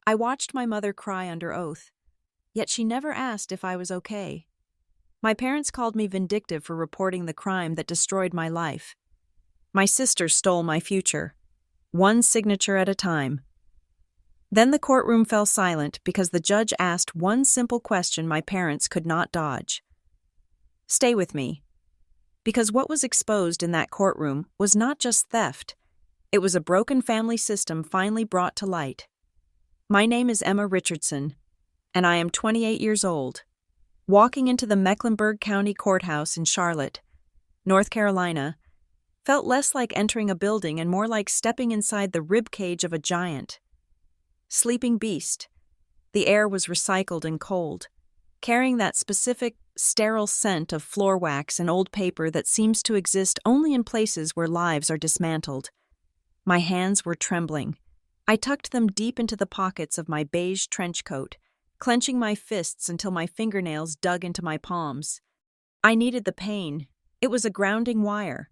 I watched my mother cry under oath, yet she never asked if I was okay. My parents called me vindictive for reporting the crime that destroyed my life. My sister stole my future, one signature at a time. Then the courtroom fell silent because the judge asked one simple question my parents could not dodge. Stay with me. Because what was exposed in that courtroom was not just theft, it was a broken family system finally brought to light. My name is Emma Richardson, and I am 28 years old. Walking into the Mecklenburg County Courthouse in Charlotte, North Carolina, felt less like entering a building and more like stepping inside the rib cage of a giant. Sleeping beast. The air was recycled and cold, carrying that specific, sterile scent of floor wax and old paper that seems to exist only in places where lives are dismantled. My hands were trembling. I tucked them deep into the pockets of my beige trench coat, clenching my fists until my fingernails dug into my palms. I needed the pain. It was a grounding wire,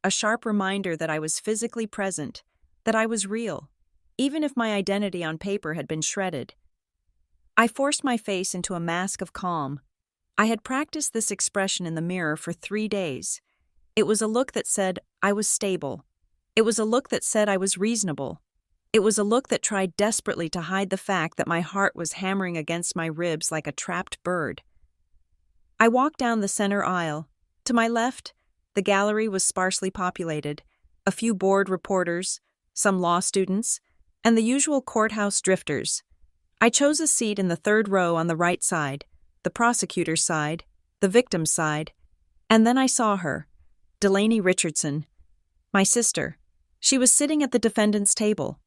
a sharp reminder that I was physically present, that I was real, even if my identity on paper had been shredded. I forced my face into a mask of calm. I had practiced this expression in the mirror for 3 days. It was a look that said I was stable. It was a look that said I was reasonable. It was a look that tried desperately to hide the fact that my heart was hammering against my ribs like a trapped bird. I walked down the center aisle. To my left, the gallery was sparsely populated, a few bored reporters, some law students, and the usual courthouse drifters. I chose a seat in the third row on the right side, the prosecutor's side, the victim's side, and then I saw her, Delaney Richardson, my sister. She was sitting at the defendant's table.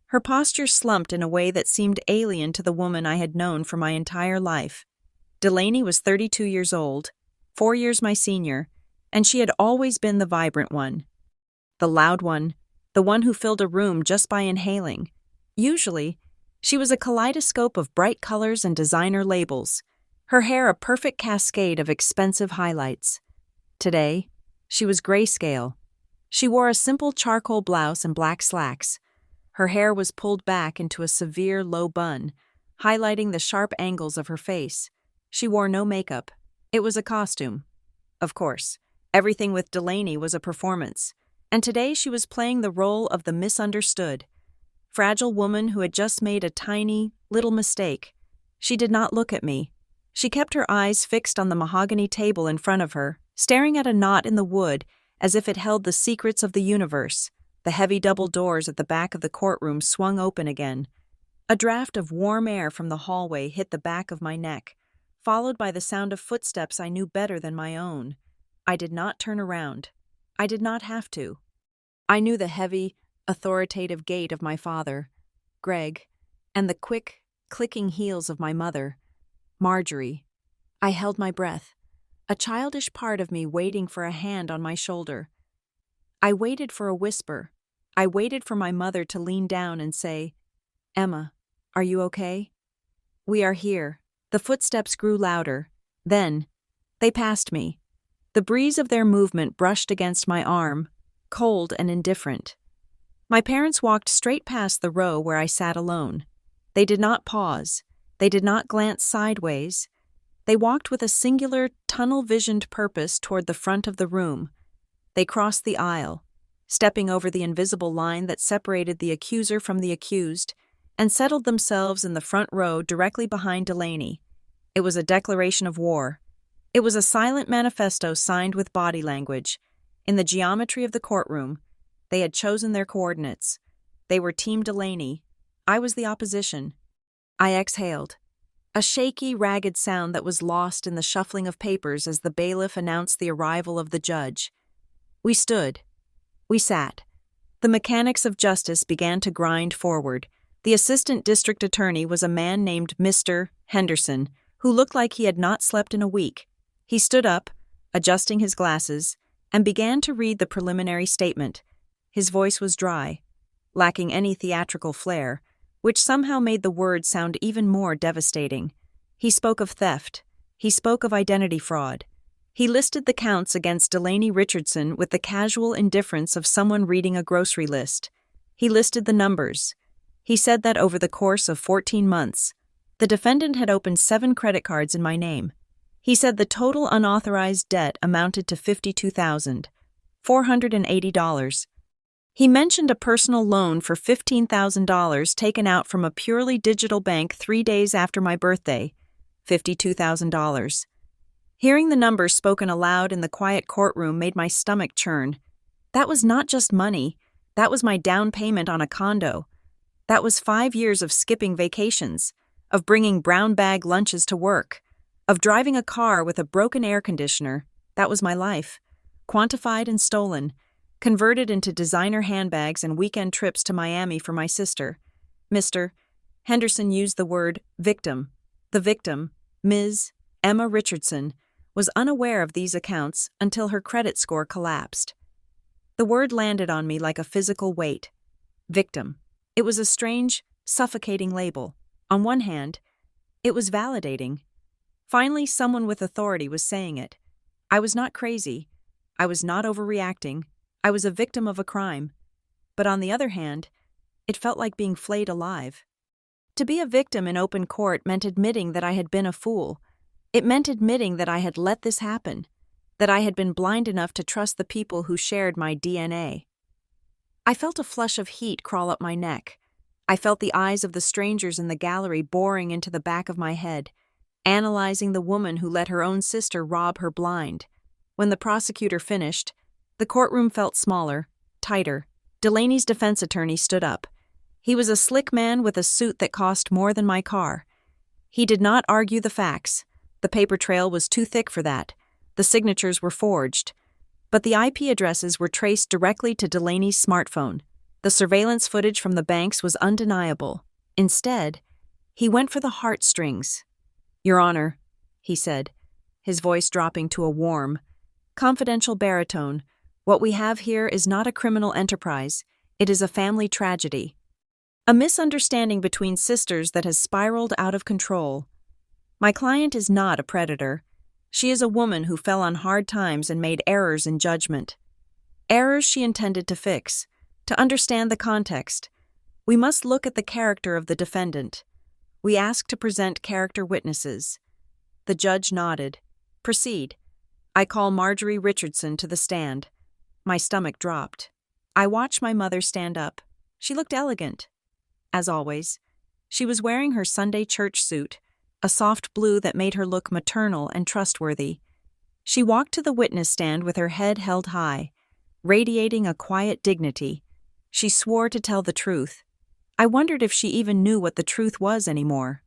Her posture slumped in a way that seemed alien to the woman I had known for my entire life. Delaney was 32 years old, 4 years my senior, and she had always been the vibrant one. The loud one, the one who filled a room just by inhaling. Usually, she was a kaleidoscope of bright colors and designer labels, her hair a perfect cascade of expensive highlights. Today, she was grayscale. She wore a simple charcoal blouse and black slacks. Her hair was pulled back into a severe low bun, highlighting the sharp angles of her face. She wore no makeup. It was a costume. Of course, everything with Delaney was a performance, and today she was playing the role of the misunderstood, fragile woman who had just made a tiny, little mistake. She did not look at me. She kept her eyes fixed on the mahogany table in front of her, staring at a knot in the wood as if it held the secrets of the universe. The heavy double doors at the back of the courtroom swung open again. A draft of warm air from the hallway hit the back of my neck, followed by the sound of footsteps I knew better than my own. I did not turn around. I did not have to. I knew the heavy, authoritative gait of my father, Greg, and the quick, clicking heels of my mother, Marjorie. I held my breath, a childish part of me waiting for a hand on my shoulder. I waited for a whisper. I waited for my mother to lean down and say, "Emma, are you okay?" "We are here." The footsteps grew louder. Then, they passed me. The breeze of their movement brushed against my arm, cold and indifferent. My parents walked straight past the row where I sat alone. They did not pause. They did not glance sideways. They walked with a singular, tunnel-visioned purpose toward the front of the room. They crossed the aisle, stepping over the invisible line that separated the accuser from the accused, and settled themselves in the front row directly behind Delaney. It was a declaration of war. It was a silent manifesto signed with body language. In the geometry of the courtroom, they had chosen their coordinates. They were Team Delaney. I was the opposition. I exhaled, a shaky, ragged sound that was lost in the shuffling of papers as the bailiff announced the arrival of the judge. We stood. We sat. The mechanics of justice began to grind forward. The assistant district attorney was a man named Mr. Henderson, who looked like he had not slept in a week. He stood up, adjusting his glasses, and began to read the preliminary statement. His voice was dry, lacking any theatrical flair, which somehow made the words sound even more devastating. He spoke of theft. He spoke of identity fraud. He listed the counts against Delaney Richardson with the casual indifference of someone reading a grocery list. He listed the numbers. He said that over the course of 14 months, the defendant had opened 7 credit cards in my name. He said the total unauthorized debt amounted to $52,480. He mentioned a personal loan for $15,000 taken out from a purely digital bank 3 days after my birthday, $52,000. Hearing the numbers spoken aloud in the quiet courtroom made my stomach churn. That was not just money, that was my down payment on a condo. That was 5 years of skipping vacations, of bringing brown bag lunches to work, of driving a car with a broken air conditioner. That was my life, quantified and stolen, converted into designer handbags and weekend trips to Miami for my sister. Mr. Henderson used the word victim. The victim, Ms. Emma Richardson, was unaware of these accounts until her credit score collapsed. The word landed on me like a physical weight. Victim. It was a strange, suffocating label. On one hand, it was validating. Finally, someone with authority was saying it. I was not crazy. I was not overreacting. I was a victim of a crime. But on the other hand, it felt like being flayed alive. To be a victim in open court meant admitting that I had been a fool. It meant admitting that I had let this happen, that I had been blind enough to trust the people who shared my DNA. I felt a flush of heat crawl up my neck. I felt the eyes of the strangers in the gallery boring into the back of my head, analyzing the woman who let her own sister rob her blind. When the prosecutor finished, the courtroom felt smaller, tighter. Delaney's defense attorney stood up. He was a slick man with a suit that cost more than my car. He did not argue the facts. The paper trail was too thick for that. The signatures were forged. But the IP addresses were traced directly to Delaney's smartphone. The surveillance footage from the banks was undeniable. Instead, he went for the heartstrings. "Your Honor," he said, his voice dropping to a warm, confidential baritone, "what we have here is not a criminal enterprise. It is a family tragedy. A misunderstanding between sisters that has spiraled out of control. My client is not a predator. She is a woman who fell on hard times and made errors in judgment. Errors she intended to fix. To understand the context, we must look at the character of the defendant. We ask to present character witnesses." The judge nodded. "Proceed. I call Marjorie Richardson to the stand." My stomach dropped. I watched my mother stand up. She looked elegant. As always, she was wearing her Sunday church suit, a soft blue that made her look maternal and trustworthy. She walked to the witness stand with her head held high, radiating a quiet dignity. She swore to tell the truth. I wondered if she even knew what the truth was anymore.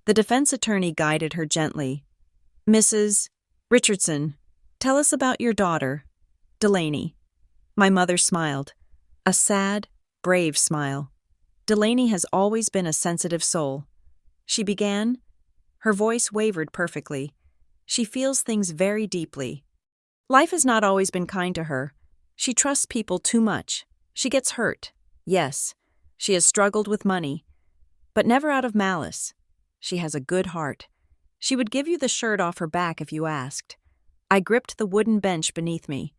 The defense attorney guided her gently. "Mrs. Richardson, tell us about your daughter, Delaney." My mother smiled. A sad, brave smile. Delaney has always been a sensitive soul. She began. Her voice wavered perfectly. She feels things very deeply. Life has not always been kind to her. She trusts people too much. She gets hurt. Yes, she has struggled with money, but never out of malice. She has a good heart. She would give you the shirt off her back if you asked. I gripped the wooden bench beneath me.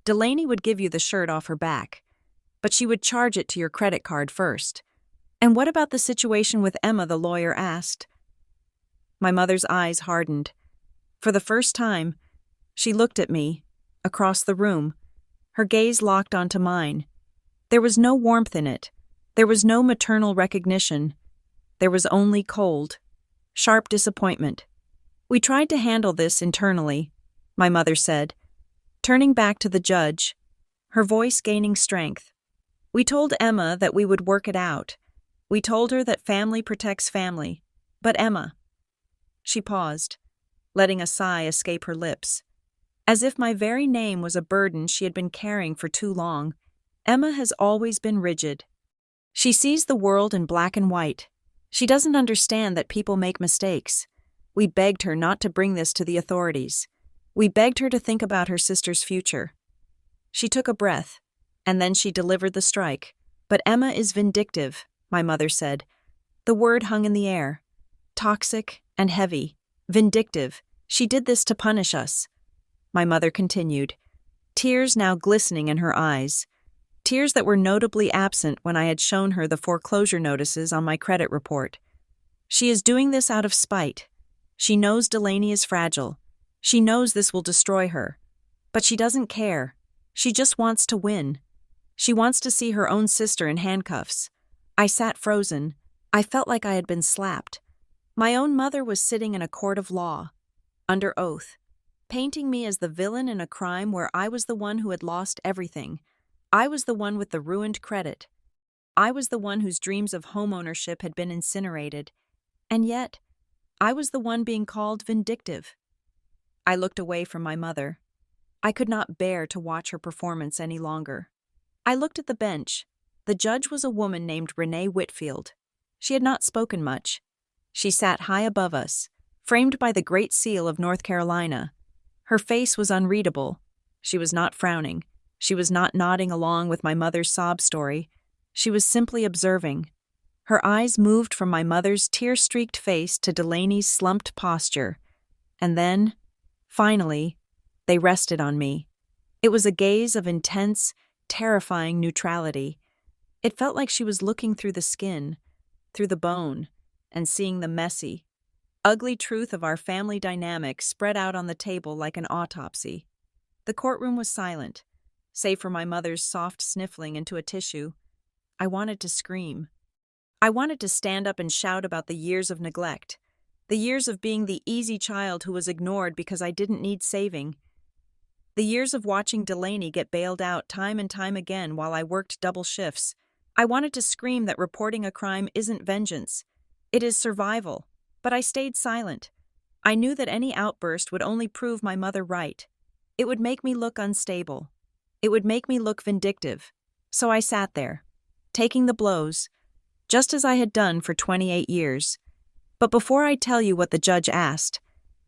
Delaney would give you the shirt off her back, but she would charge it to your credit card first. "And what about the situation with Emma?" the lawyer asked. My mother's eyes hardened. For the first time, she looked at me, across the room. Her gaze locked onto mine. There was no warmth in it. There was no maternal recognition. There was only cold, sharp disappointment. "We tried to handle this internally," my mother said, turning back to the judge, her voice gaining strength. "We told Emma that we would work it out. We told her that family protects family. But Emma..." She paused, letting a sigh escape her lips. As if my very name was a burden she had been carrying for too long. Emma has always been rigid. She sees the world in black and white. She doesn't understand that people make mistakes. We begged her not to bring this to the authorities. We begged her to think about her sister's future. She took a breath, and then she delivered the strike. "But Emma is vindictive," my mother said. The word hung in the air. Toxic and heavy. Vindictive. She did this to punish us. My mother continued, tears now glistening in her eyes. tears that were notably absent when I had shown her the foreclosure notices on my credit report. She is doing this out of spite. She knows Delaney is fragile. She knows this will destroy her. But she doesn't care. She just wants to win. She wants to see her own sister in handcuffs. I sat frozen. I felt like I had been slapped. My own mother was sitting in a court of law, under oath, painting me as the villain in a crime where I was the one who had lost everything. I was the one with the ruined credit. I was the one whose dreams of homeownership had been incinerated. And yet, I was the one being called vindictive. I looked away from my mother. I could not bear to watch her performance any longer. I looked at the bench. The judge was a woman named Renee Whitfield. She had not spoken much. She sat high above us, framed by the Great Seal of North Carolina. Her face was unreadable. She was not frowning. She was not nodding along with my mother's sob story. She was simply observing. Her eyes moved from my mother's tear-streaked face to Delaney's slumped posture. And then, finally, they rested on me. It was a gaze of intense, terrifying neutrality. It felt like she was looking through the skin, through the bone, and seeing the messy, ugly truth of our family dynamic spread out on the table like an autopsy. The courtroom was silent, save for my mother's soft sniffling into a tissue. I wanted to scream. I wanted to stand up and shout about the years of neglect, the years of being the easy child who was ignored because I didn't need saving, the years of watching Delaney get bailed out time and time again while I worked double shifts. I wanted to scream that reporting a crime isn't vengeance. It is survival. But I stayed silent. I knew that any outburst would only prove my mother right. It would make me look unstable. It would make me look vindictive. So I sat there, taking the blows, just as I had done for 28 years. But before I tell you what the judge asked,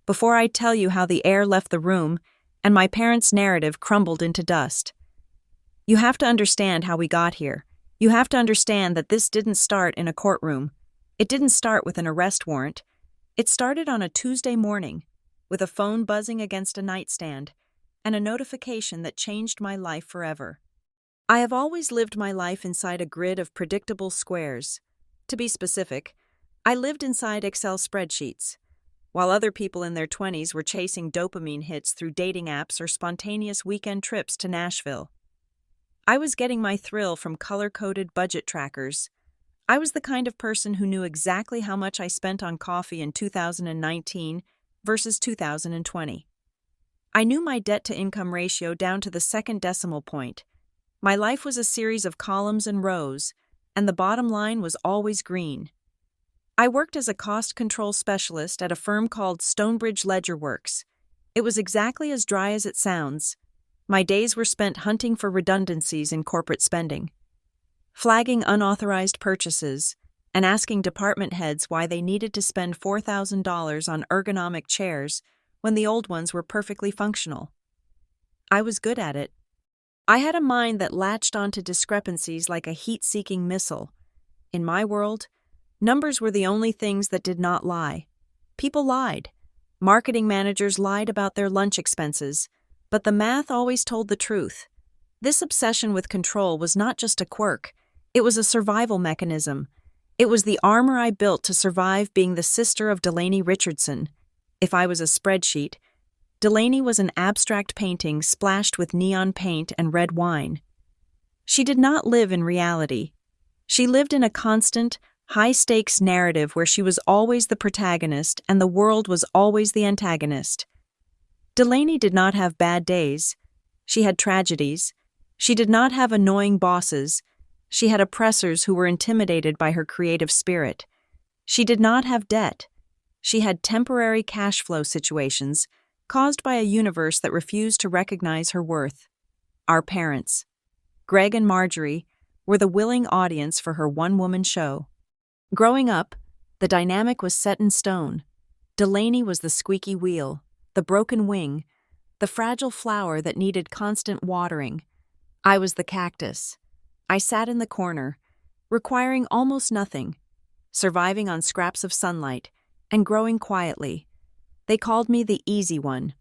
before I tell you how the air left the room and my parents' narrative crumbled into dust, you have to understand how we got here. You have to understand that this didn't start in a courtroom. It didn't start with an arrest warrant. It started on a Tuesday morning, with a phone buzzing against a nightstand, and a notification that changed my life forever. I have always lived my life inside a grid of predictable squares. To be specific, I lived inside Excel spreadsheets, while other people in their 20s were chasing dopamine hits through dating apps or spontaneous weekend trips to Nashville. I was getting my thrill from color-coded budget trackers. I was the kind of person who knew exactly how much I spent on coffee in 2019 versus 2020. I knew my debt-to-income ratio down to the second decimal point. My life was a series of columns and rows, and the bottom line was always green. I worked as a cost control specialist at a firm called Stonebridge Ledger Works. It was exactly as dry as it sounds. My days were spent hunting for redundancies in corporate spending, flagging unauthorized purchases, and asking department heads why they needed to spend $4,000 on ergonomic chairs when the old ones were perfectly functional. I was good at it. I had a mind that latched onto discrepancies like a heat-seeking missile. In my world, numbers were the only things that did not lie. People lied. Marketing managers lied about their lunch expenses, but the math always told the truth. This obsession with control was not just a quirk. It was a survival mechanism. It was the armor I built to survive being the sister of Delaney Richardson. If I was a spreadsheet, Delaney was an abstract painting splashed with neon paint and red wine. She did not live in reality. She lived in a constant, high-stakes narrative where she was always the protagonist and the world was always the antagonist. Delaney did not have bad days. She had tragedies. She did not have annoying bosses. She had oppressors who were intimidated by her creative spirit. She did not have debt. She had temporary cash flow situations caused by a universe that refused to recognize her worth. Our parents, Greg and Marjorie, were the willing audience for her one-woman show. Growing up, the dynamic was set in stone. Delaney was the squeaky wheel, the broken wing, the fragile flower that needed constant watering. I was the cactus. I sat in the corner, requiring almost nothing, surviving on scraps of sunlight, and growing quietly. They called me the easy one.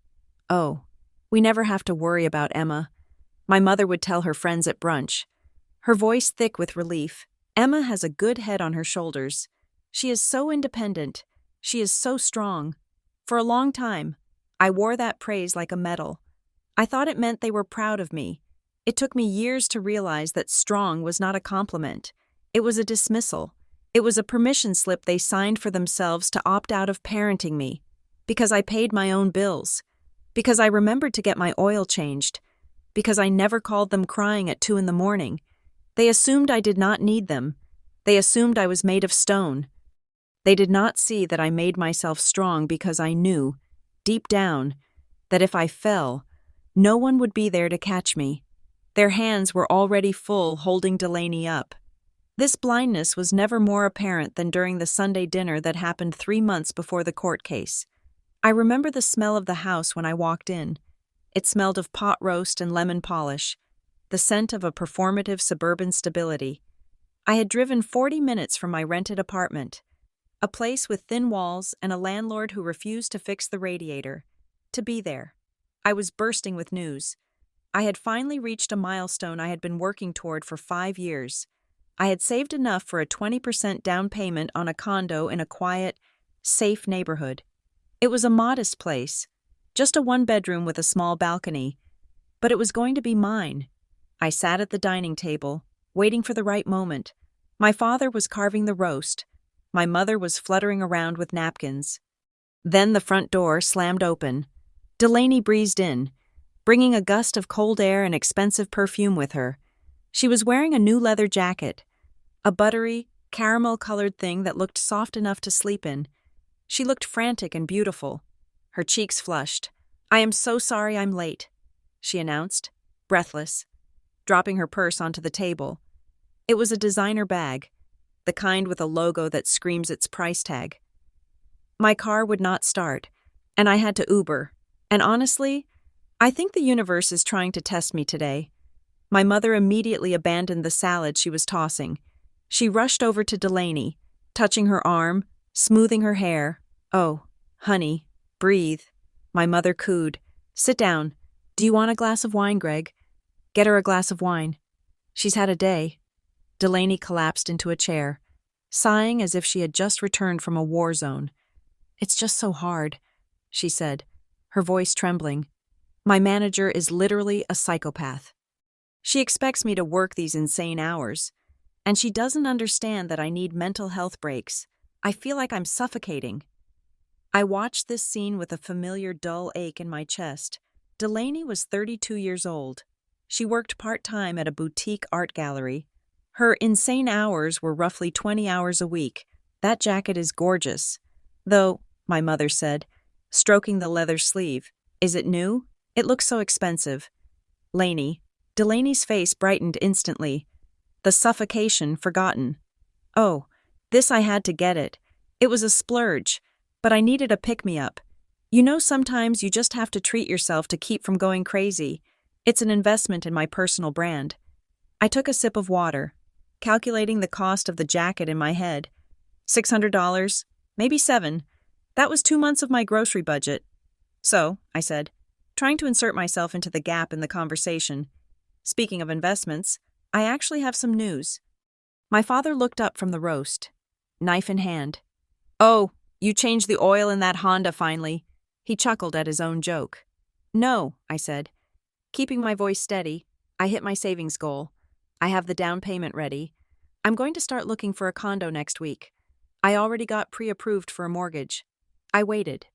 Oh, we never have to worry about Emma. My mother would tell her friends at brunch. her voice thick with relief. Emma has a good head on her shoulders. She is so independent. She is so strong. For a long time, I wore that praise like a medal. I thought it meant they were proud of me. It took me years to realize that strong was not a compliment. It was a dismissal. It was a permission slip they signed for themselves to opt out of parenting me. Because I paid my own bills. Because I remembered to get my oil changed. Because I never called them crying at 2 a.m. They assumed I did not need them. They assumed I was made of stone. They did not see that I made myself strong because I knew, deep down, that if I fell, no one would be there to catch me. Their hands were already full holding Delaney up. This blindness was never more apparent than during the Sunday dinner that happened 3 months before the court case. I remember the smell of the house when I walked in. It smelled of pot roast and lemon polish, the scent of a performative suburban stability. I had driven 40 minutes from my rented apartment, a place with thin walls and a landlord who refused to fix the radiator, to be there. I was bursting with news. I had finally reached a milestone I had been working toward for 5 years. I had saved enough for a 20% down payment on a condo in a quiet, safe neighborhood. It was a modest place, just a 1-bedroom with a small balcony, but it was going to be mine. I sat at the dining table, waiting for the right moment. My father was carving the roast. My mother was fluttering around with napkins. Then the front door slammed open. Delaney breezed in, bringing a gust of cold air and expensive perfume with her. She was wearing a new leather jacket, a buttery, caramel-colored thing that looked soft enough to sleep in. She looked frantic and beautiful. Her cheeks flushed. "I am so sorry I'm late," she announced, breathless, dropping her purse onto the table. It was a designer bag, the kind with a logo that screams its price tag. My car would not start, and I had to Uber. And honestly, I think the universe is trying to test me today. My mother immediately abandoned the salad she was tossing. She rushed over to Delaney, touching her arm, smoothing her hair. "Oh, honey, breathe," my mother cooed. "Sit down. Do you want a glass of wine, Greg?" "Get her a glass of wine. She's had a day." Delaney collapsed into a chair, sighing as if she had just returned from a war zone. "It's just so hard," she said, her voice trembling. "My manager is literally a psychopath. She expects me to work these insane hours, and she doesn't understand that I need mental health breaks. I feel like I'm suffocating." I watched this scene with a familiar dull ache in my chest. Delaney was 32 years old. She worked part-time at a boutique art gallery. Her insane hours were roughly 20 hours a week. "That jacket is gorgeous. Though," my mother said, stroking the leather sleeve. "Is it new? It looks so expensive." Delaney's face brightened instantly. The suffocation forgotten. "Oh, this I had to get it. It was a splurge, but I needed a pick-me-up. You know, sometimes you just have to treat yourself to keep from going crazy. It's an investment in my personal brand." I took a sip of water, calculating the cost of the jacket in my head. $600, maybe $7. That was 2 months of my grocery budget. "So," I said, trying to insert myself into the gap in the conversation, "speaking of investments, I actually have some news." My father looked up from the roast, knife in hand. "Oh, you changed the oil in that Honda finally." He chuckled at his own joke. "No," I said, keeping my voice steady. "I hit my savings goal. I have the down payment ready. I'm going to start looking for a condo next week. I already got pre-approved for a mortgage." I waited.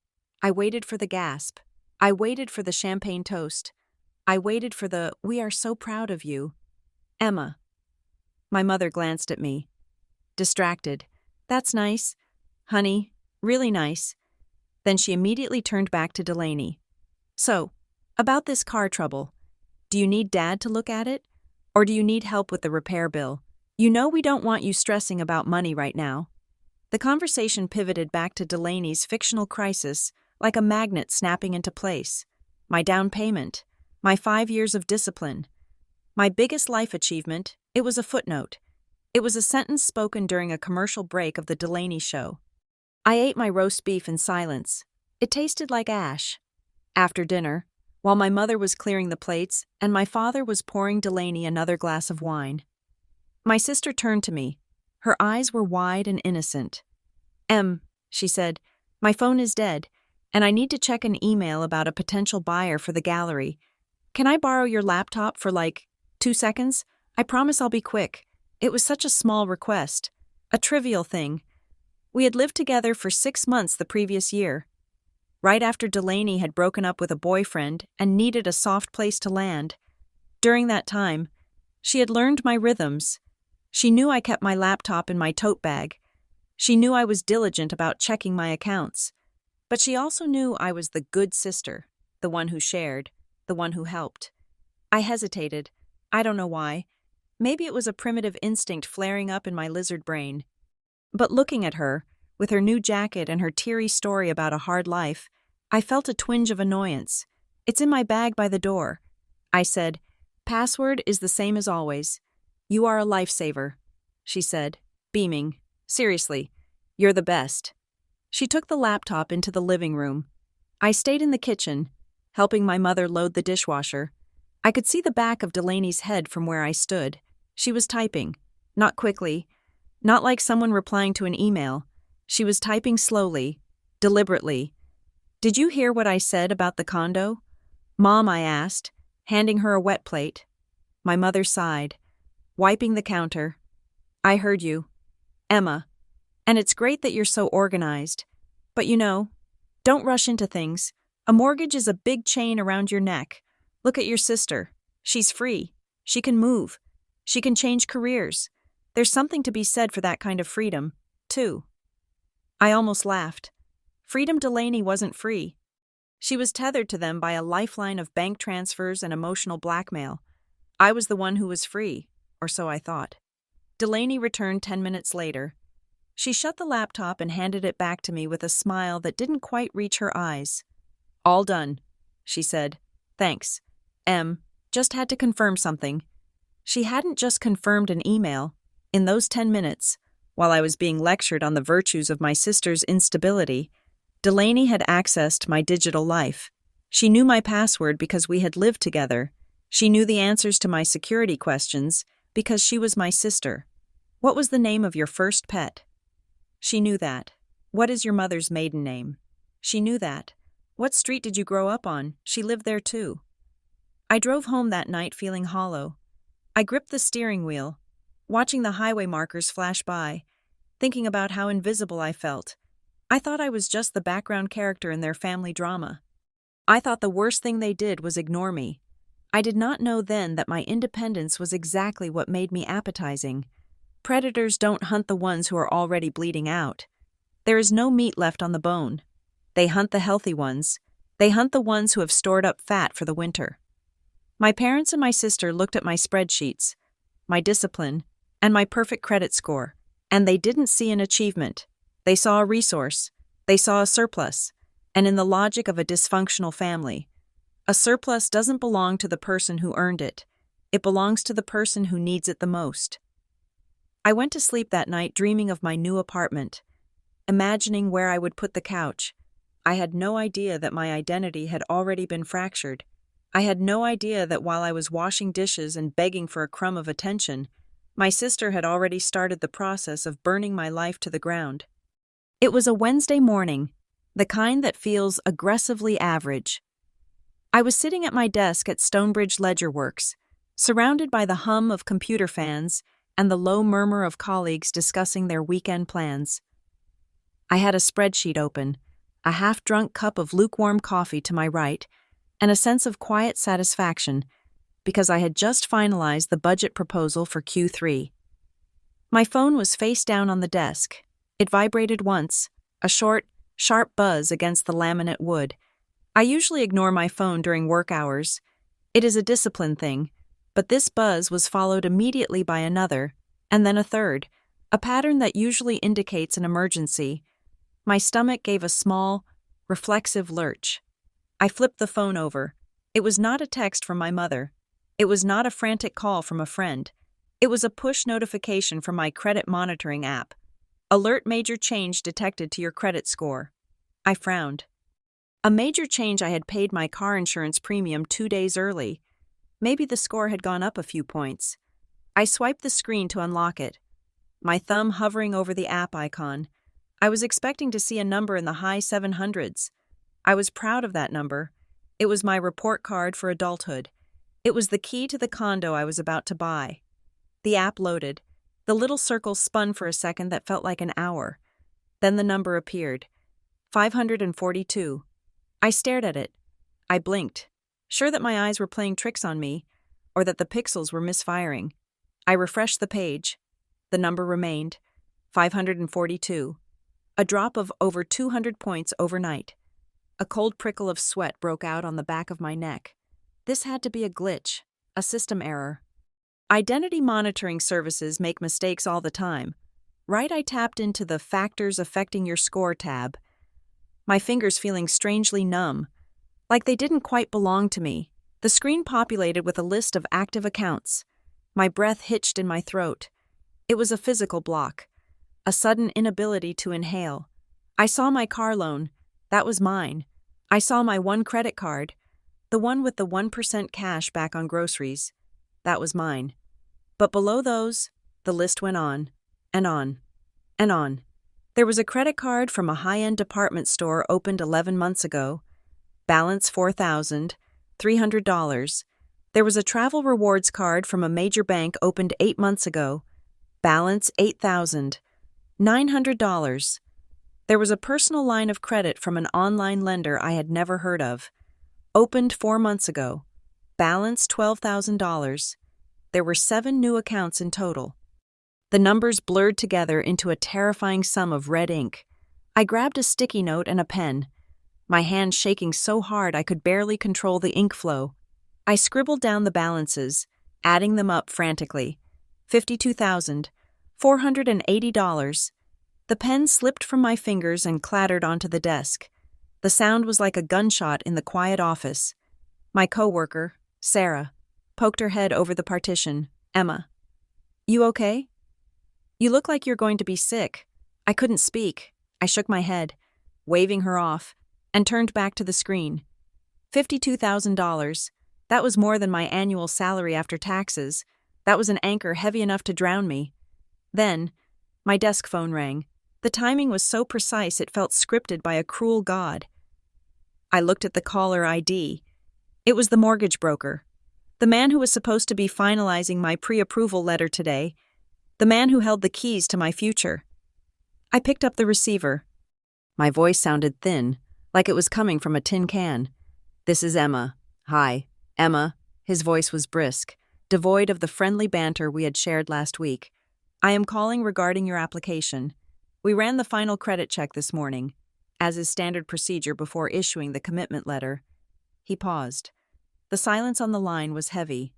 I waited for the gasp. I waited for the champagne toast. I waited for the "we are so proud of you." "Emma." My mother glanced at me, distracted. "That's nice. Honey, really nice." Then she immediately turned back to Delaney. "So, about this car trouble. Do you need Dad to look at it? Or do you need help with the repair bill? You know we don't want you stressing about money right now." The conversation pivoted back to Delaney's fictional crisis, like a magnet snapping into place. My down payment. My 5 years of discipline. My biggest life achievement. It was a footnote. It was a sentence spoken during a commercial break of The Delaney Show. I ate my roast beef in silence. It tasted like ash. After dinner, while my mother was clearing the plates and my father was pouring Delaney another glass of wine, My sister turned to me. Her eyes were wide and innocent. She said, my phone is dead, and I need to check an email about a potential buyer for the gallery. Can I borrow your laptop for 2 seconds? I promise I'll be quick. It was such a small request. A trivial thing. We had lived together for 6 months the previous year. Right after Delaney had broken up with a boyfriend and needed a soft place to land. During that time, she had learned my rhythms. She knew I kept my laptop in my tote bag. She knew I was diligent about checking my accounts. But she also knew I was the good sister, the one who shared, the one who helped. I hesitated. I don't know why. Maybe it was a primitive instinct flaring up in my lizard brain. But looking at her, with her new jacket and her teary story about a hard life, I felt a twinge of annoyance. It's in my bag by the door. I said, password is the same as always. You are a lifesaver, she said, beaming. Seriously, you're the best. She took the laptop into the living room. I stayed in the kitchen, helping my mother load the dishwasher. I could see the back of Delaney's head from where I stood. She was typing, not quickly, not like someone replying to an email. She was typing slowly, deliberately. Did you hear what I said about the condo? Mom, I asked, handing her a wet plate. My mother sighed, wiping the counter. I heard you, Emma. And it's great that you're so organized. But don't rush into things. A mortgage is a big chain around your neck. Look at your sister. She's free. She can move. She can change careers. There's something to be said for that kind of freedom, too. I almost laughed. Freedom Delaney wasn't free. She was tethered to them by a lifeline of bank transfers and emotional blackmail. I was the one who was free, or so I thought. Delaney returned 10 minutes later. She shut the laptop and handed it back to me with a smile that didn't quite reach her eyes. All done, she said. Thanks. Just had to confirm something. She hadn't just confirmed an email. In those 10 minutes, while I was being lectured on the virtues of my sister's instability, Delaney had accessed my digital life. She knew my password because we had lived together. She knew the answers to my security questions because she was my sister. What was the name of your first pet? She knew that. What is your mother's maiden name? She knew that. What street did you grow up on? She lived there too. I drove home that night feeling hollow. I gripped the steering wheel, watching the highway markers flash by, thinking about how invisible I felt. I thought I was just the background character in their family drama. I thought the worst thing they did was ignore me. I did not know then that my independence was exactly what made me appetizing. Predators don't hunt the ones who are already bleeding out. There is no meat left on the bone. They hunt the healthy ones. They hunt the ones who have stored up fat for the winter. My parents and my sister looked at my spreadsheets, my discipline, and my perfect credit score, and they didn't see an achievement. They saw a resource. They saw a surplus. And in the logic of a dysfunctional family, a surplus doesn't belong to the person who earned it. It belongs to the person who needs it the most. I went to sleep that night dreaming of my new apartment, imagining where I would put the couch. I had no idea that my identity had already been fractured. I had no idea that while I was washing dishes and begging for a crumb of attention, my sister had already started the process of burning my life to the ground. It was a Wednesday morning, the kind that feels aggressively average. I was sitting at my desk at Stonebridge Ledger Works, surrounded by the hum of computer fans and the low murmur of colleagues discussing their weekend plans. I had a spreadsheet open, a half-drunk cup of lukewarm coffee to my right, and a sense of quiet satisfaction because I had just finalized the budget proposal for Q3. My phone was face down on the desk. It vibrated once, a short, sharp buzz against the laminate wood. I usually ignore my phone during work hours. It is a discipline thing, but this buzz was followed immediately by another, and then a third, a pattern that usually indicates an emergency. My stomach gave a small, reflexive lurch. I flipped the phone over. It was not a text from my mother. It was not a frantic call from a friend. It was a push notification from my credit monitoring app. Alert: major change detected to your credit score. I frowned. A major change. I had paid my car insurance premium 2 days early. Maybe the score had gone up a few points. I swiped the screen to unlock it, my thumb hovering over the app icon. I was expecting to see a number in the high 700s. I was proud of that number. It was my report card for adulthood. It was the key to the condo I was about to buy. The app loaded. The little circle spun for a second that felt like an hour. Then the number appeared. 542. I stared at it. I blinked, sure that my eyes were playing tricks on me, or that the pixels were misfiring. I refreshed the page. The number remained. 542. A drop of over 200 points overnight. A cold prickle of sweat broke out on the back of my neck. This had to be a glitch, a system error. Identity monitoring services make mistakes all the time. Right, I tapped into the Factors Affecting Your Score tab, my fingers feeling strangely numb, like they didn't quite belong to me. The screen populated with a list of active accounts. My breath hitched in my throat. It was a physical block, a sudden inability to inhale. I saw my car loan. That was mine. I saw my one credit card, the one with the 1% cash back on groceries. That was mine. But below those, the list went on, and on, and on. There was a credit card from a high-end department store opened 11 months ago. Balance $4,300. There was a travel rewards card from a major bank opened 8 months ago. Balance $8,900. There was a personal line of credit from an online lender I had never heard of. Opened 4 months ago. Balance $12,000. There were 7 new accounts in total. The numbers blurred together into a terrifying sum of red ink. I grabbed a sticky note and a pen, my hand shaking so hard I could barely control the ink flow. I scribbled down the balances, adding them up frantically. $52,480. The pen slipped from my fingers and clattered onto the desk. The sound was like a gunshot in the quiet office. My coworker, Sarah, poked her head over the partition. Emma, you okay? You look like you're going to be sick. I couldn't speak. I shook my head, waving her off, and turned back to the screen. $52,000. That was more than my annual salary after taxes. That was an anchor heavy enough to drown me. Then, my desk phone rang. The timing was so precise it felt scripted by a cruel god. I looked at the caller ID. It was the mortgage broker. The man who was supposed to be finalizing my pre-approval letter today. The man who held the keys to my future. I picked up the receiver. My voice sounded thin, like it was coming from a tin can. This is Emma. Hi, Emma. His voice was brisk, devoid of the friendly banter we had shared last week. I am calling regarding your application. We ran the final credit check this morning, as is standard procedure before issuing the commitment letter. He paused. The silence on the line was heavy.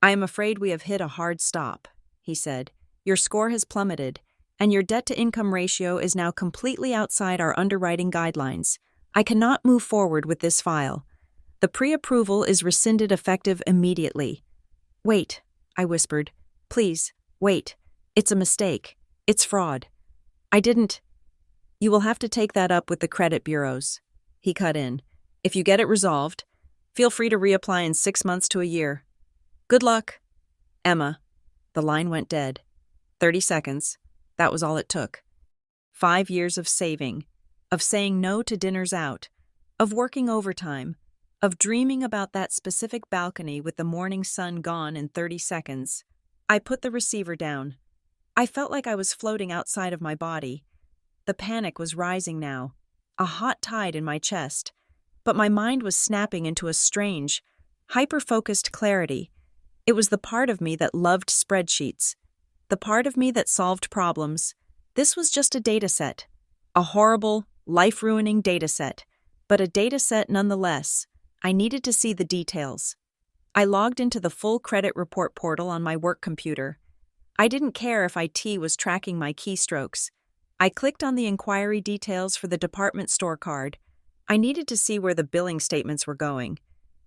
I am afraid we have hit a hard stop, he said. Your score has plummeted, and your debt-to-income ratio is now completely outside our underwriting guidelines. I cannot move forward with this file. The pre-approval is rescinded effective immediately. Wait, I whispered. Please, wait. It's a mistake. It's fraud. I didn't. You will have to take that up with the credit bureaus. He cut in. If you get it resolved, feel free to reapply in 6 months to a year. Good luck. Emma. The line went dead. 30 seconds. That was all it took. 5 years of saving, of saying no to dinners out, of working overtime, of dreaming about that specific balcony with the morning sun gone in 30 seconds. I put the receiver down. I felt like I was floating outside of my body. The panic was rising now, a hot tide in my chest, but my mind was snapping into a strange, hyper-focused clarity. It was the part of me that loved spreadsheets, the part of me that solved problems. This was just a data set, a horrible, life-ruining data set, but a data set nonetheless. I needed to see the details. I logged into the full credit report portal on my work computer. I didn't care if IT was tracking my keystrokes. I clicked on the inquiry details for the department store card. I needed to see where the billing statements were going.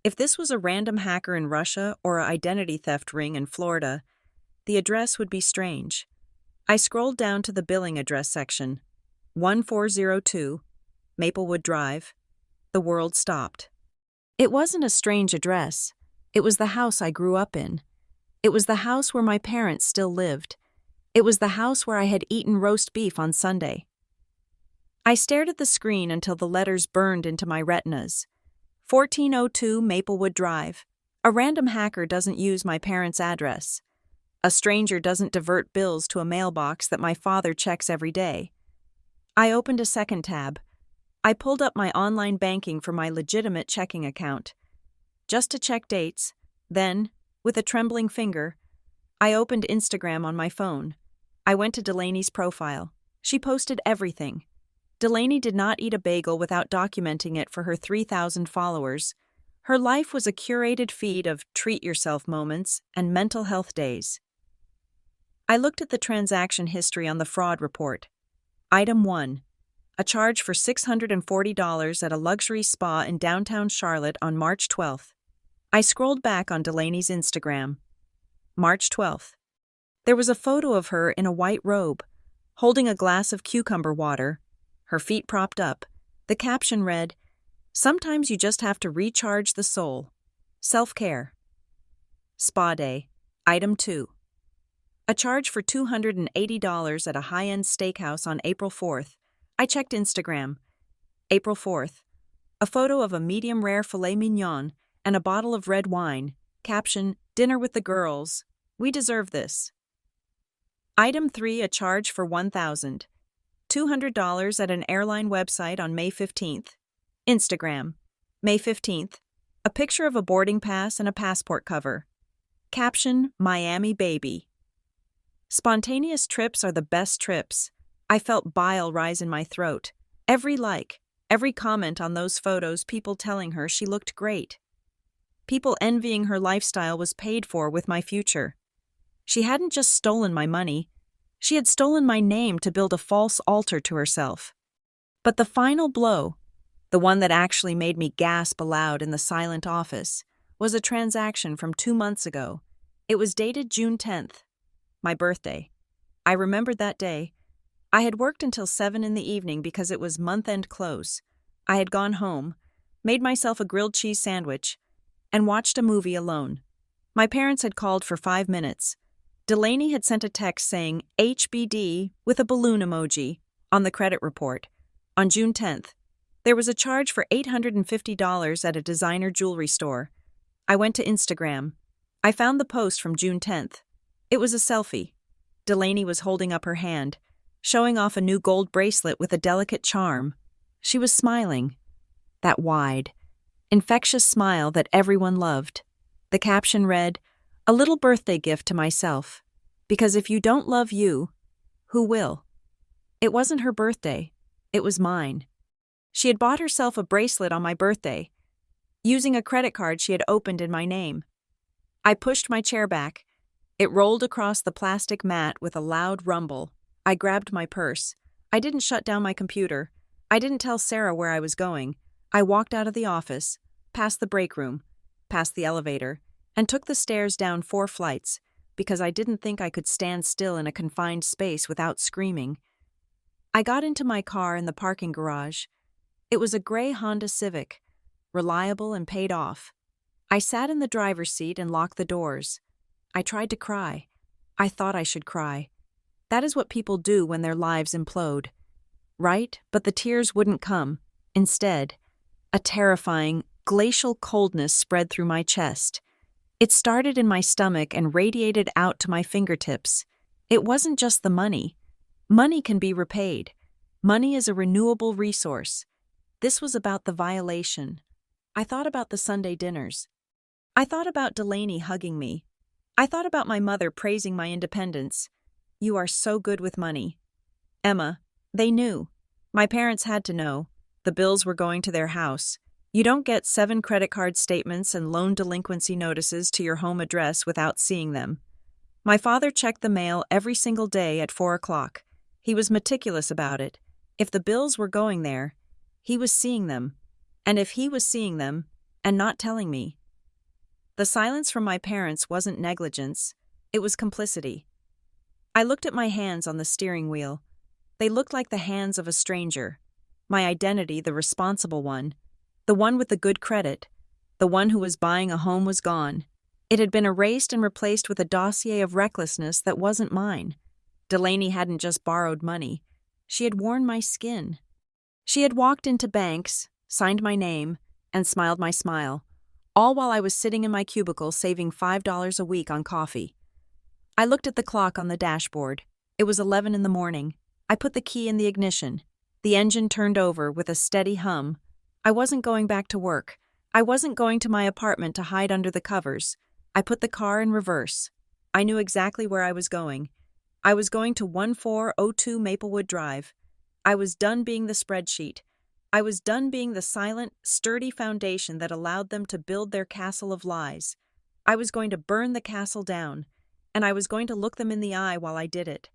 If this was a random hacker in Russia or an identity theft ring in Florida, the address would be strange. I scrolled down to the billing address section. 1402, Maplewood Drive. The world stopped. It wasn't a strange address. It was the house I grew up in. It was the house where my parents still lived. It was the house where I had eaten roast beef on Sunday. I stared at the screen until the letters burned into my retinas. 1402 Maplewood Drive. A random hacker doesn't use my parents' address. A stranger doesn't divert bills to a mailbox that my father checks every day. I opened a second tab. I pulled up my online banking for my legitimate checking account. Just to check dates, then, with a trembling finger, I opened Instagram on my phone. I went to Delaney's profile. She posted everything. Delaney did not eat a bagel without documenting it for her 3,000 followers. Her life was a curated feed of treat-yourself moments and mental health days. I looked at the transaction history on the fraud report. Item 1. A charge for $640 at a luxury spa in downtown Charlotte on March 12th. I scrolled back on Delaney's Instagram. March 12th. There was a photo of her in a white robe, holding a glass of cucumber water, her feet propped up. The caption read, "Sometimes you just have to recharge the soul. Self-care." Spa day. Item 2. A charge for $280 at a high-end steakhouse on April 4th. I checked Instagram. April 4th. A photo of a medium-rare filet mignon and a bottle of red wine. Caption, "Dinner with the girls. We deserve this." Item 3. A charge for $1,200 at an airline website on May 15th. Instagram. May 15th. A picture of a boarding pass and a passport cover. Caption, "Miami baby." Spontaneous trips are the best trips. I felt bile rise in my throat. Every like, every comment on those photos, people telling her she looked great. People envying her lifestyle was paid for with my future. She hadn't just stolen my money, she had stolen my name to build a false altar to herself. But the final blow, the one that actually made me gasp aloud in the silent office, was a transaction from 2 months ago. It was dated June 10th. My birthday. I remembered that day. I had worked until 7 in the evening because it was month-end close. I had gone home, made myself a grilled cheese sandwich, and watched a movie alone. My parents had called for 5 minutes. Delaney had sent a text saying HBD with a balloon emoji on the credit report. On June 10th, there was a charge for $850 at a designer jewelry store. I went to Instagram. I found the post from June 10th. It was a selfie. Delaney was holding up her hand, showing off a new gold bracelet with a delicate charm. She was smiling. That wide, infectious smile that everyone loved. The caption read, "A little birthday gift to myself. Because if you don't love you, who will?" It wasn't her birthday. It was mine. She had bought herself a bracelet on my birthday, using a credit card she had opened in my name. I pushed my chair back. It rolled across the plastic mat with a loud rumble. I grabbed my purse. I didn't shut down my computer. I didn't tell Sarah where I was going. I walked out of the office, past the break room, past the elevator, and took the stairs down 4 flights, because I didn't think I could stand still in a confined space without screaming. I got into my car in the parking garage. It was a gray Honda Civic, reliable and paid off. I sat in the driver's seat and locked the doors. I tried to cry. I thought I should cry. That is what people do when their lives implode. Right? But the tears wouldn't come. Instead, a terrifying, glacial coldness spread through my chest. It started in my stomach and radiated out to my fingertips. It wasn't just the money. Money can be repaid. Money is a renewable resource. This was about the violation. I thought about the Sunday dinners. I thought about Delaney hugging me. I thought about my mother praising my independence. "You are so good with money." Emma, they knew. My parents had to know. The bills were going to their house. You don't get 7 credit card statements and loan delinquency notices to your home address without seeing them. My father checked the mail every single day at 4 o'clock. He was meticulous about it. If the bills were going there, he was seeing them. And if he was seeing them, and not telling me. The silence from my parents wasn't negligence, it was complicity. I looked at my hands on the steering wheel. They looked like the hands of a stranger. My identity, the responsible one, the one with the good credit, the one who was buying a home was gone. It had been erased and replaced with a dossier of recklessness that wasn't mine. Delaney hadn't just borrowed money. She had worn my skin. She had walked into banks, signed my name, and smiled my smile, all while I was sitting in my cubicle saving $5 a week on coffee. I looked at the clock on the dashboard. It was 11 in the morning. I put the key in the ignition. The engine turned over with a steady hum. I wasn't going back to work. I wasn't going to my apartment to hide under the covers. I put the car in reverse. I knew exactly where I was going. I was going to 1402 Maplewood Drive. I was done being the spreadsheet. I was done being the silent, sturdy foundation that allowed them to build their castle of lies. I was going to burn the castle down, and I was going to look them in the eye while I did it.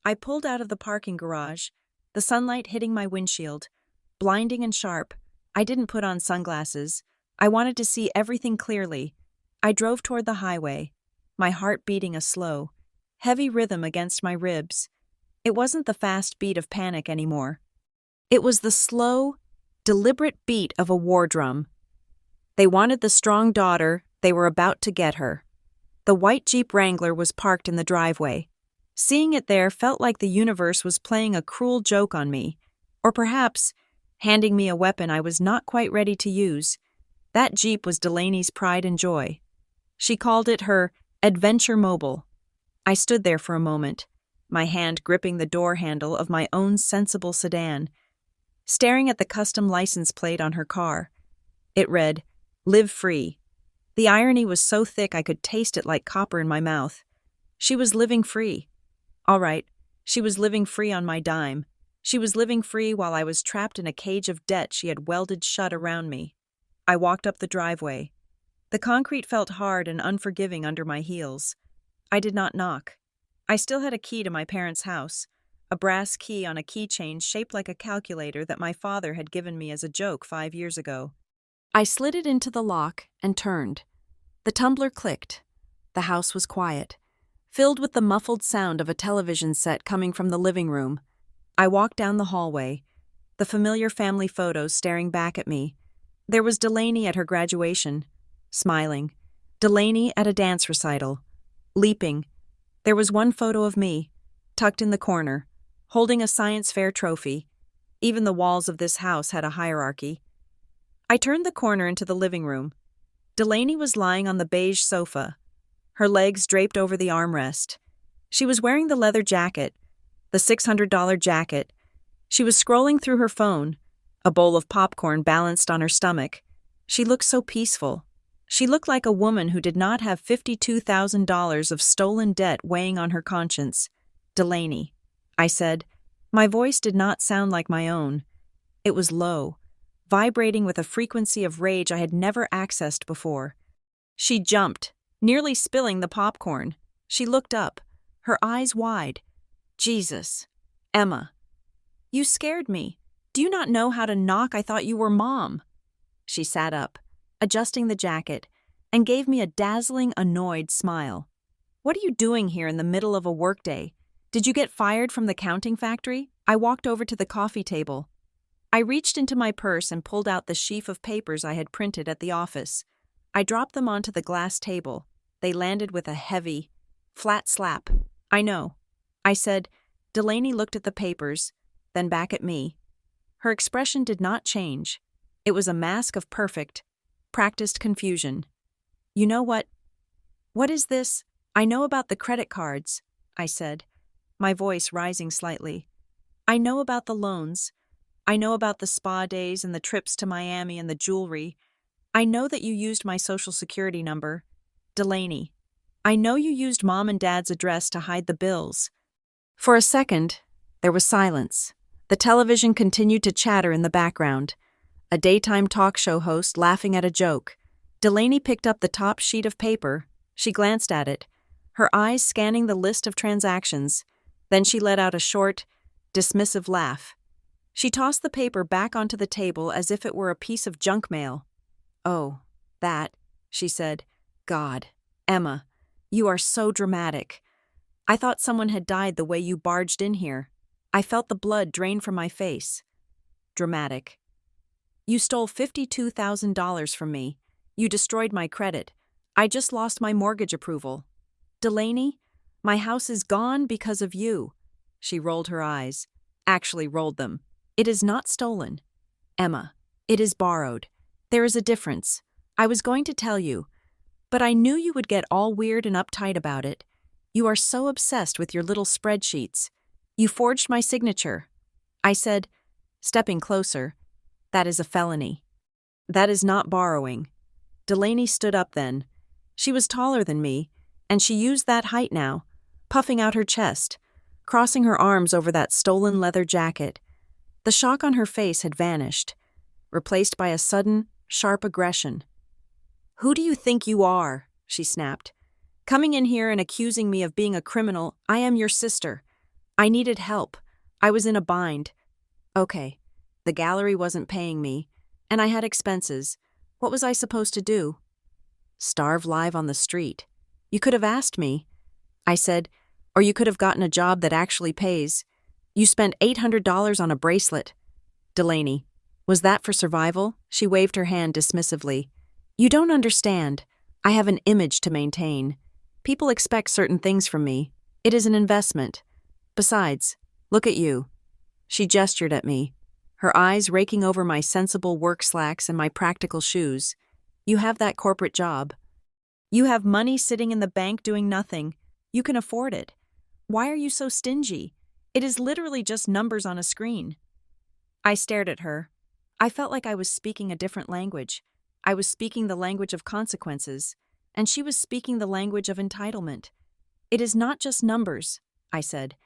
I pulled out of the parking garage, the sunlight hitting my windshield, blinding and sharp. I didn't put on sunglasses. I wanted to see everything clearly. I drove toward the highway, my heart beating a slow, heavy rhythm against my ribs. It wasn't the fast beat of panic anymore. It was the slow, deliberate beat of a war drum. They wanted the strong daughter. They were about to get her. The white Jeep Wrangler was parked in the driveway. Seeing it there felt like the universe was playing a cruel joke on me, or perhaps handing me a weapon I was not quite ready to use. That Jeep was Delaney's pride and joy. She called it her Adventure Mobile. I stood there for a moment, my hand gripping the door handle of my own sensible sedan, staring at the custom license plate on her car. It read, "Live Free." The irony was so thick I could taste it like copper in my mouth. She was living free. All right, she was living free on my dime. She was living free while I was trapped in a cage of debt she had welded shut around me. I walked up the driveway. The concrete felt hard and unforgiving under my heels. I did not knock. I still had a key to my parents' house, a brass key on a keychain shaped like a calculator that my father had given me as a joke 5 years ago. I slid it into the lock and turned. The tumbler clicked. The house was quiet, filled with the muffled sound of a television set coming from the living room. I walked down the hallway, the familiar family photos staring back at me. There was Delaney at her graduation, smiling. Delaney at a dance recital, leaping. There was one photo of me, tucked in the corner, holding a science fair trophy. Even the walls of this house had a hierarchy. I turned the corner into the living room. Delaney was lying on the beige sofa, her legs draped over the armrest. She was wearing the leather jacket, the $600 jacket. She was scrolling through her phone, a bowl of popcorn balanced on her stomach. She looked so peaceful. She looked like a woman who did not have $52,000 of stolen debt weighing on her conscience. "Delaney," I said. My voice did not sound like my own. It was low, vibrating with a frequency of rage I had never accessed before. She jumped, nearly spilling the popcorn. She looked up, her eyes wide. "Jesus, Emma, you scared me. Do you not know how to knock? I thought you were Mom." She sat up, adjusting the jacket, and gave me a dazzling, annoyed smile. "What are you doing here in the middle of a workday? Did you get fired from the counting factory?" I walked over to the coffee table. I reached into my purse and pulled out the sheaf of papers I had printed at the office. I dropped them onto the glass table. They landed with a heavy, flat slap. "I know," I said. Delaney looked at the papers, then back at me. Her expression did not change. It was a mask of perfect, practiced confusion. "You know what? What is this?" "I know about the credit cards," I said, my voice rising slightly. "I know about the loans. I know about the spa days and the trips to Miami and the jewelry. I know that you used my social security number. Delaney, I know you used Mom and Dad's address to hide the bills." For a second, there was silence. The television continued to chatter in the background. A daytime talk show host laughing at a joke. Delaney picked up the top sheet of paper. She glanced at it, her eyes scanning the list of transactions. Then she let out a short, dismissive laugh. She tossed the paper back onto the table as if it were a piece of junk mail. "Oh, that," she said. "God, Emma, you are so dramatic. I thought someone had died the way you barged in here. I felt the blood drain from my face." "Dramatic. You stole $52,000 from me. You destroyed my credit. I just lost my mortgage approval. Delaney, my house is gone because of you. She rolled her eyes. Actually rolled them. It is not stolen. Emma, it is borrowed. There is a difference. I was going to tell you, but I knew you would get all weird and uptight about it. You are so obsessed with your little spreadsheets. You forged my signature. I said, stepping closer, that is a felony. That is not borrowing. Delaney stood up then. She was taller than me, and she used that height now, puffing out her chest, crossing her arms over that stolen leather jacket. The shock on her face had vanished, replaced by a sudden, sharp aggression. Who do you think you are? She snapped. Coming in here and accusing me of being a criminal. I am your sister. I needed help. I was in a bind. Okay, the gallery wasn't paying me, and I had expenses. What was I supposed to do? Starve live on the street. You could have asked me. I said, or you could have gotten a job that actually pays. You spent $800 on a bracelet. Delaney, was that for survival? She waved her hand dismissively. You don't understand. I have an image to maintain. People expect certain things from me. It is an investment. Besides, look at you. She gestured at me, her eyes raking over my sensible work slacks and my practical shoes. You have that corporate job. You have money sitting in the bank doing nothing. You can afford it. Why are you so stingy? It is literally just numbers on a screen. I stared at her. I felt like I was speaking a different language. I was speaking the language of consequences, and she was speaking the language of entitlement. It is not just numbers, I said,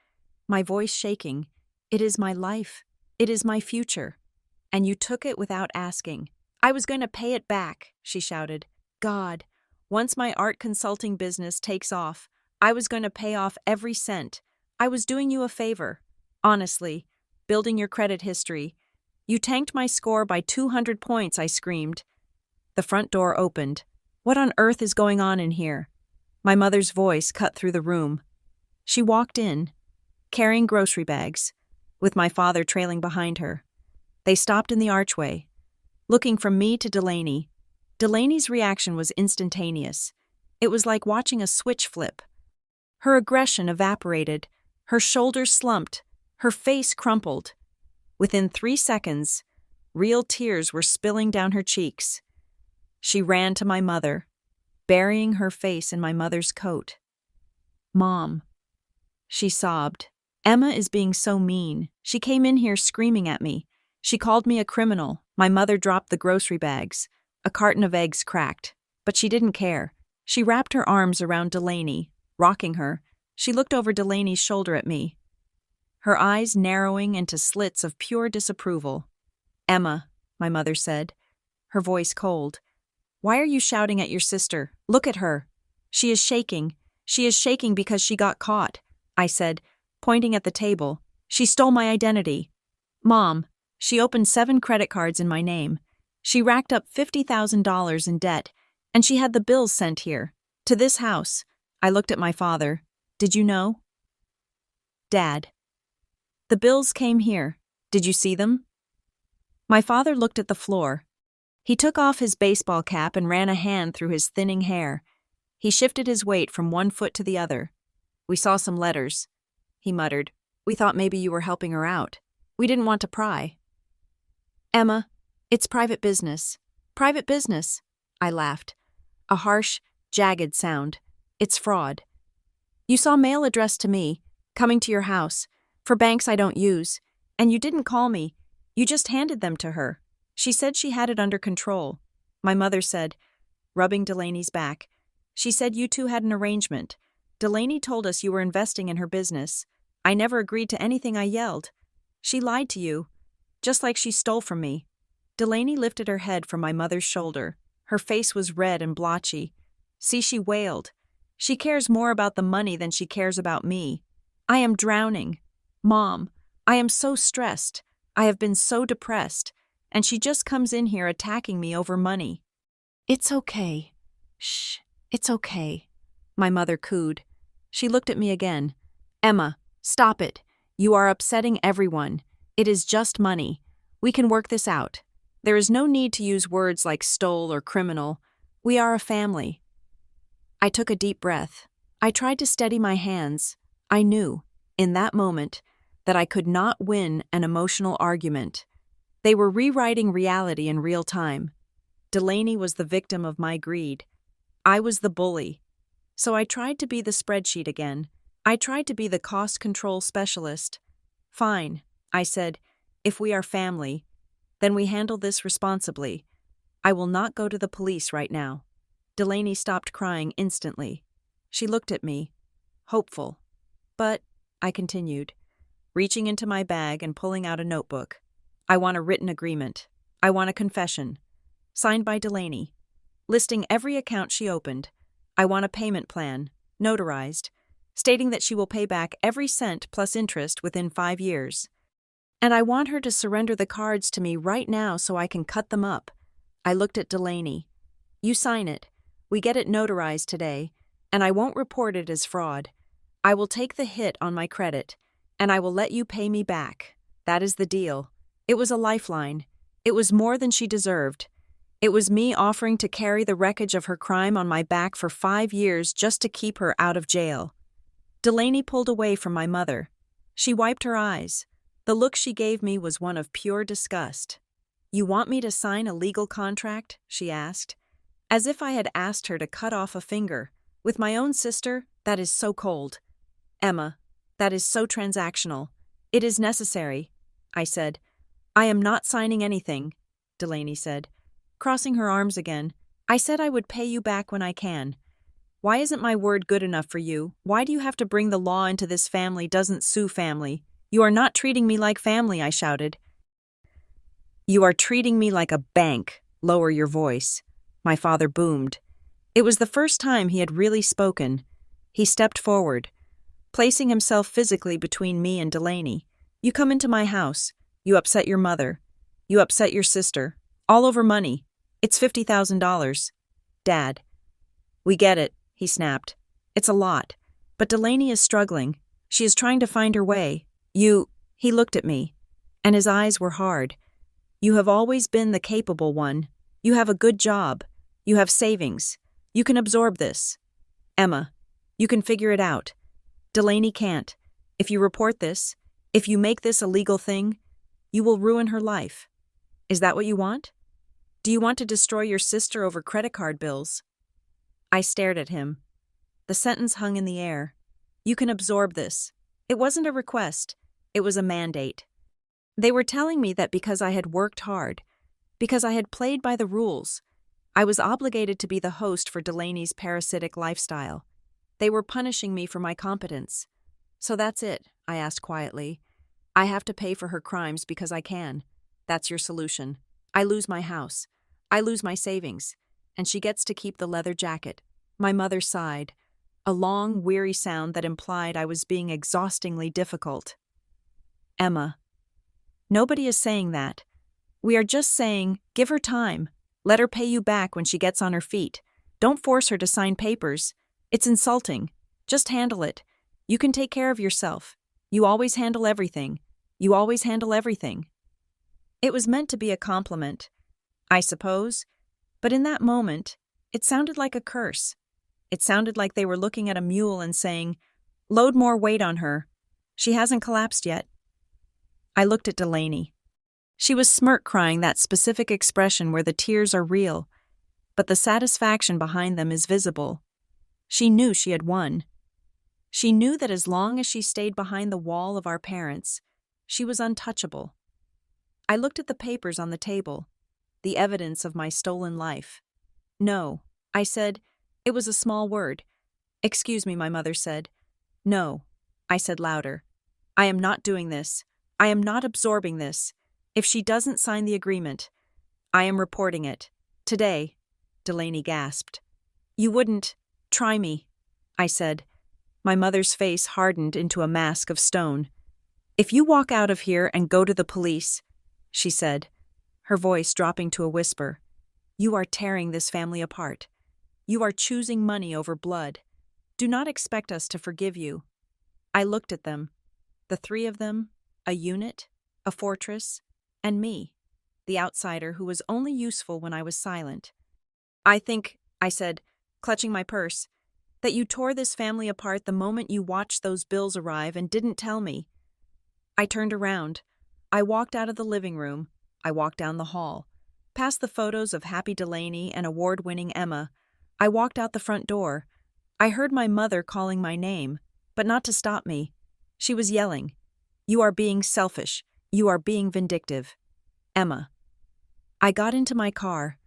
my voice shaking. It is my life. It is my future. And you took it without asking. I was going to pay it back, she shouted. God, once my art consulting business takes off, I was going to pay off every cent. I was doing you a favor. Honestly, building your credit history. You tanked my score by 200 points, I screamed. The front door opened. What on earth is going on in here? My mother's voice cut through the room. She walked in, carrying grocery bags, with my father trailing behind her. They stopped in the archway, looking from me to Delaney. Delaney's reaction was instantaneous. It was like watching a switch flip. Her aggression evaporated, her shoulders slumped, her face crumpled. Within 3 seconds, real tears were spilling down her cheeks. She ran to my mother, burying her face in my mother's coat. Mom, she sobbed. Emma is being so mean. She came in here screaming at me. She called me a criminal. My mother dropped the grocery bags. A carton of eggs cracked. But she didn't care. She wrapped her arms around Delaney, rocking her. She looked over Delaney's shoulder at me, her eyes narrowing into slits of pure disapproval. Emma, my mother said, her voice cold. Why are you shouting at your sister? Look at her. She is shaking. She is shaking because she got caught, I said, pointing at the table. She stole my identity. Mom, she opened 7 credit cards in my name. She racked up $50,000 in debt, and she had the bills sent here, to this house. I looked at my father. Did you know? Dad. The bills came here. Did you see them? My father looked at the floor. He took off his baseball cap and ran a hand through his thinning hair. He shifted his weight from one foot to the other. We saw some letters. He muttered. We thought maybe you were helping her out. We didn't want to pry. Emma, it's private business. Private business. I laughed. A harsh, jagged sound. It's fraud. You saw mail addressed to me, coming to your house, for banks I don't use, and you didn't call me. You just handed them to her. She said she had it under control. My mother said, rubbing Delaney's back. She said you two had an arrangement. Delaney told us you were investing in her business. I never agreed to anything I yelled. She lied to you, just like she stole from me. Delaney lifted her head from my mother's shoulder. Her face was red and blotchy. See, she wailed. She cares more about the money than she cares about me. I am drowning. Mom, I am so stressed. I have been so depressed. And she just comes in here attacking me over money. It's okay. Shh, it's okay. My mother cooed. She looked at me again. Emma, stop it. You are upsetting everyone. It is just money. We can work this out. There is no need to use words like stole or criminal. We are a family. I took a deep breath. I tried to steady my hands. I knew, in that moment, that I could not win an emotional argument. They were rewriting reality in real time. Delaney was the victim of my greed. I was the bully. So I tried to be the spreadsheet again. I tried to be the cost control specialist. Fine, I said, if we are family, then we handle this responsibly. I will not go to the police right now. Delaney stopped crying instantly. She looked at me, hopeful. But, I continued, reaching into my bag and pulling out a notebook. I want a written agreement. I want a confession. Signed by Delaney. Listing every account she opened. I want a payment plan, notarized, stating that she will pay back every cent plus interest within 5 years. And I want her to surrender the cards to me right now so I can cut them up. I looked at Delaney. You sign it. We get it notarized today, and I won't report it as fraud. I will take the hit on my credit, and I will let you pay me back. That is the deal. It was a lifeline. It was more than she deserved. It was me offering to carry the wreckage of her crime on my back for 5 years just to keep her out of jail. Delaney pulled away from my mother. She wiped her eyes. The look she gave me was one of pure disgust. You want me to sign a legal contract? She asked. As if I had asked her to cut off a finger. With my own sister, that is so cold. Emma, that is so transactional. It is necessary, I said. I am not signing anything, Delaney said. Crossing her arms again, I said I would pay you back when I can. Why isn't my word good enough for you? Why do you have to bring the law into this family doesn't sue family? You are not treating me like family, I shouted. You are treating me like a bank. Lower your voice. My father boomed. It was the first time he had really spoken. He stepped forward, placing himself physically between me and Delaney. You come into my house. You upset your mother. You upset your sister. All over money. It's $50,000. Dad. We get it, he snapped. It's a lot. But Delaney is struggling. She is trying to find her way. He looked at me, and his eyes were hard. You have always been the capable one. You have a good job. You have savings. You can absorb this. Emma, you can figure it out. Delaney can't. If you report this, if you make this a legal thing, you will ruin her life. Is that what you want? Do you want to destroy your sister over credit card bills? I stared at him. The sentence hung in the air. You can absorb this. It wasn't a request. It was a mandate. They were telling me that because I had worked hard, because I had played by the rules, I was obligated to be the host for Delaney's parasitic lifestyle. They were punishing me for my competence. So that's it, I asked quietly. I have to pay for her crimes because I can. That's your solution. I lose my house. I lose my savings. And she gets to keep the leather jacket. My mother sighed, a long, weary sound that implied I was being exhaustingly difficult. Emma. Nobody is saying that. We are just saying, give her time. Let her pay you back when she gets on her feet. Don't force her to sign papers. It's insulting. Just handle it. You can take care of yourself. You always handle everything. You always handle everything. It was meant to be a compliment, I suppose, but in that moment, it sounded like a curse. It sounded like they were looking at a mule and saying, load more weight on her. She hasn't collapsed yet. I looked at Delaney. She was smirk-crying that specific expression where the tears are real, but the satisfaction behind them is visible. She knew she had won. She knew that as long as she stayed behind the wall of our parents, she was untouchable. I looked at the papers on the table, the evidence of my stolen life. No, I said. It was a small word. Excuse me, my mother said. No, I said louder. I am not doing this. I am not absorbing this. If she doesn't sign the agreement, I am reporting it. Today, Delaney gasped. You wouldn't try me, I said. My mother's face hardened into a mask of stone. If you walk out of here and go to the police, she said, her voice dropping to a whisper, you are tearing this family apart. You are choosing money over blood. Do not expect us to forgive you. I looked at them, the three of them, a unit, a fortress, and me, the outsider who was only useful when I was silent. I think, I said, clutching my purse, That you tore this family apart the moment you watched those bills arrive and didn't tell me. I turned around. I walked out of the living room. I walked down the hall. Past the photos of Happy Delaney and award-winning Emma, I walked out the front door. I heard my mother calling my name, but not to stop me. She was yelling, "You are being selfish. You are being vindictive. Emma." I got into my car.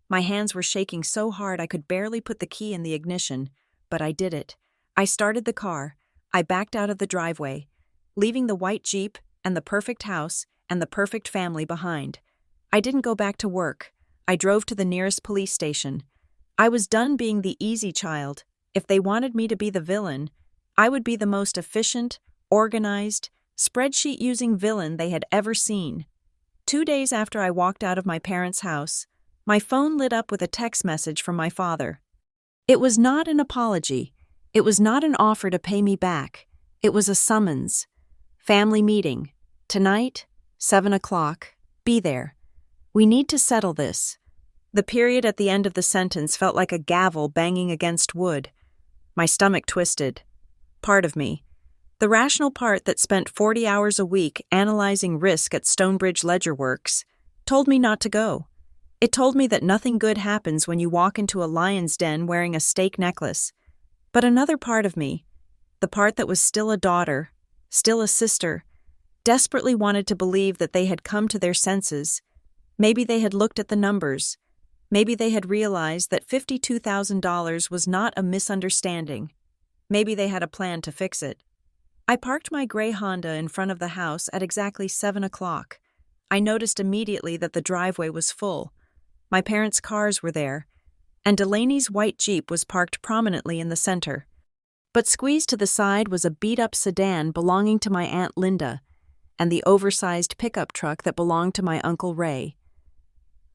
My hands were shaking so hard I could barely put the key in the ignition, but I did it. I started the car. I backed out of the driveway, leaving the white Jeep and the perfect house and the perfect family behind. I didn't go back to work. I drove to the nearest police station. I was done being the easy child. If they wanted me to be the villain, I would be the most efficient, organized, spreadsheet-using villain they had ever seen. 2 days after I walked out of my parents' house, my phone lit up with a text message from my father. It was not an apology. It was not an offer to pay me back. It was a summons. Family meeting. Tonight, 7 o'clock. Be there. We need to settle this. The period at the end of the sentence felt like a gavel banging against wood. My stomach twisted. Part of me, the rational part that spent 40 hours a week analyzing risk at Stonebridge Ledger Works, told me not to go. It told me that nothing good happens when you walk into a lion's den wearing a steak necklace. But another part of me, the part that was still a daughter, still a sister, desperately wanted to believe that they had come to their senses. Maybe they had looked at the numbers. Maybe they had realized that $52,000 was not a misunderstanding. Maybe they had a plan to fix it. I parked my gray Honda in front of the house at exactly 7 o'clock. I noticed immediately that the driveway was full. My parents' cars were there, and Delaney's white Jeep was parked prominently in the center. But squeezed to the side was a beat-up sedan belonging to my Aunt Linda, and the oversized pickup truck that belonged to my Uncle Ray.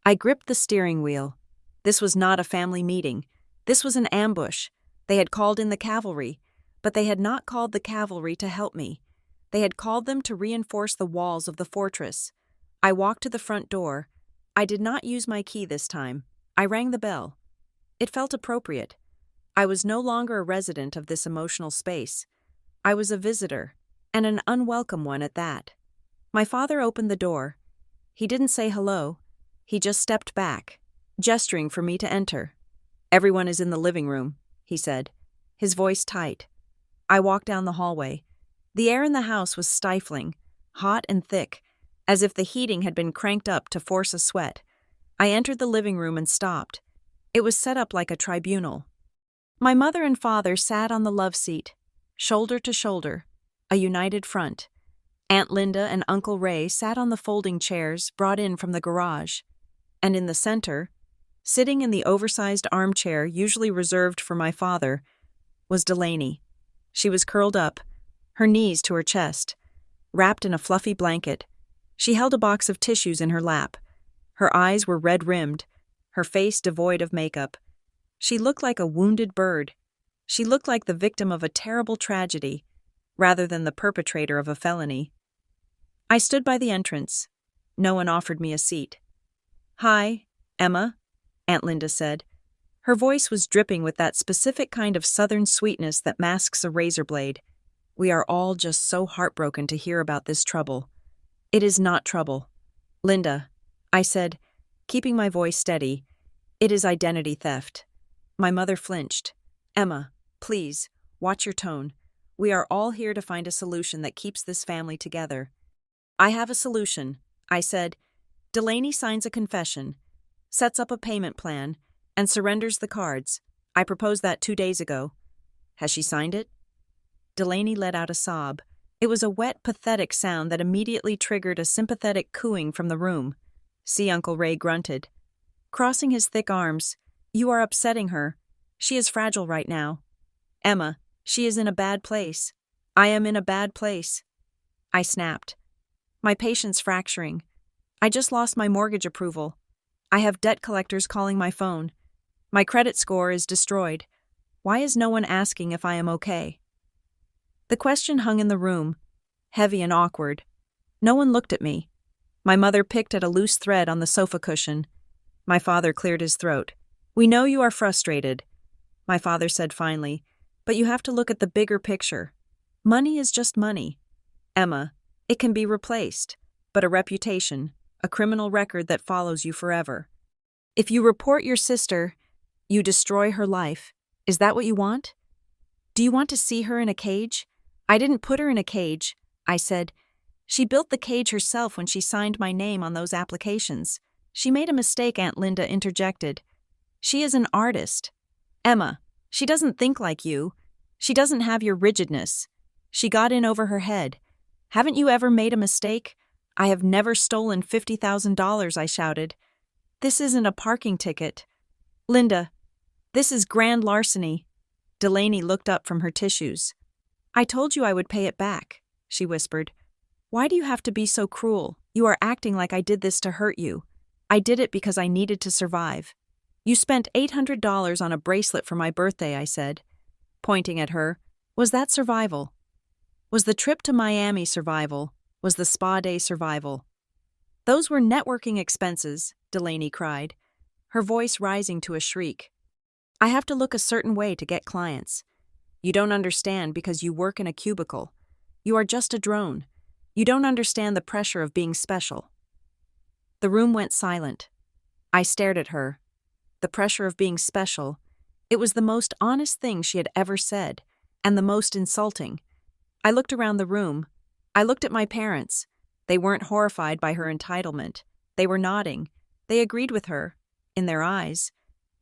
I gripped the steering wheel. This was not a family meeting. This was an ambush. They had called in the cavalry, but they had not called the cavalry to help me. They had called them to reinforce the walls of the fortress. I walked to the front door. I did not use my key this time. I rang the bell. It felt appropriate. I was no longer a resident of this emotional space. I was a visitor, and an unwelcome one at that. My father opened the door. He didn't say hello. He just stepped back, gesturing for me to enter. "Everyone is in the living room," he said, his voice tight. I walked down the hallway. The air in the house was stifling, hot and thick, as if the heating had been cranked up to force a sweat. I entered the living room and stopped. It was set up like a tribunal. My mother and father sat on the love seat, shoulder to shoulder, a united front. Aunt Linda and Uncle Ray sat on the folding chairs brought in from the garage. And in the center, sitting in the oversized armchair usually reserved for my father, was Delaney. She was curled up, her knees to her chest, wrapped in a fluffy blanket. She held a box of tissues in her lap. Her eyes were red-rimmed, her face devoid of makeup. She looked like a wounded bird. She looked like the victim of a terrible tragedy, rather than the perpetrator of a felony. I stood by the entrance. No one offered me a seat. "Hi, Emma," Aunt Linda said. Her voice was dripping with that specific kind of southern sweetness that masks a razor blade. "We are all just so heartbroken to hear about this trouble." "It is not trouble, Linda," I said, keeping my voice steady. "It is identity theft." My mother flinched. "Emma, please, watch your tone. We are all here to find a solution that keeps this family together." "I have a solution," I said. "Delaney signs a confession, sets up a payment plan, and surrenders the cards. I proposed that 2 days ago." "Has she signed it?" Delaney let out a sob. It was a wet, pathetic sound that immediately triggered a sympathetic cooing from the room. See, Uncle Ray grunted. Crossing his thick arms, "You are upsetting her. She is fragile right now. Emma, she is in a bad place. I am in a bad place." I snapped. My patience fracturing. I just lost my mortgage approval. I have debt collectors calling my phone. My credit score is destroyed. Why is no one asking if I am okay? The question hung in the room, heavy and awkward. No one looked at me. My mother picked at a loose thread on the sofa cushion. My father cleared his throat. "We know you are frustrated. my father said finally, but you have to look at the bigger picture. Money is just money. Emma, it can be replaced, but a reputation, a criminal record that follows you forever. If you report your sister, you destroy her life. Is that what you want? Do you want to see her in a cage? I didn't put her in a cage, I said. She built the cage herself when she signed my name on those applications. She made a mistake, Aunt Linda interjected. She is an artist. Emma, she doesn't think like you. She doesn't have your rigidness. She got in over her head. Haven't you ever made a mistake? I have never stolen $50,000, I shouted. This isn't a parking ticket. Linda, this is grand larceny. Delaney looked up from her tissues. I told you I would pay it back, she whispered. Why do you have to be so cruel? You are acting like I did this to hurt you. I did it because I needed to survive. You spent $800 on a bracelet for my birthday, I said, pointing at her. Was that survival? Was the trip to Miami survival? Was the spa day survival? Those were networking expenses, Delaney cried, her voice rising to a shriek. I have to look a certain way to get clients. You don't understand because you work in a cubicle. You are just a drone. You don't understand the pressure of being special. The room went silent. I stared at her. The pressure of being special. It was the most honest thing she had ever said, and the most insulting. I looked around the room. I looked at my parents. They weren't horrified by her entitlement. They were nodding. They agreed with her, in their eyes.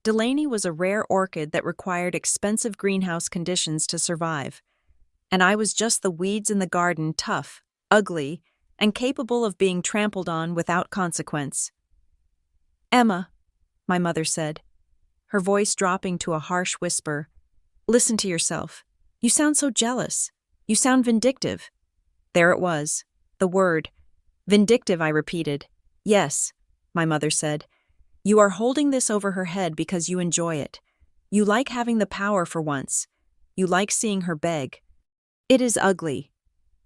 Delaney was a rare orchid that required expensive greenhouse conditions to survive. And I was just the weeds in the garden, tough, ugly, and capable of being trampled on without consequence. Emma, my mother said, her voice dropping to a harsh whisper, listen to yourself. You sound so jealous. You sound vindictive. There it was, the word. Vindictive, I repeated. Yes, my mother said. You are holding this over her head because you enjoy it. You like having the power for once. You like seeing her beg. It is ugly.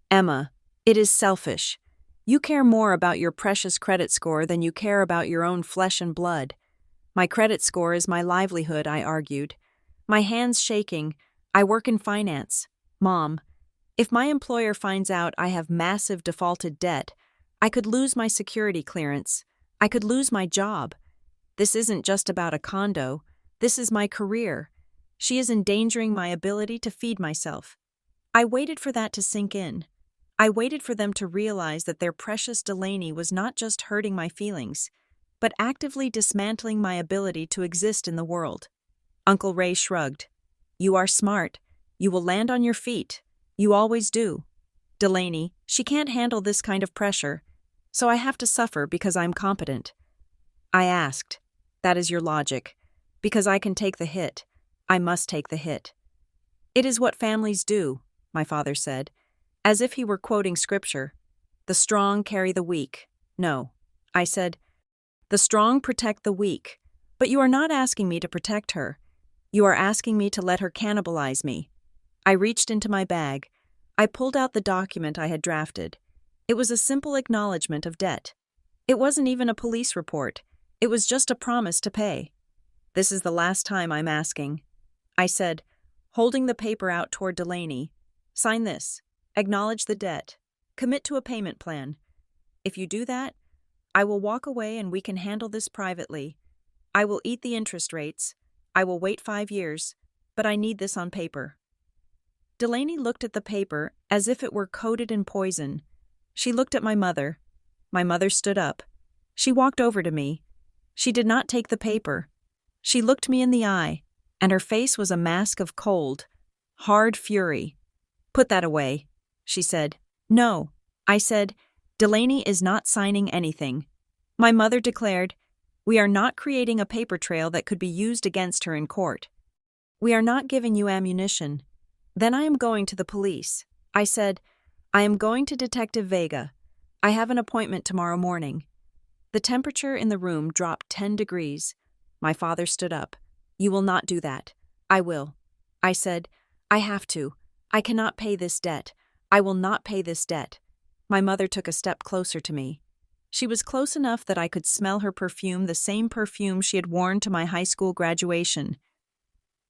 Emma, it is selfish. You care more about your precious credit score than you care about your own flesh and blood. My credit score is my livelihood, I argued. My hands shaking. I work in finance. Mom, if my employer finds out I have massive defaulted debt, I could lose my security clearance. I could lose my job. This isn't just about a condo. This is my career. She is endangering my ability to feed myself. I waited for that to sink in. I waited for them to realize that their precious Delaney was not just hurting my feelings, but actively dismantling my ability to exist in the world. Uncle Ray shrugged. You are smart. You will land on your feet. You always do. Delaney, she can't handle this kind of pressure, so I have to suffer because I'm competent. I asked, that is your logic. Because I can take the hit. I must take the hit. It is what families do, my father said, as if he were quoting scripture. The strong carry the weak. No, I said, the strong protect the weak. But you are not asking me to protect her. You are asking me to let her cannibalize me. I reached into my bag. I pulled out the document I had drafted. It was a simple acknowledgement of debt. It wasn't even a police report. It was just a promise to pay. This is the last time I'm asking. I said, holding the paper out toward Delaney. Sign this. Acknowledge the debt. Commit to a payment plan. If you do that, I will walk away and we can handle this privately. I will eat the interest rates. I will wait 5 years, but I need this on paper. Delaney looked at the paper as if it were coated in poison. She looked at my mother. My mother stood up. She walked over to me. She did not take the paper. She looked me in the eye, and her face was a mask of cold, hard fury. Put that away, she said. No, I said, Delaney is not signing anything. My mother declared, we are not creating a paper trail that could be used against her in court. We are not giving you ammunition. Then I am going to the police. I said, I am going to Detective Vega. I have an appointment tomorrow morning. The temperature in the room dropped 10 degrees. My father stood up. You will not do that. I will. I said, I have to. I cannot pay this debt. I will not pay this debt. My mother took a step closer to me. She was close enough that I could smell her perfume, the same perfume she had worn to my high school graduation.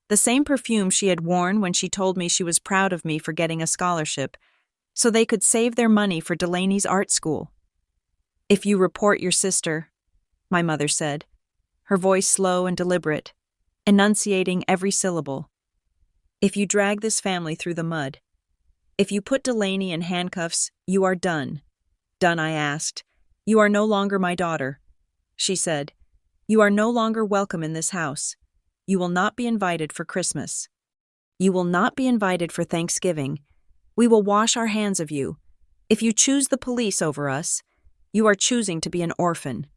The same perfume she had worn when she told me she was proud of me for getting a scholarship, so they could save their money for Delaney's art school. "If you report your sister," my mother said, her voice slow and deliberate, enunciating every syllable. "If you drag this family through the mud, if you put Delaney in handcuffs, you are done." "Done?" I asked. "You are no longer my daughter," she said. "You are no longer welcome in this house. You will not be invited for Christmas. You will not be invited for Thanksgiving. We will wash our hands of you. If you choose the police over us, you are choosing to be an orphan."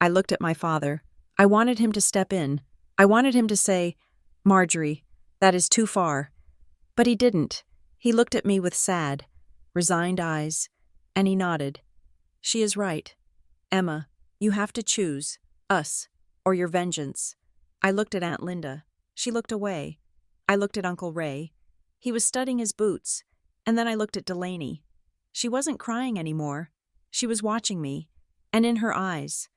I looked at my father. I wanted him to step in. I wanted him to say, "Marjorie, that is too far." But he didn't. He looked at me with sad, resigned eyes, and he nodded. "She is right. Emma, you have to choose, us, or your vengeance." I looked at Aunt Linda. She looked away. I looked at Uncle Ray. He was studying his boots. And then I looked at Delaney. She wasn't crying anymore. She was watching me, and in her eyes,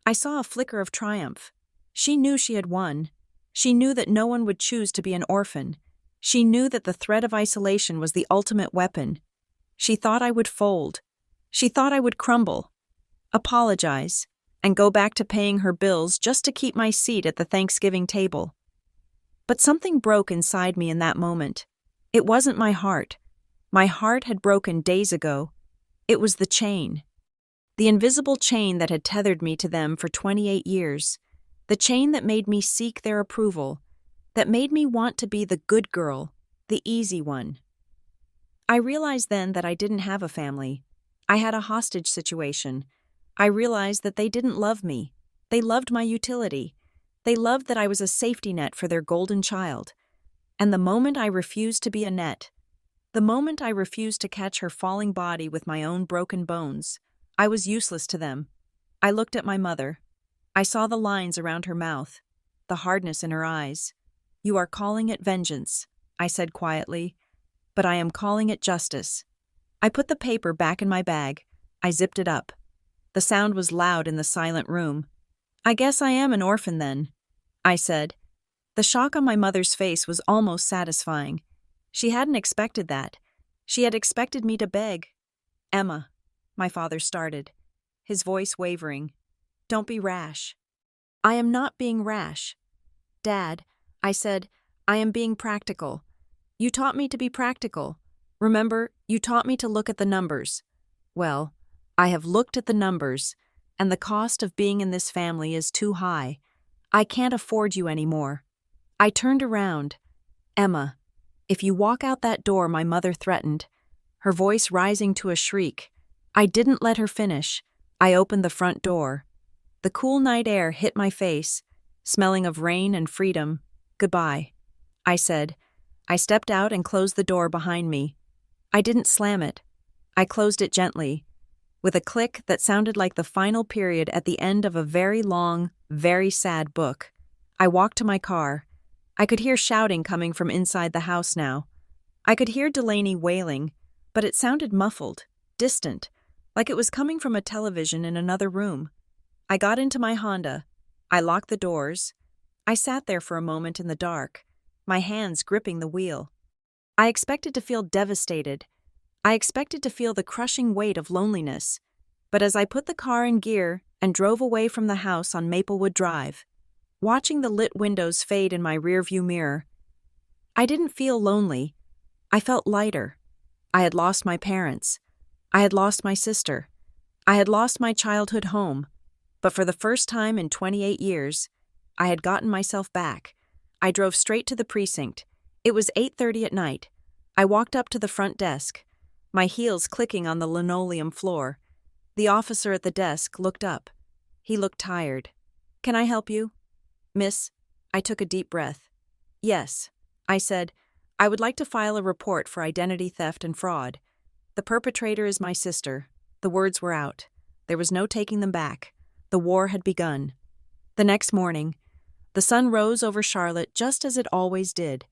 I saw a flicker of triumph. She knew she had won. She knew that no one would choose to be an orphan. She knew that the threat of isolation was the ultimate weapon. She thought I would fold. She thought I would crumble, apologize, and go back to paying her bills just to keep my seat at the Thanksgiving table. But something broke inside me in that moment. It wasn't my heart. My heart had broken days ago. It was the chain. The invisible chain that had tethered me to them for 28 years. The chain that made me seek their approval. That made me want to be the good girl, the easy one. I realized then that I didn't have a family. I had a hostage situation. I realized that they didn't love me. They loved my utility. They loved that I was a safety net for their golden child. And the moment I refused to be a net, the moment I refused to catch her falling body with my own broken bones, I was useless to them. I looked at my mother. I saw the lines around her mouth, the hardness in her eyes. "You are calling it vengeance," I said quietly, "but I am calling it justice." I put the paper back in my bag. I zipped it up. The sound was loud in the silent room. "I guess I am an orphan then," I said. The shock on my mother's face was almost satisfying. She hadn't expected that. She had expected me to beg. "Emma," my father started, his voice wavering. "Don't be rash." "I am not being rash. Dad," I said, "I am being practical. You taught me to be practical. Remember, you taught me to look at the numbers. Well, I have looked at the numbers, and the cost of being in this family is too high. I can't afford you anymore." I turned around. "Emma, if you walk out that door," my mother threatened, her voice rising to a shriek. I didn't let her finish. I opened the front door. The cool night air hit my face, smelling of rain and freedom. "Goodbye," I said. I stepped out and closed the door behind me. I didn't slam it. I closed it gently, with a click that sounded like the final period at the end of a very long, very sad book. I walked to my car. I could hear shouting coming from inside the house now. I could hear Delaney wailing, but it sounded muffled, distant, like it was coming from a television in another room. I got into my Honda. I locked the doors. I sat there for a moment in the dark, my hands gripping the wheel. I expected to feel devastated. I expected to feel the crushing weight of loneliness. But as I put the car in gear and drove away from the house on Maplewood Drive, watching the lit windows fade in my rearview mirror, I didn't feel lonely. I felt lighter. I had lost my parents. I had lost my sister. I had lost my childhood home. But for the first time in 28 years, I had gotten myself back. I drove straight to the precinct. It was 8:30 at night. I walked up to the front desk, my heels clicking on the linoleum floor. The officer at the desk looked up. He looked tired. "Can I help you?" "Miss," I took a deep breath. "Yes," I said, "I would like to file a report for identity theft and fraud. The perpetrator is my sister." The words were out. There was no taking them back. The war had begun. The next morning, the sun rose over Charlotte just as it always did,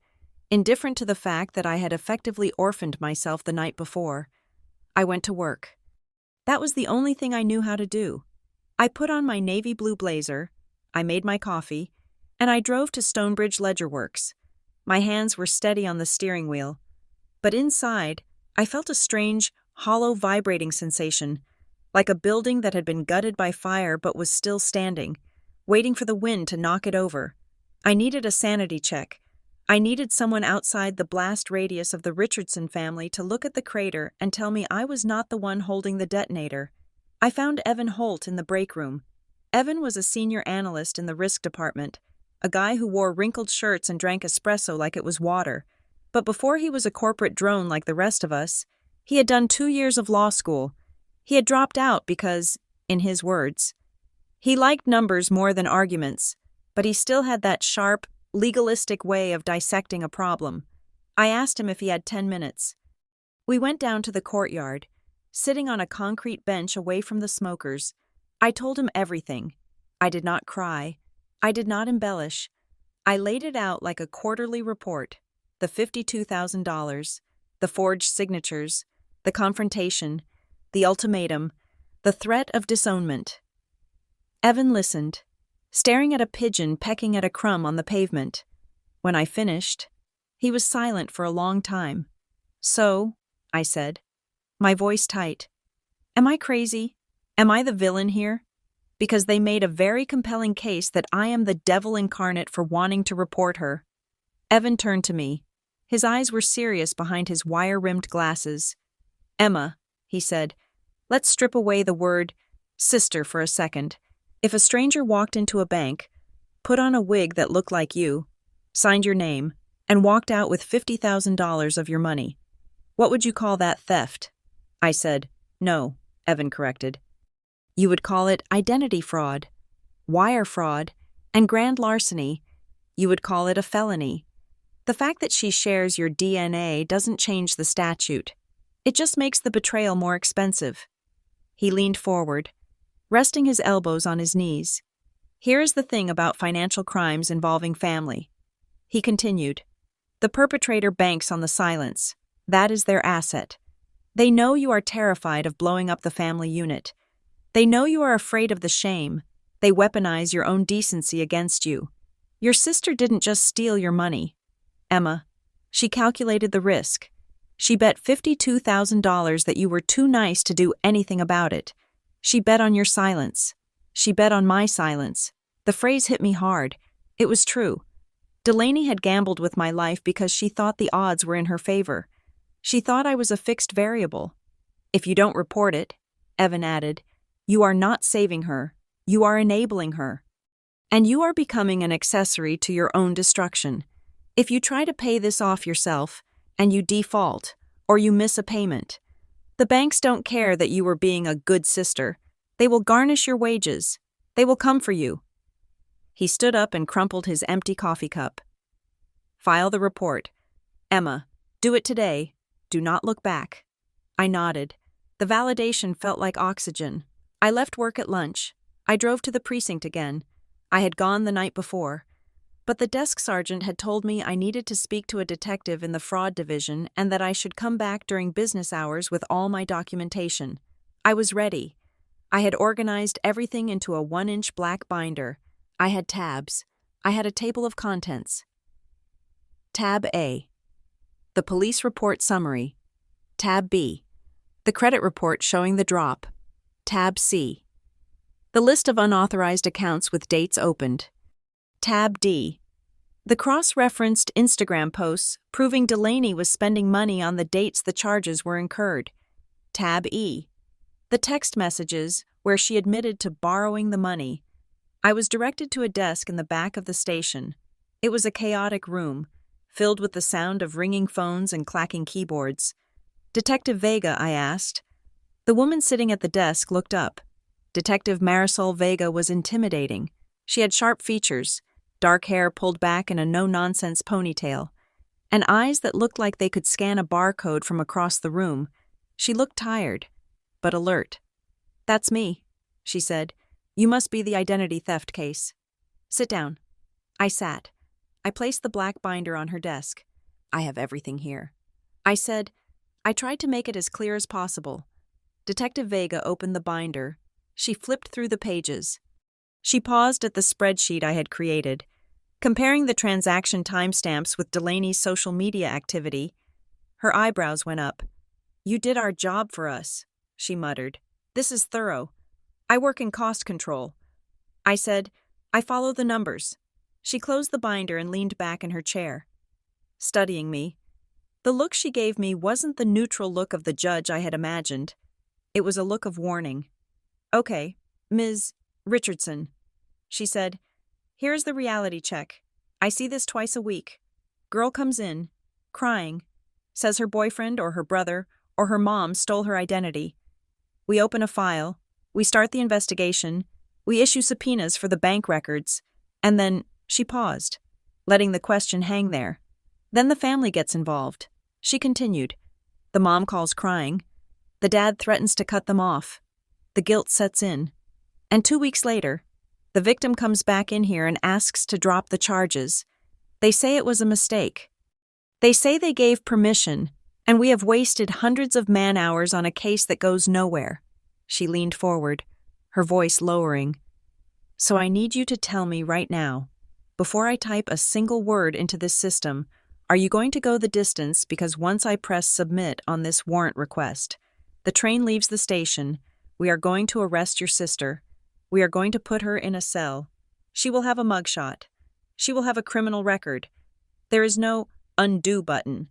indifferent to the fact that I had effectively orphaned myself the night before. I went to work. That was the only thing I knew how to do. I put on my navy blue blazer, I made my coffee, and I drove to Stonebridge Ledger Works. My hands were steady on the steering wheel. But inside, I felt a strange, hollow vibrating sensation, like a building that had been gutted by fire but was still standing, waiting for the wind to knock it over. I needed a sanity check. I needed someone outside the blast radius of the Richardson family to look at the crater and tell me I was not the one holding the detonator. I found Evan Holt in the break room. Evan was a senior analyst in the risk department, a guy who wore wrinkled shirts and drank espresso like it was water. But before he was a corporate drone like the rest of us, he had done 2 years of law school. He had dropped out because, in his words, he liked numbers more than arguments, but he still had that sharp, legalistic way of dissecting a problem. I asked him if he had 10 minutes. We went down to the courtyard, sitting on a concrete bench away from the smokers. I told him everything. I did not cry. I did not embellish. I laid it out like a quarterly report. The $52,000, the forged signatures, the confrontation, the ultimatum, the threat of disownment. Evan listened, staring at a pigeon pecking at a crumb on the pavement. When I finished, he was silent for a long time. "So," I said, my voice tight, "am I crazy? Am I the villain here? Because they made a very compelling case that I am the devil incarnate for wanting to report her." Evan turned to me. His eyes were serious behind his wire-rimmed glasses. "Emma," he said, "let's strip away the word sister for a second. If a stranger walked into a bank, put on a wig that looked like you, signed your name, and walked out with $50,000 of your money, what would you call that theft?" I said, "No," Evan corrected. "You would call it identity fraud, wire fraud, and grand larceny. You would call it a felony. The fact that she shares your DNA doesn't change the statute. It just makes the betrayal more expensive." He leaned forward, resting his elbows on his knees. "Here is the thing about financial crimes involving family," he continued. "The perpetrator banks on the silence. That is their asset. They know you are terrified of blowing up the family unit. They know you are afraid of the shame. They weaponize your own decency against you. Your sister didn't just steal your money, Emma. She calculated the risk. She bet $52,000 that you were too nice to do anything about it. She bet on your silence. She bet on my silence." The phrase hit me hard. It was true. Delaney had gambled with my life because she thought the odds were in her favor. She thought I was a fixed variable. "If you don't report it," Evan added, "you are not saving her. You are enabling her. And you are becoming an accessory to your own destruction. If you try to pay this off yourself, and you default, or you miss a payment, the banks don't care that you were being a good sister. They will garnish your wages. They will come for you." He stood up and crumpled his empty coffee cup. "File the report. Emma, do it today. Do not look back." I nodded. The validation felt like oxygen. I left work at lunch. I drove to the precinct again. I had gone the night before. But the desk sergeant had told me I needed to speak to a detective in the fraud division and that I should come back during business hours with all my documentation. I was ready. I had organized everything into a 1-inch black binder. I had tabs. I had a table of contents. Tab A. The police report summary. Tab B. The credit report showing the drop. Tab C. The list of unauthorized accounts with dates opened. Tab D. The cross-referenced Instagram posts proving Delaney was spending money on the dates the charges were incurred. Tab E. The text messages where she admitted to borrowing the money. I was directed to a desk in the back of the station. It was a chaotic room, filled with the sound of ringing phones and clacking keyboards. "Detective Vega," I asked. The woman sitting at the desk looked up. Detective Marisol Vega was intimidating. She had sharp features, dark hair pulled back in a no-nonsense ponytail, and eyes that looked like they could scan a barcode from across the room. She looked tired, but alert. "That's me," she said. "You must be the identity theft case. Sit down." I sat. I placed the black binder on her desk. "I have everything here," I said. I tried to make it as clear as possible. Detective Vega opened the binder. She flipped through the pages. She paused at the spreadsheet I had created. Comparing the transaction timestamps with Delaney's social media activity, her eyebrows went up. "You did our job for us," she muttered. "This is thorough. I work in cost control." I said, "I follow the numbers." She closed the binder and leaned back in her chair, studying me. The look she gave me wasn't the neutral look of the judge I had imagined. It was a look of warning. "Okay, Ms. Richardson," she said, "here's the reality check. I see this twice a week. Girl comes in, crying, says her boyfriend or her brother or her mom stole her identity. We open a file, we start the investigation, we issue subpoenas for the bank records, and then," she paused, letting the question hang there. "Then the family gets involved." She continued. "The mom calls crying. The dad threatens to cut them off. The guilt sets in. And 2 weeks later, the victim comes back in here and asks to drop the charges. They say it was a mistake. They say they gave permission, and we have wasted hundreds of man-hours on a case that goes nowhere." She leaned forward, her voice lowering. "So I need you to tell me right now, before I type a single word into this system, are you going to go the distance? Because once I press submit on this warrant request, the train leaves the station. We are going to arrest your sister. We are going to put her in a cell. She will have a mugshot. She will have a criminal record. There is no undo button.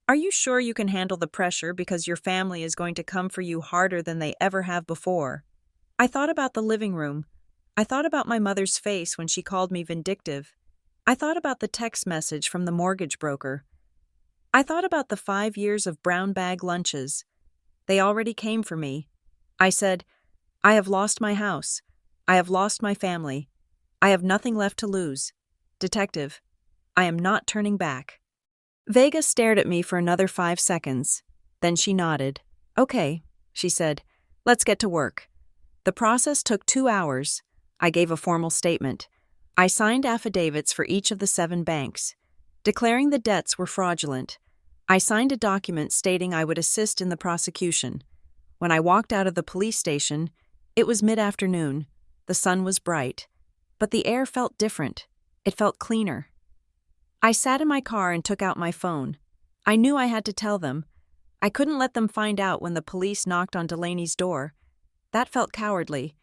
Are you sure you can handle the pressure, because your family is going to come for you harder than they ever have before?" I thought about the living room. I thought about my mother's face when she called me vindictive. I thought about the text message from the mortgage broker. I thought about the 5 years of brown bag lunches. They already came for me. I said, "I have lost my house. I have lost my family. I have nothing left to lose. Detective, I am not turning back." Vega stared at me for another 5 seconds. Then she nodded. "Okay," she said. "Let's get to work." The process took 2 hours. I gave a formal statement. I signed affidavits for each of the 7 banks, declaring the debts were fraudulent. I signed a document stating I would assist in the prosecution. When I walked out of the police station, it was mid-afternoon. The sun was bright, but the air felt different. It felt cleaner. I sat in my car and took out my phone. I knew I had to tell them. I couldn't let them find out when the police knocked on Delaney's door. That felt cowardly.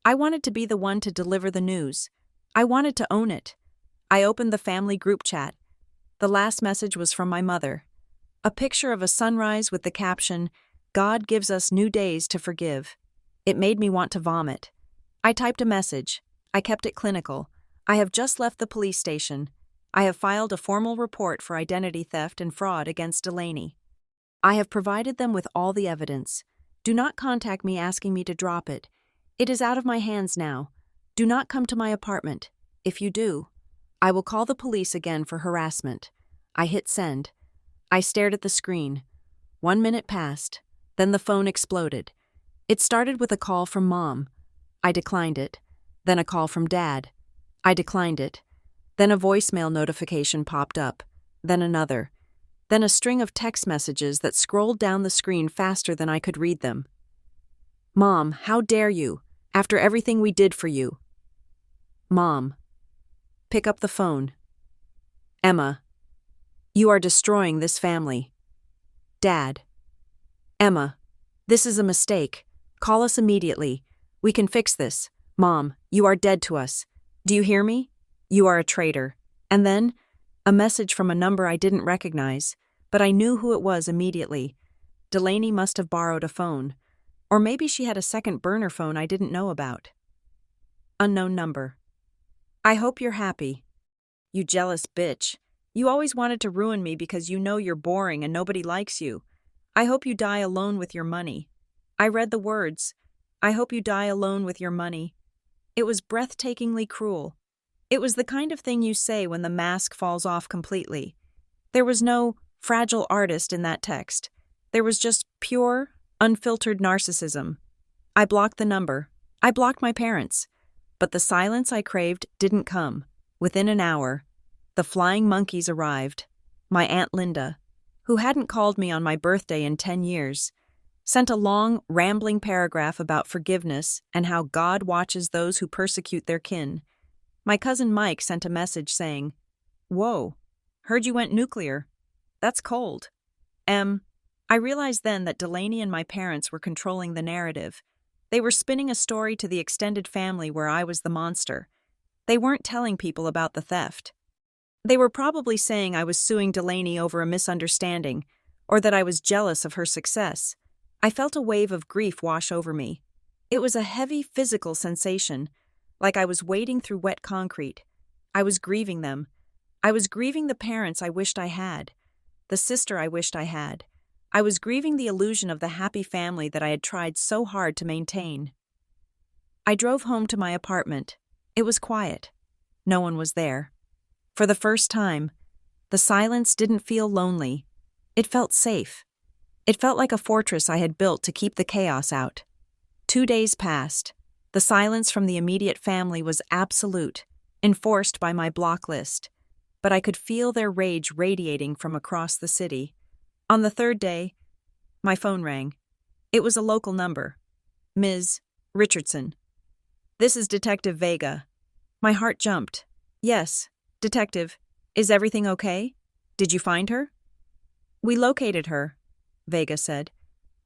I wanted to be the one to deliver the news. I wanted to own it. I opened the family group chat. The last message was from my mother. A picture of a sunrise with the caption, "God gives us new days to forgive." It made me want to vomit. I typed a message. I kept it clinical. "I have just left the police station. I have filed a formal report for identity theft and fraud against Delaney. I have provided them with all the evidence. Do not contact me asking me to drop it. It is out of my hands now. Do not come to my apartment. If you do, I will call the police again for harassment." I hit send. I stared at the screen. 1 minute passed. Then the phone exploded. It started with a call from Mom. I declined it. Then a call from Dad. I declined it. Then a voicemail notification popped up. Then another. Then a string of text messages that scrolled down the screen faster than I could read them. "Mom, how dare you? After everything we did for you." Mom. Pick up the phone. Emma. You are destroying this family. Dad. Emma. This is a mistake. Call us immediately. We can fix this. Mom, you are dead to us. Do you hear me? You are a traitor. And then, a message from a number I didn't recognize, but I knew who it was immediately. Delaney must have borrowed a phone. Or maybe she had a second burner phone I didn't know about. Unknown number. I hope you're happy. You jealous bitch. You always wanted to ruin me because you know you're boring and nobody likes you. I hope you die alone with your money. I read the words. I hope you die alone with your money. It was breathtakingly cruel. It was the kind of thing you say when the mask falls off completely. There was no fragile artist in that text. There was just pure, unfiltered narcissism. I blocked the number. I blocked my parents. But the silence I craved didn't come. Within an hour, the flying monkeys arrived. My Aunt Linda, who hadn't called me on my birthday in 10 years, sent a long, rambling paragraph about forgiveness and how God watches those who persecute their kin. My cousin Mike sent a message saying, "Whoa, heard you went nuclear. That's cold." I realized then that Delaney and my parents were controlling the narrative. They were spinning a story to the extended family where I was the monster. They weren't telling people about the theft. They were probably saying I was suing Delaney over a misunderstanding, or that I was jealous of her success. I felt a wave of grief wash over me. It was a heavy physical sensation, like I was wading through wet concrete. I was grieving them. I was grieving the parents I wished I had, the sister I wished I had. I was grieving the illusion of the happy family that I had tried so hard to maintain. I drove home to my apartment. It was quiet. No one was there. For the first time, the silence didn't feel lonely. It felt safe. It felt like a fortress I had built to keep the chaos out. 2 days passed. The silence from the immediate family was absolute, enforced by my block list, but I could feel their rage radiating from across the city. On the third day, my phone rang. It was a local number. Ms. Richardson. "This is Detective Vega." My heart jumped. "Yes, Detective. Is everything okay? Did you find her?" "We located her," Vega said,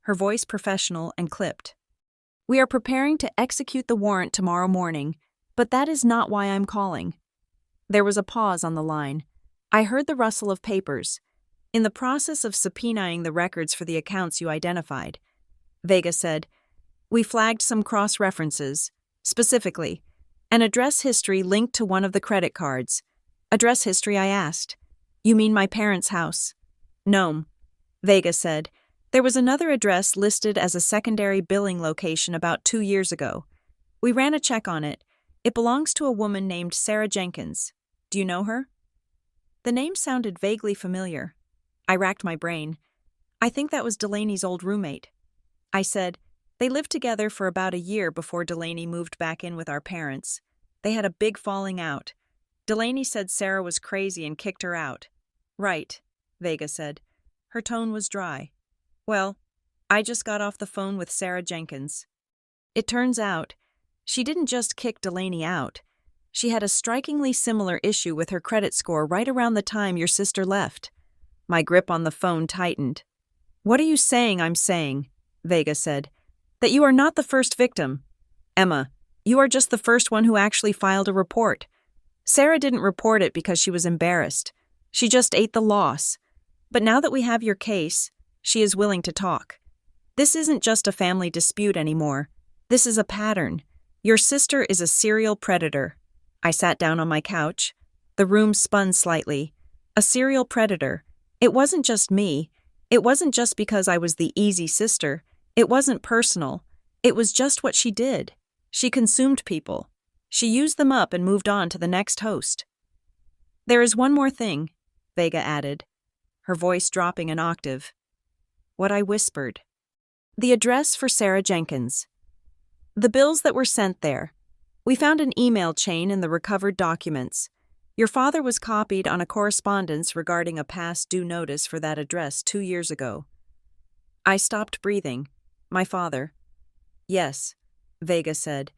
her voice professional and clipped. "We are preparing to execute the warrant tomorrow morning, but that is not why I'm calling." There was a pause on the line. I heard the rustle of papers. "In the process of subpoenaing the records for the accounts you identified," Vega said, "we flagged some cross-references, specifically, an address history linked to one of the credit cards." "Address history?" I asked. "You mean my parents' house?" "No," Vega said. "There was another address listed as a secondary billing location about 2 years ago. We ran a check on it. It belongs to a woman named Sarah Jenkins. Do you know her?" The name sounded vaguely familiar. I racked my brain. "I think that was Delaney's old roommate." I said, "They lived together for about a year before Delaney moved back in with our parents. They had a big falling out. Delaney said Sarah was crazy and kicked her out." "Right," Vega said. Her tone was dry. "Well, I just got off the phone with Sarah Jenkins. It turns out, she didn't just kick Delaney out. She had a strikingly similar issue with her credit score right around the time your sister left." My grip on the phone tightened. "What are you saying I'm saying?" Vega said. "That you are not the first victim. Emma, you are just the first one who actually filed a report. Sarah didn't report it because she was embarrassed. She just ate the loss. But now that we have your case, she is willing to talk. This isn't just a family dispute anymore. This is a pattern. Your sister is a serial predator." I sat down on my couch. The room spun slightly. A serial predator. It wasn't just me. It wasn't just because I was the easy sister. It wasn't personal. It was just what she did. She consumed people. She used them up and moved on to the next host. "There is one more thing," Vega added, her voice dropping an octave. What I whispered. "The address for Sarah Jenkins. The bills that were sent there. We found an email chain in the recovered documents. Your father was copied on a correspondence regarding a past due notice for that address 2 years ago." I stopped breathing. "My father?" "Yes," Vega said.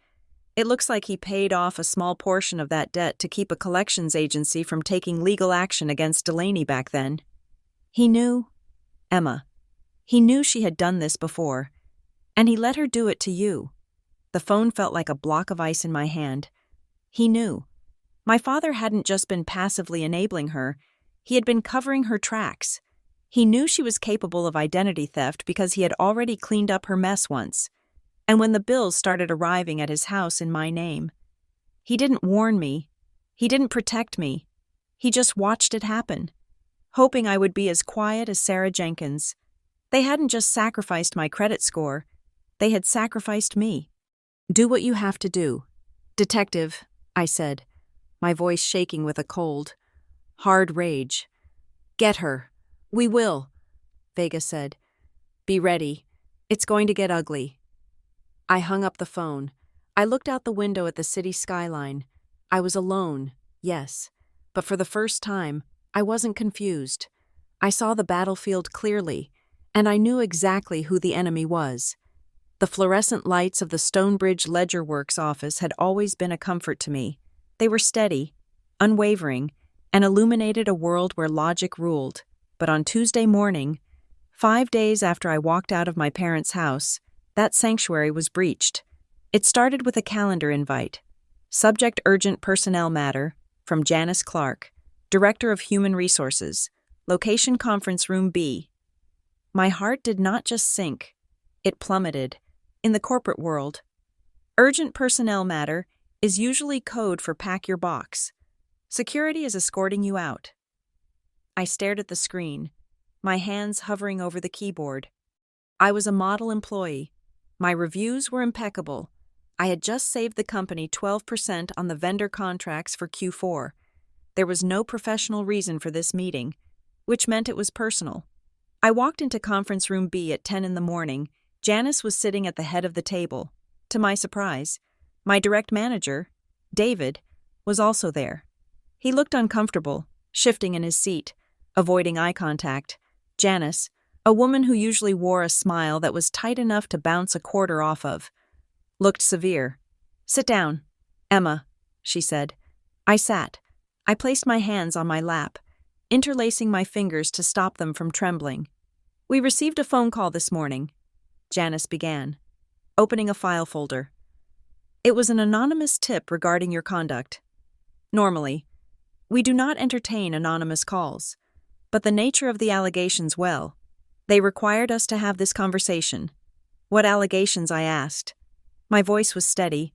"It looks like he paid off a small portion of that debt to keep a collections agency from taking legal action against Delaney back then. He knew, Emma, he knew she had done this before, and he let her do it to you." The phone felt like a block of ice in my hand. He knew. My father hadn't just been passively enabling her, he had been covering her tracks. He knew she was capable of identity theft because he had already cleaned up her mess once. And when the bills started arriving at his house in my name, he didn't warn me. He didn't protect me. He just watched it happen, hoping I would be as quiet as Sarah Jenkins. They hadn't just sacrificed my credit score. They had sacrificed me. "Do what you have to do. Detective," I said, my voice shaking with a cold, hard rage. "Get her. We will," Vega said. "Be ready. It's going to get ugly." I hung up the phone. I looked out the window at the city skyline. I was alone, yes, but for the first time, I wasn't confused. I saw the battlefield clearly, and I knew exactly who the enemy was. The fluorescent lights of the Stonebridge Ledger Works office had always been a comfort to me. They were steady, unwavering, and illuminated a world where logic ruled. But on Tuesday morning, 5 days after I walked out of my parents' house, that sanctuary was breached. It started with a calendar invite. Subject urgent personnel matter, from Janice Clark, Director of Human Resources. Location Conference Room B. My heart did not just sink, it plummeted. In the corporate world, urgent personnel matter is usually code for pack your box. Security is escorting you out. I stared at the screen, my hands hovering over the keyboard. I was a model employee. My reviews were impeccable. I had just saved the company 12% on the vendor contracts for Q4. There was no professional reason for this meeting, which meant it was personal. I walked into conference room B at 10 in the morning. Janice was sitting at the head of the table. To my surprise, my direct manager, David, was also there. He looked uncomfortable, shifting in his seat, avoiding eye contact. Janice, a woman who usually wore a smile that was tight enough to bounce a quarter off of, looked severe. "Sit down, Emma," she said. I sat. I placed my hands on my lap, interlacing my fingers to stop them from trembling. "We received a phone call this morning," Janice began, opening a file folder. "It was an anonymous tip regarding your conduct. Normally, we do not entertain anonymous calls, but the nature of the allegations, well, they required us to have this conversation." "What allegations?" I asked. My voice was steady,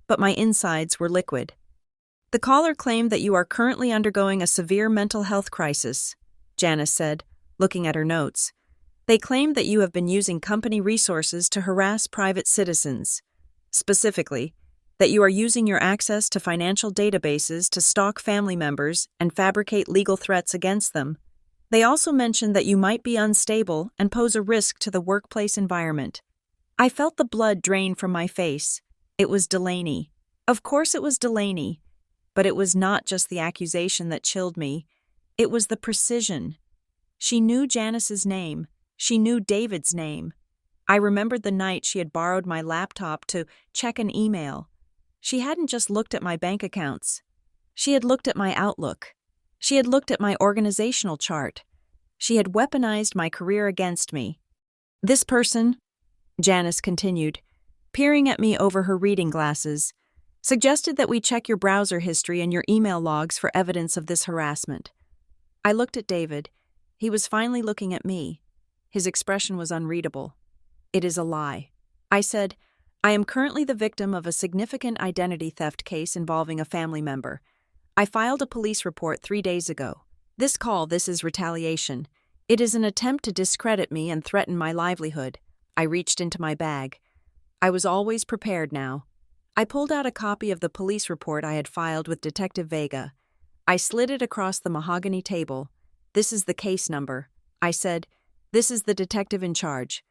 but my insides were liquid. "The caller claimed that you are currently undergoing a severe mental health crisis," Janice said, looking at her notes. "They claimed that you have been using company resources to harass private citizens. Specifically, that you are using your access to financial databases to stalk family members and fabricate legal threats against them. They also mentioned that you might be unstable and pose a risk to the workplace environment." I felt the blood drain from my face. It was Delaney. Of course it was Delaney. But it was not just the accusation that chilled me. It was the precision. She knew Janice's name. She knew David's name. I remembered the night she had borrowed my laptop to check an email. She hadn't just looked at my bank accounts. She had looked at my Outlook. She had looked at my organizational chart. She had weaponized my career against me. "This person," Janice continued, peering at me over her reading glasses, "suggested that we check your browser history and your email logs for evidence of this harassment." I looked at David. He was finally looking at me. His expression was unreadable. "It is a lie." I said, "I am currently the victim of a significant identity theft case involving a family member. I filed a police report 3 days ago. This is retaliation. It is an attempt to discredit me and threaten my livelihood." I reached into my bag. I was always prepared now. I pulled out a copy of the police report I had filed with Detective Vega. I slid it across the mahogany table. "This is the case number," I said. "This is the detective in charge.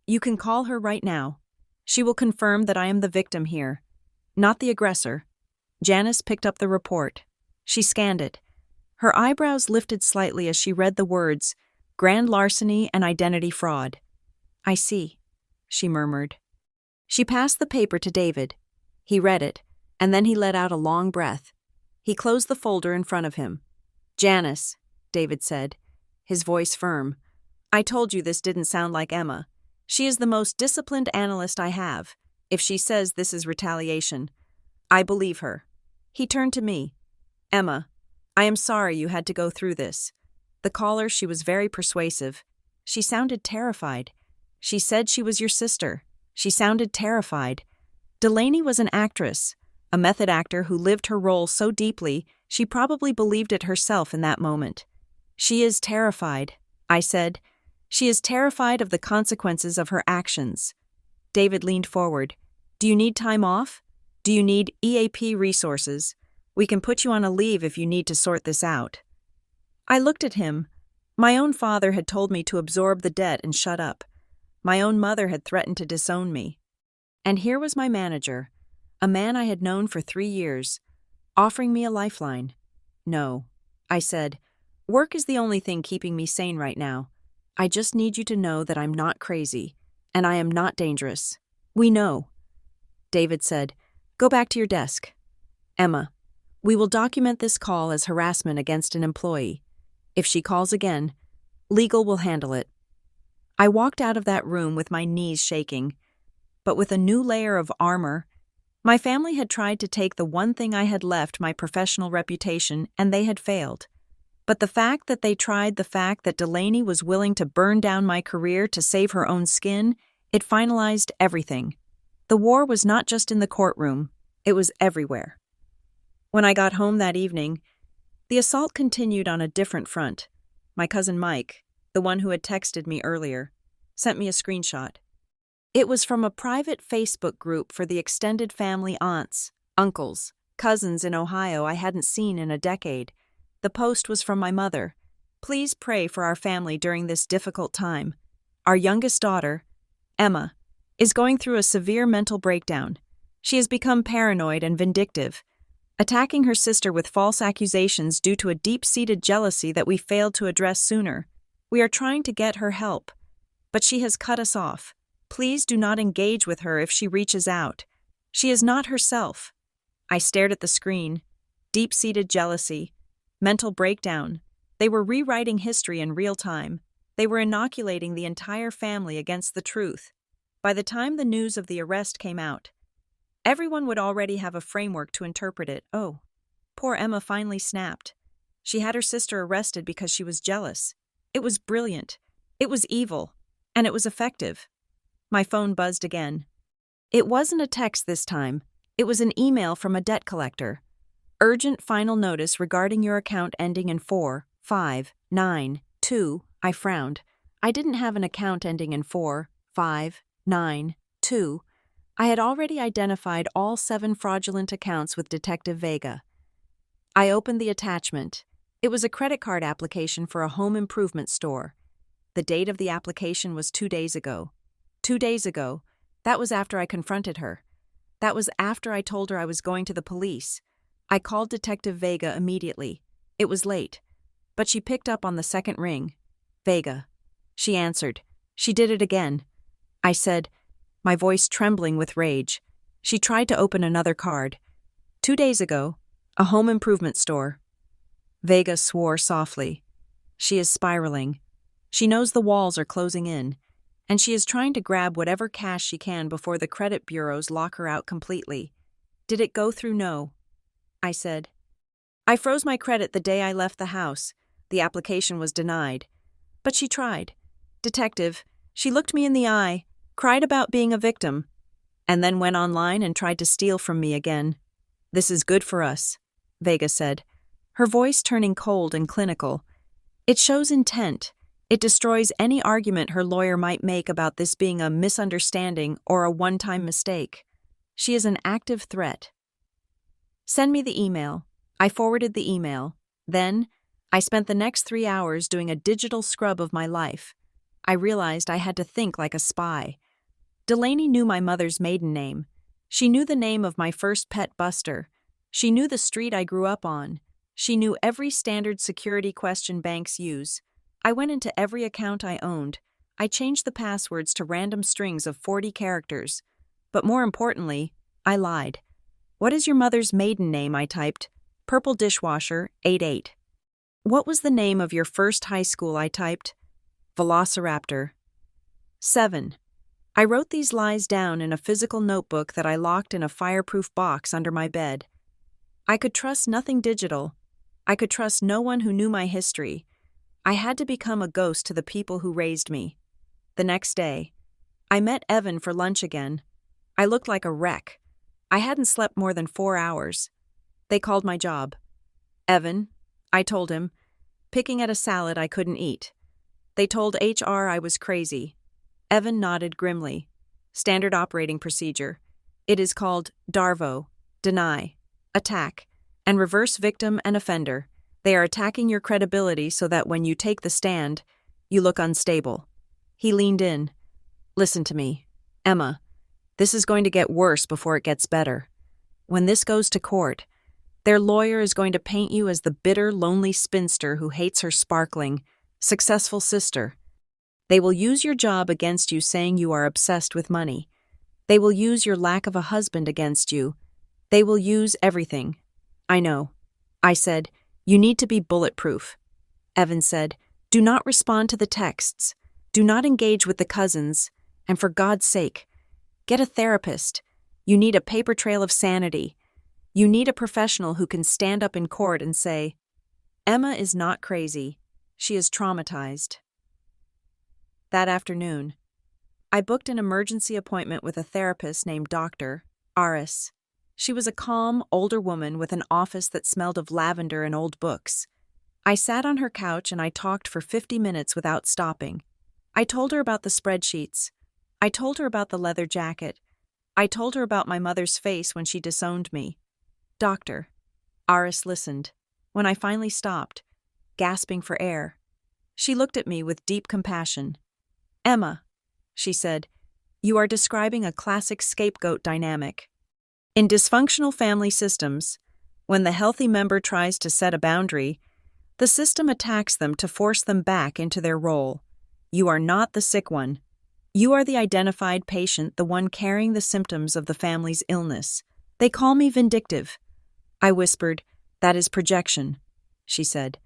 You can call her right now. She will confirm that I am the victim here, not the aggressor." Janice picked up the report. She scanned it. Her eyebrows lifted slightly as she read the words, "Grand larceny and identity fraud." "I see," she murmured. She passed the paper to David. He read it, and then he let out a long breath. He closed the folder in front of him. "Janice," David said, his voice firm, "I told you this didn't sound like Emma. She is the most disciplined analyst I have. If she says this is retaliation, I believe her." He turned to me. "Emma, I am sorry you had to go through this." The caller, she was very persuasive. She sounded terrified. "She said she was your sister." She sounded terrified. Delaney was an actress, a method actor who lived her role so deeply she probably believed it herself in that moment. "She is terrified," I said. "She is terrified of the consequences of her actions." David leaned forward. "Do you need time off? Do you need EAP resources? We can put you on a leave if you need to sort this out." I looked at him. My own father had told me to absorb the debt and shut up. My own mother had threatened to disown me. And here was my manager, a man I had known for 3 years, offering me a lifeline. "No," I said. "Work is the only thing keeping me sane right now. I just need you to know that I'm not crazy, and I am not dangerous. We know." David said, "Go back to your desk. Emma, We will document this call as harassment against an employee. If she calls again, legal will handle it. I walked out of that room with my knees shaking, but with a new layer of armor. My family had tried to take the one thing I had left, my professional reputation, and they had failed. But the fact that they tried, the fact that Delaney was willing to burn down my career to save her own skin, it finalized everything. The war was not just in the courtroom, it was everywhere. When I got home that evening, the assault continued on a different front. My cousin Mike, the one who had texted me earlier, sent me a screenshot. It was from a private Facebook group for the extended family, aunts, uncles, cousins in Ohio I hadn't seen in a decade. The post was from my mother. Please pray for our family during this difficult time. Our youngest daughter, Emma, is going through a severe mental breakdown. She has become paranoid and vindictive, attacking her sister with false accusations due to a deep-seated jealousy that we failed to address sooner. We are trying to get her help, but she has cut us off. Please do not engage with her if she reaches out. She is not herself. I stared at the screen. Deep-seated jealousy. Mental breakdown. They were rewriting history in real time. They were inoculating the entire family against the truth. By the time the news of the arrest came out, everyone would already have a framework to interpret it. Oh, poor Emma finally snapped. She had her sister arrested because she was jealous. It was brilliant. It was evil. And it was effective. My phone buzzed again. It wasn't a text this time. It was an email from a debt collector. Urgent final notice regarding your account ending in 4592. I frowned. I didn't have an account ending in 4592. I had already identified all 7 fraudulent accounts with Detective Vega. I opened the attachment. It was a credit card application for a home improvement store. The date of the application was 2 days ago. 2 days ago. That was after I confronted her. That was after I told her I was going to the police. I called Detective Vega immediately. It was late, but she picked up on the second ring. Vega. She answered. She did it again. I said, my voice trembling with rage. She tried to open another card. 2 days ago, a home improvement store. Vega swore softly. She is spiraling. She knows the walls are closing in, and she is trying to grab whatever cash she can before the credit bureaus lock her out completely. Did it go through? No. I said. I froze my credit the day I left the house. The application was denied. But she tried. Detective, she looked me in the eye, cried about being a victim, and then went online and tried to steal from me again. This is good for us, Vega said, her voice turning cold and clinical. It shows intent. It destroys any argument her lawyer might make about this being a misunderstanding or a one-time mistake. She is an active threat. Send me the email. I forwarded the email. Then, I spent the next 3 hours doing a digital scrub of my life. I realized I had to think like a spy. Delaney knew my mother's maiden name. She knew the name of my first pet, Buster. She knew the street I grew up on. She knew every standard security question banks use. I went into every account I owned. I changed the passwords to random strings of 40 characters. But more importantly, I lied. What is your mother's maiden name? I typed. Purple dishwasher, 88. What was the name of your first high school? I typed. Velociraptor. 7. I wrote these lies down in a physical notebook that I locked in a fireproof box under my bed. I could trust nothing digital. I could trust no one who knew my history. I had to become a ghost to the people who raised me. The next day, I met Evan for lunch again. I looked like a wreck. I hadn't slept more than 4 hours. They called my job. Evan, I told him, picking at a salad I couldn't eat. They told HR I was crazy. Evan nodded grimly. Standard operating procedure. It is called DARVO, deny, attack, and reverse victim and offender. They are attacking your credibility so that when you take the stand, you look unstable. He leaned in. Listen to me, Emma. This is going to get worse before it gets better. When this goes to court, their lawyer is going to paint you as the bitter, lonely spinster who hates her sparkling, successful sister. They will use your job against you, saying you are obsessed with money. They will use your lack of a husband against you. They will use everything. I know. I said, "You need to be bulletproof." Evan said, "Do not respond to the texts. Do not engage with the cousins. And for God's sake, get a therapist. You need a paper trail of sanity. You need a professional who can stand up in court and say, 'Emma is not crazy. She is traumatized.'" That afternoon, I booked an emergency appointment with a therapist named Dr. Aris. She was a calm, older woman with an office that smelled of lavender and old books. I sat on her couch and I talked for 50 minutes without stopping. I told her about the spreadsheets. I told her about the leather jacket. I told her about my mother's face when she disowned me. Doctor Aris listened. When I finally stopped, gasping for air, she looked at me with deep compassion. "Emma," she said, "you are describing a classic scapegoat dynamic. In dysfunctional family systems, when the healthy member tries to set a boundary, the system attacks them to force them back into their role. You are not the sick one. You are the identified patient, the one carrying the symptoms of the family's illness. They call me vindictive." I whispered, "That is projection," she said.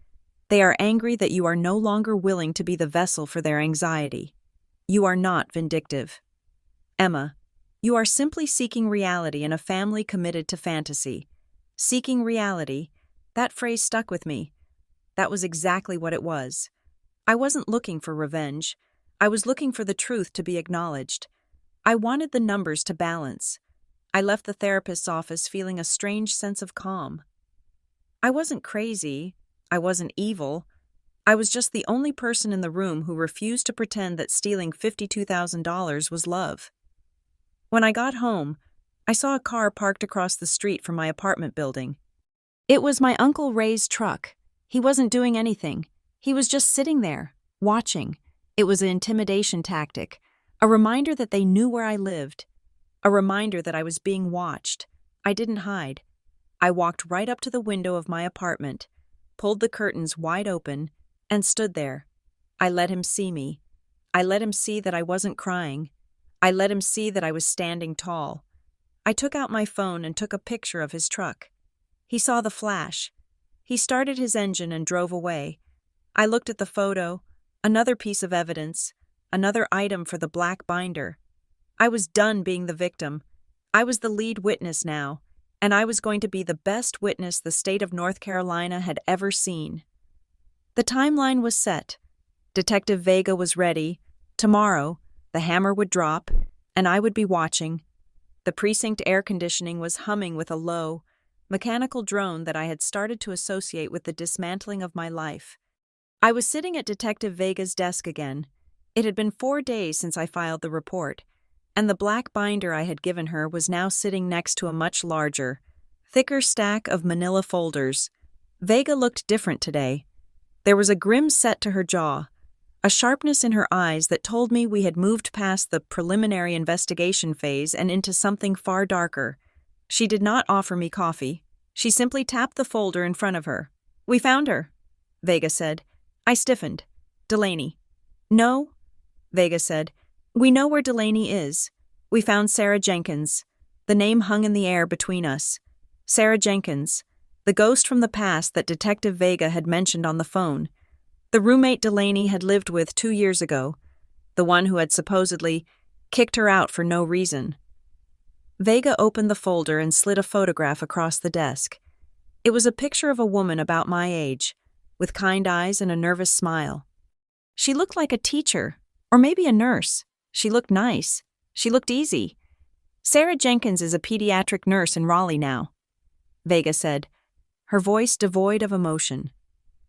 "They are angry that you are no longer willing to be the vessel for their anxiety. You are not vindictive. Emma, you are simply seeking reality in a family committed to fantasy. Seeking reality, that phrase stuck with me. That was exactly what it was. I wasn't looking for revenge. I was looking for the truth to be acknowledged. I wanted the numbers to balance. I left the therapist's office feeling a strange sense of calm. I wasn't crazy. I wasn't evil. I was just the only person in the room who refused to pretend that stealing $52,000 was love. When I got home, I saw a car parked across the street from my apartment building. It was my Uncle Ray's truck. He wasn't doing anything. He was just sitting there, watching. It was an intimidation tactic, a reminder that they knew where I lived, a reminder that I was being watched. I didn't hide. I walked right up to the window of my apartment, pulled the curtains wide open, and stood there. I let him see me. I let him see that I wasn't crying. I let him see that I was standing tall. I took out my phone and took a picture of his truck. He saw the flash. He started his engine and drove away. I looked at the photo, another piece of evidence, another item for the black binder. I was done being the victim. I was the lead witness now, and I was going to be the best witness the state of North Carolina had ever seen. The timeline was set. Detective Vega was ready. Tomorrow, the hammer would drop, and I would be watching. The precinct air conditioning was humming with a low, mechanical drone that I had started to associate with the dismantling of my life. I was sitting at Detective Vega's desk again. It had been 4 days since I filed the report, and the black binder I had given her was now sitting next to a much larger, thicker stack of manila folders. Vega looked different today. There was a grim set to her jaw, a sharpness in her eyes that told me we had moved past the preliminary investigation phase and into something far darker. She did not offer me coffee. She simply tapped the folder in front of her. "We found her," Vega said. I stiffened. "Delaney." "No," Vega said. "We know where Delaney is. We found Sarah Jenkins." The name hung in the air between us. Sarah Jenkins, the ghost from the past that Detective Vega had mentioned on the phone. The roommate Delaney had lived with 2 years ago, the one who had supposedly kicked her out for no reason. Vega opened the folder and slid a photograph across the desk. It was a picture of a woman about my age, with kind eyes and a nervous smile. She looked like a teacher, or maybe a nurse. She looked nice. She looked easy. "Sarah Jenkins is a pediatric nurse in Raleigh now," Vega said, her voice devoid of emotion.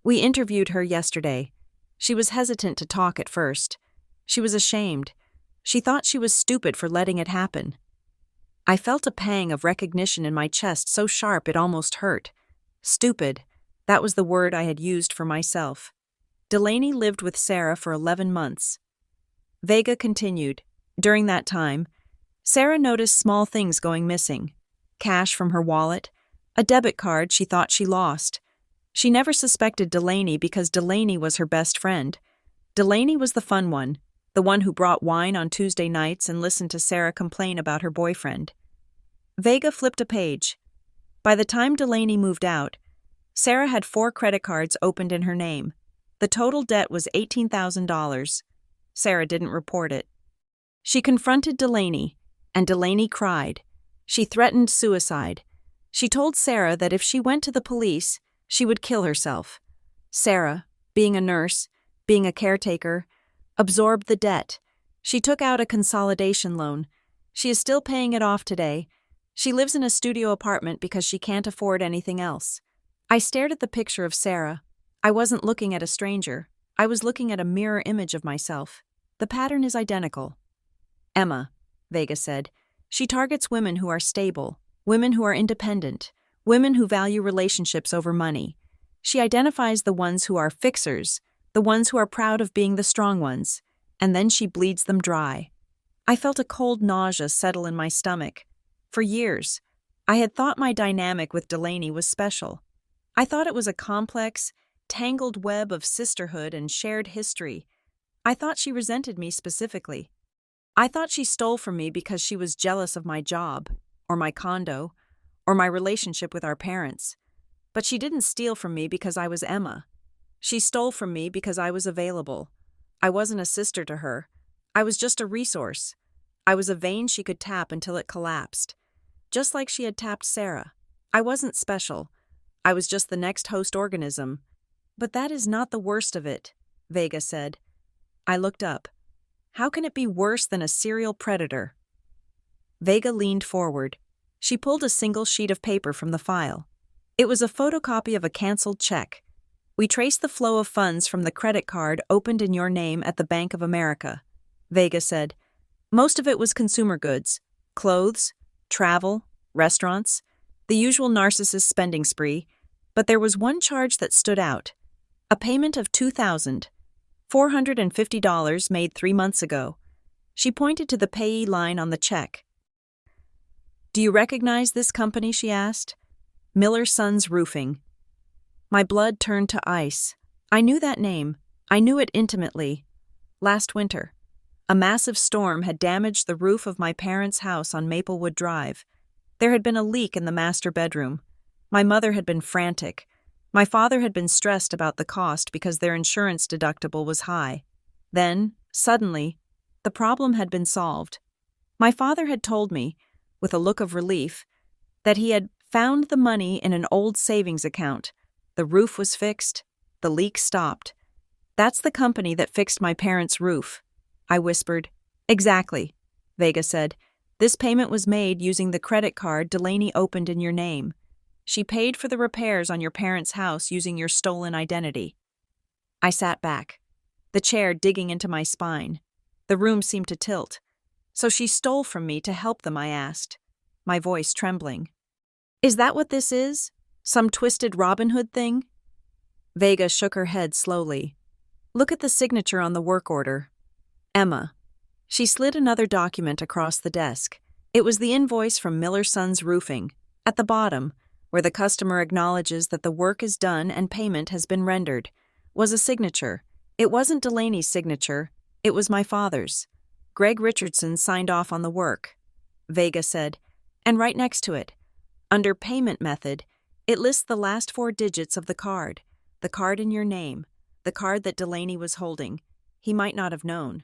"We interviewed her yesterday. She was hesitant to talk at first. She was ashamed. She thought she was stupid for letting it happen." I felt a pang of recognition in my chest so sharp it almost hurt. Stupid. That was the word I had used for myself. Delaney lived with Sarah for 11 months. Vega continued. During that time, Sarah noticed small things going missing. Cash from her wallet, a debit card she thought she lost. She never suspected Delaney because Delaney was her best friend. Delaney was the fun one, the one who brought wine on Tuesday nights and listened to Sarah complain about her boyfriend. Vega flipped a page. By the time Delaney moved out, Sarah had 4 credit cards opened in her name. The total debt was $18,000. Sarah didn't report it. She confronted Delaney, and Delaney cried. She threatened suicide. She told Sarah that if she went to the police, she would kill herself. Sarah, being a nurse, being a caretaker, absorbed the debt. She took out a consolidation loan. She is still paying it off today. She lives in a studio apartment because she can't afford anything else. I stared at the picture of Sarah. I wasn't looking at a stranger. I was looking at a mirror image of myself. The pattern is identical. Emma, Vega said. She targets women who are stable, women who are independent, women who value relationships over money. She identifies the ones who are fixers, the ones who are proud of being the strong ones, and then she bleeds them dry. I felt a cold nausea settle in my stomach. For years, I had thought my dynamic with Delaney was special. I thought it was a complex, tangled web of sisterhood and shared history. I thought she resented me specifically. I thought she stole from me because she was jealous of my job, or my condo, or my relationship with our parents. But she didn't steal from me because I was Emma. She stole from me because I was available. I wasn't a sister to her. I was just a resource. I was a vein she could tap until it collapsed. Just like she had tapped Sarah. I wasn't special. I was just the next host organism. But that is not the worst of it, Vega said. I looked up. How can it be worse than a serial predator? Vega leaned forward. She pulled a single sheet of paper from the file. It was a photocopy of a canceled check. We traced the flow of funds from the credit card opened in your name at the Bank of America, Vega said. Most of it was consumer goods, clothes, travel, restaurants, the usual narcissist spending spree, but there was one charge that stood out. A payment of $2,450 made 3 months ago. She pointed to the payee line on the check. Do you recognize this company, she asked. Miller Sons Roofing. My blood turned to ice. I knew that name. I knew it intimately. Last winter, a massive storm had damaged the roof of my parents' house on Maplewood Drive. There had been a leak in the master bedroom. My mother had been frantic. My father had been stressed about the cost because their insurance deductible was high. Then, suddenly, the problem had been solved. My father had told me, with a look of relief, that he had found the money in an old savings account. The roof was fixed. The leak stopped. That's the company that fixed my parents' roof, I whispered. Exactly, Vega said. This payment was made using the credit card Delaney opened in your name. She paid for the repairs on your parents' house using your stolen identity. I sat back, the chair digging into my spine. The room seemed to tilt. So she stole from me to help them, I asked, my voice trembling. Is that what this is? Some twisted Robin Hood thing? Vega shook her head slowly. Look at the signature on the work order. Emma. She slid another document across the desk. It was the invoice from Miller Sons Roofing. At the bottom, where the customer acknowledges that the work is done and payment has been rendered, was a signature. It wasn't Delaney's signature. It was my father's. Greg Richardson signed off on the work, Vega said, and right next to it, under payment method, it lists the last 4 digits of the card in your name, the card that Delaney was holding. He might not have known.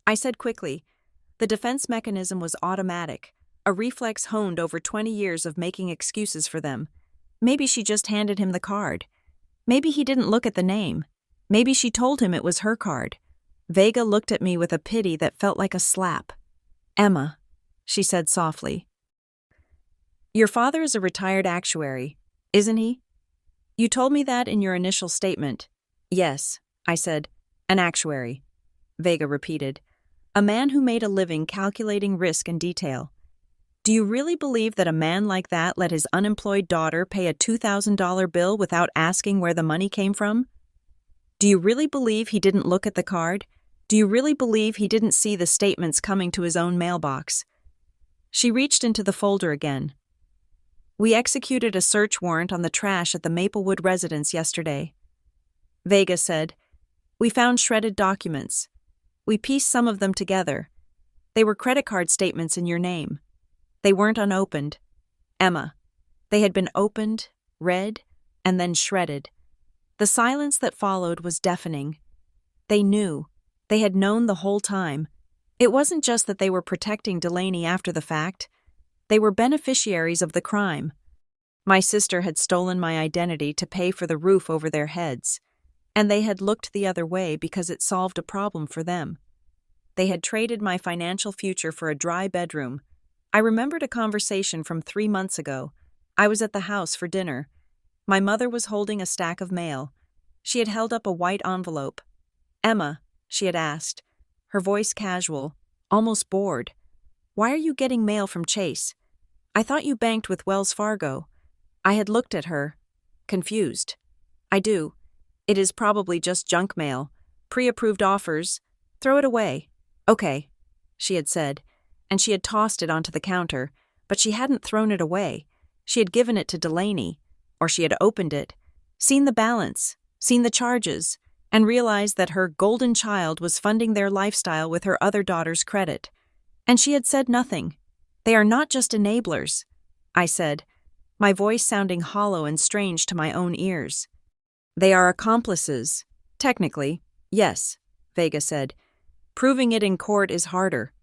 I said quickly, the defense mechanism was automatic, a reflex honed over 20 years of making excuses for them. Maybe she just handed him the card. Maybe he didn't look at the name. Maybe she told him it was her card. Vega looked at me with a pity that felt like a slap. Emma, she said softly. Your father is a retired actuary, isn't he? You told me that in your initial statement. Yes, I said, an actuary. Vega repeated. A man who made a living calculating risk in detail. Do you really believe that a man like that let his unemployed daughter pay a $2,000 bill without asking where the money came from? Do you really believe he didn't look at the card? Do you really believe he didn't see the statements coming to his own mailbox? She reached into the folder again. We executed a search warrant on the trash at the Maplewood residence yesterday. Vega said, we found shredded documents. We pieced some of them together. They were credit card statements in your name. They weren't unopened. Emma, They had been opened, read, and then shredded. The silence that followed was deafening. They knew. They had known the whole time. It wasn't just that they were protecting Delaney after the fact. They were beneficiaries of the crime. My sister had stolen my identity to pay for the roof over their heads, and they had looked the other way because it solved a problem for them. They had traded my financial future for a dry bedroom. I remembered a conversation from 3 months ago. I was at the house for dinner. My mother was holding a stack of mail. She had held up a white envelope. "Emma," she had asked, her voice casual, almost bored. "Why are you getting mail from Chase? I thought you banked with Wells Fargo." I had looked at her, confused. "I do. It is probably just junk mail. Pre-approved offers. Throw it away." "Okay," she had said, and she had tossed it onto the counter, but she hadn't thrown it away. She had given it to Delaney, or she had opened it, seen the balance, seen the charges, and realized that her golden child was funding their lifestyle with her other daughter's credit. And she had said nothing. "They are not just enablers," I said, my voice sounding hollow and strange to my own ears. "They are accomplices. Technically, yes," Vega said. "Proving it in court is harder.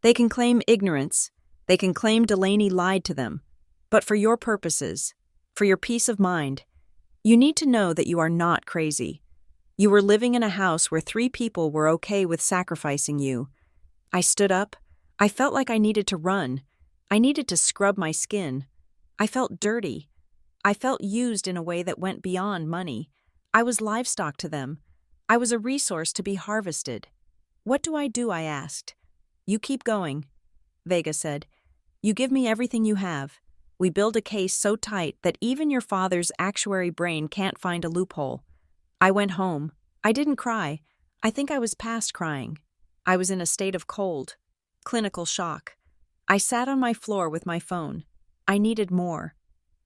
They can claim ignorance. They can claim Delaney lied to them. But for your purposes, for your peace of mind, you need to know that you are not crazy. You were living in a house where 3 people were okay with sacrificing you." I stood up. I felt like I needed to run. I needed to scrub my skin. I felt dirty. I felt used in a way that went beyond money. I was livestock to them. I was a resource to be harvested. "What do?" I asked. "You keep going," Vega said. "You give me everything you have. We build a case so tight that even your father's actuary brain can't find a loophole." I went home. I didn't cry. I think I was past crying. I was in a state of cold, clinical shock. I sat on my floor with my phone. I needed more.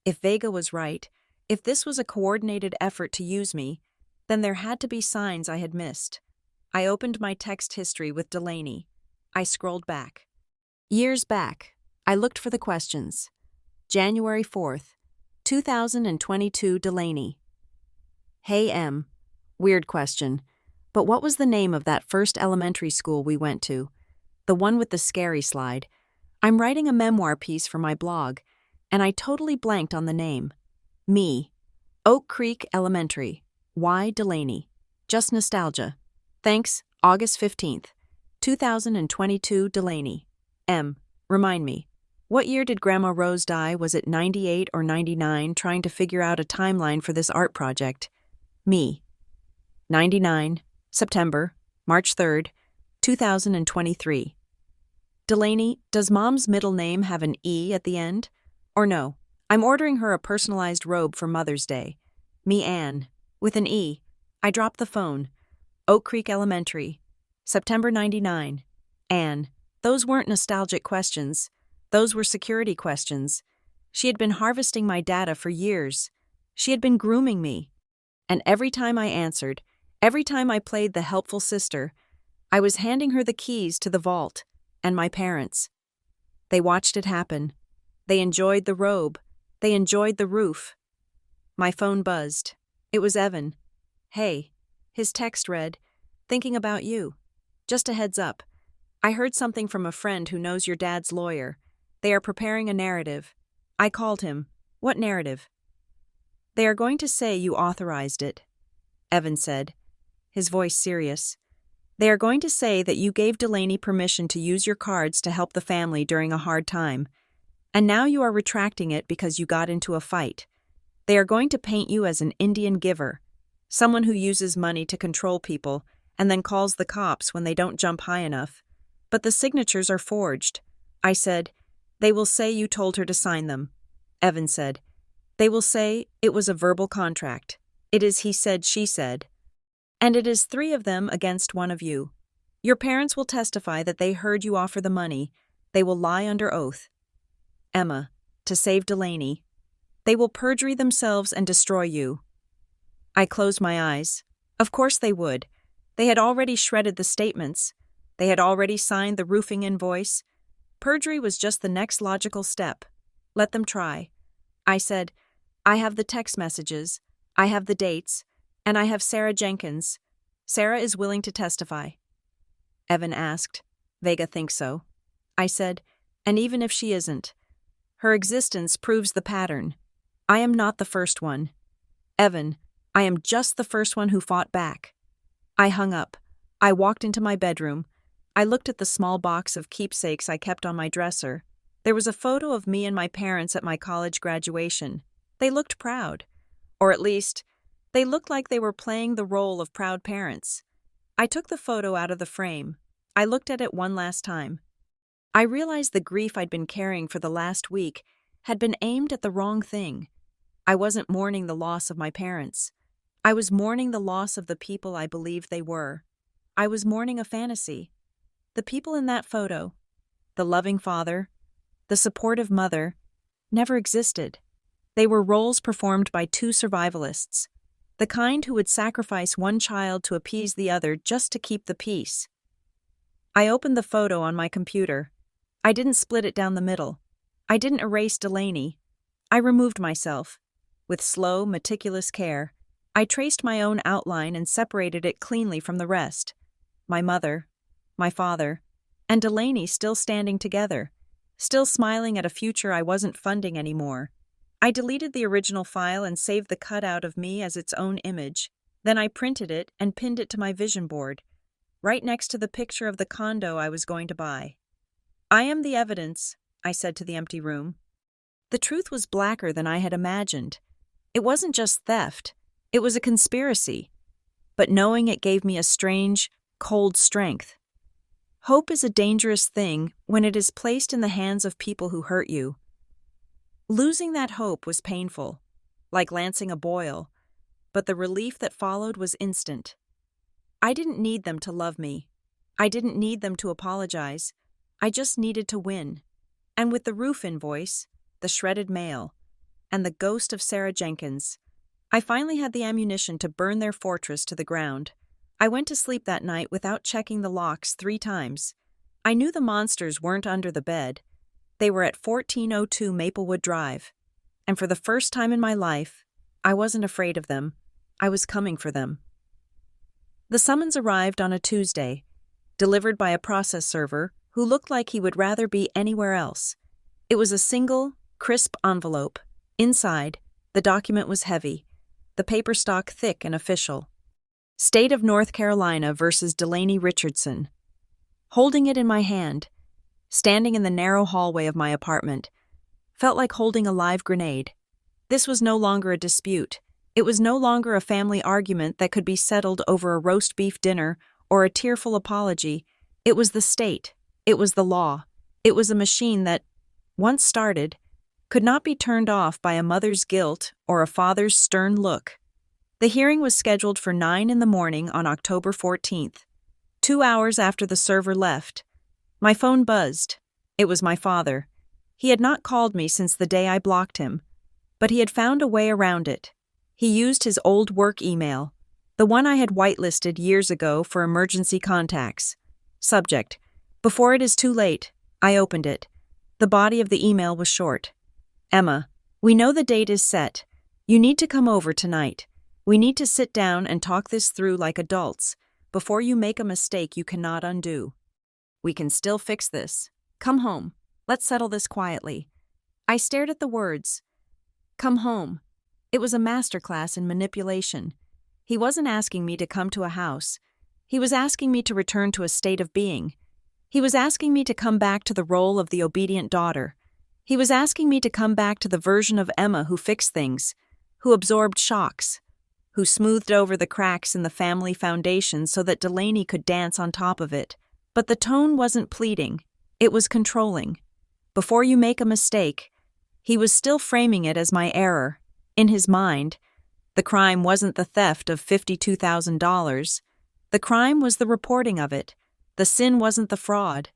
If Vega was right, if this was a coordinated effort to use me, then there had to be signs I had missed. I opened my text history with Delaney. I scrolled back. Years back, I looked for the questions. January 4th, 2022 Delaney. "Hey M. Weird question. But what was the name of that first elementary school we went to? The one with the scary slide. I'm writing a memoir piece for my blog, and I totally blanked on the name. Me. Oak Creek Elementary. Why Delaney? Just nostalgia. Thanks, August 15th, 2022 Delaney. M. Remind me. What year did Grandma Rose die? Was it 98 or 99? Trying to figure out a timeline for this art project. Me. 99, September, March 3rd, 2023. Delaney, does Mom's middle name have an E at the end? Or no? I'm ordering her a personalized robe for Mother's Day. Me Ann. With an E. I dropped the phone. Oak Creek Elementary. September 99. Ann. Those weren't nostalgic questions. Those were security questions. She had been harvesting my data for years. She had been grooming me. And every time I answered, every time I played the helpful sister, I was handing her the keys to the vault and my parents. They watched it happen. They enjoyed the robe. They enjoyed the roof. My phone buzzed. It was Evan. "Hey." His text read, "Thinking about you. Just a heads up. I heard something from a friend who knows your dad's lawyer. They are preparing a narrative." I called him. "What narrative?" "They are going to say you authorized it," Evan said, his voice serious. "They are going to say that you gave Delaney permission to use your cards to help the family during a hard time. And now you are retracting it because you got into a fight. They are going to paint you as an Indian giver, someone who uses money to control people and then calls the cops when they don't jump high enough. But the signatures are forged." I said, "They will say you told her to sign them." Evan said, "They will say it was a verbal contract. It is he said, she said. And it is 3 of them against 1 of you. Your parents will testify that they heard you offer the money. They will lie under oath. Emma, to save Delaney. They will perjury themselves and destroy you." I closed my eyes. Of course they would. They had already shredded the statements. They had already signed the roofing invoice. Perjury was just the next logical step. Let them try. I said, I have the text messages, I have the dates, and I have Sarah Jenkins. Sarah is willing to testify. Evan asked, Vega thinks so. I said, and even if she isn't, her existence proves the pattern. I am not the first one. Evan, I am just the first one who fought back. I hung up. I walked into my bedroom. I looked at the small box of keepsakes I kept on my dresser. There was a photo of me and my parents at my college graduation. They looked proud. Or at least, they looked like they were playing the role of proud parents. I took the photo out of the frame. I looked at it one last time. I realized the grief I'd been carrying for the last week had been aimed at the wrong thing. I wasn't mourning the loss of my parents. I was mourning the loss of the people I believed they were. I was mourning a fantasy. The people in that photo, the loving father, the supportive mother, never existed. They were roles performed by two survivalists, the kind who would sacrifice one child to appease the other just to keep the peace. I opened the photo on my computer. I didn't split it down the middle. I didn't erase Delaney. I removed myself. With slow, meticulous care, I traced my own outline and separated it cleanly from the rest. My mother, my father, and Delaney still standing together, still smiling at a future I wasn't funding anymore. I deleted the original file and saved the cutout of me as its own image. Then I printed it and pinned it to my vision board, right next to the picture of the condo I was going to buy. I am the evidence, I said to the empty room. The truth was blacker than I had imagined. It wasn't just theft, it was a conspiracy. But knowing it gave me a strange, cold strength. Hope is a dangerous thing when it is placed in the hands of people who hurt you. Losing that hope was painful, like lancing a boil, but the relief that followed was instant. I didn't need them to love me. I didn't need them to apologize. I just needed to win. And with the roof invoice, the shredded mail, and the ghost of Sarah Jenkins, I finally had the ammunition to burn their fortress to the ground. I went to sleep that night without checking the locks 3 times. I knew the monsters weren't under the bed. They were at 1402 Maplewood Drive. And for the first time in my life, I wasn't afraid of them. I was coming for them. The summons arrived on a Tuesday, delivered by a process server who looked like he would rather be anywhere else. It was a single, crisp envelope. Inside, the document was heavy, the paper stock thick and official. State of North Carolina versus Delaney Richardson. Holding it in my hand, standing in the narrow hallway of my apartment, felt like holding a live grenade. This was no longer a dispute. It was no longer a family argument that could be settled over a roast beef dinner or a tearful apology. It was the state. It was the law. It was a machine that, once started, could not be turned off by a mother's guilt or a father's stern look. The hearing was scheduled for 9 a.m. on October 14th. 2 hours after the server left, my phone buzzed. It was my father. He had not called me since the day I blocked him, but he had found a way around it. He used his old work email, the one I had whitelisted years ago for emergency contacts. Subject: Before it is too late. I opened it. The body of the email was short. Emma, we know the date is set. You need to come over tonight. We need to sit down and talk this through like adults, before you make a mistake you cannot undo. We can still fix this. Come home. Let's settle this quietly. I stared at the words. Come home. It was a masterclass in manipulation. He wasn't asking me to come to a house. He was asking me to return to a state of being. He was asking me to come back to the role of the obedient daughter. He was asking me to come back to the version of Emma who fixed things, who absorbed shocks, who smoothed over the cracks in the family foundation so that Delaney could dance on top of it. But the tone wasn't pleading. It was controlling. Before you make a mistake, he was still framing it as my error. In his mind, the crime wasn't the theft of $52,000. The crime was the reporting of it. The sin wasn't the fraud.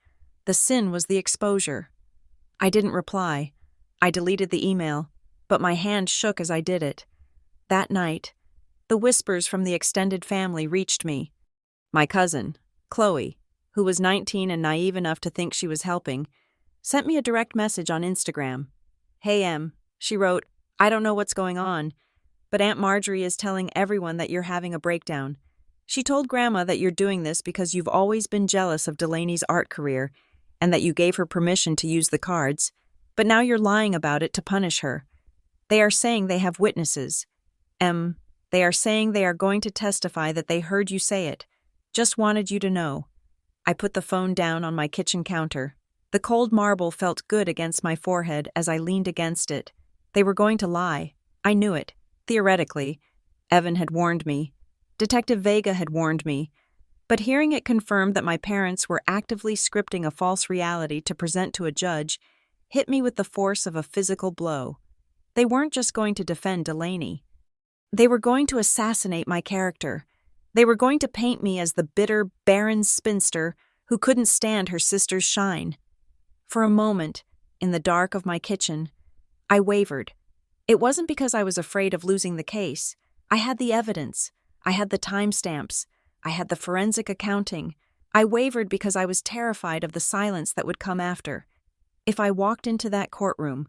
The sin was the exposure. I didn't reply. I deleted the email, but my hand shook as I did it. That night, the whispers from the extended family reached me. My cousin, Chloe, who was 19 and naive enough to think she was helping, sent me a direct message on Instagram. Hey Em, she wrote, I don't know what's going on, but Aunt Marjorie is telling everyone that you're having a breakdown. She told Grandma that you're doing this because you've always been jealous of Delaney's art career and that you gave her permission to use the cards, but now you're lying about it to punish her. They are saying they have witnesses. They are saying they are going to testify that they heard you say it. Just wanted you to know. I put the phone down on my kitchen counter. The cold marble felt good against my forehead as I leaned against it. They were going to lie. I knew it. Theoretically. Evan had warned me. Detective Vega had warned me. But hearing it confirmed that my parents were actively scripting a false reality to present to a judge hit me with the force of a physical blow. They weren't just going to defend Delaney. They were going to assassinate my character. They were going to paint me as the bitter, barren spinster who couldn't stand her sister's shine. For a moment, in the dark of my kitchen, I wavered. It wasn't because I was afraid of losing the case. I had the evidence. I had the timestamps. I had the forensic accounting. I wavered because I was terrified of the silence that would come after. If I walked into that courtroom,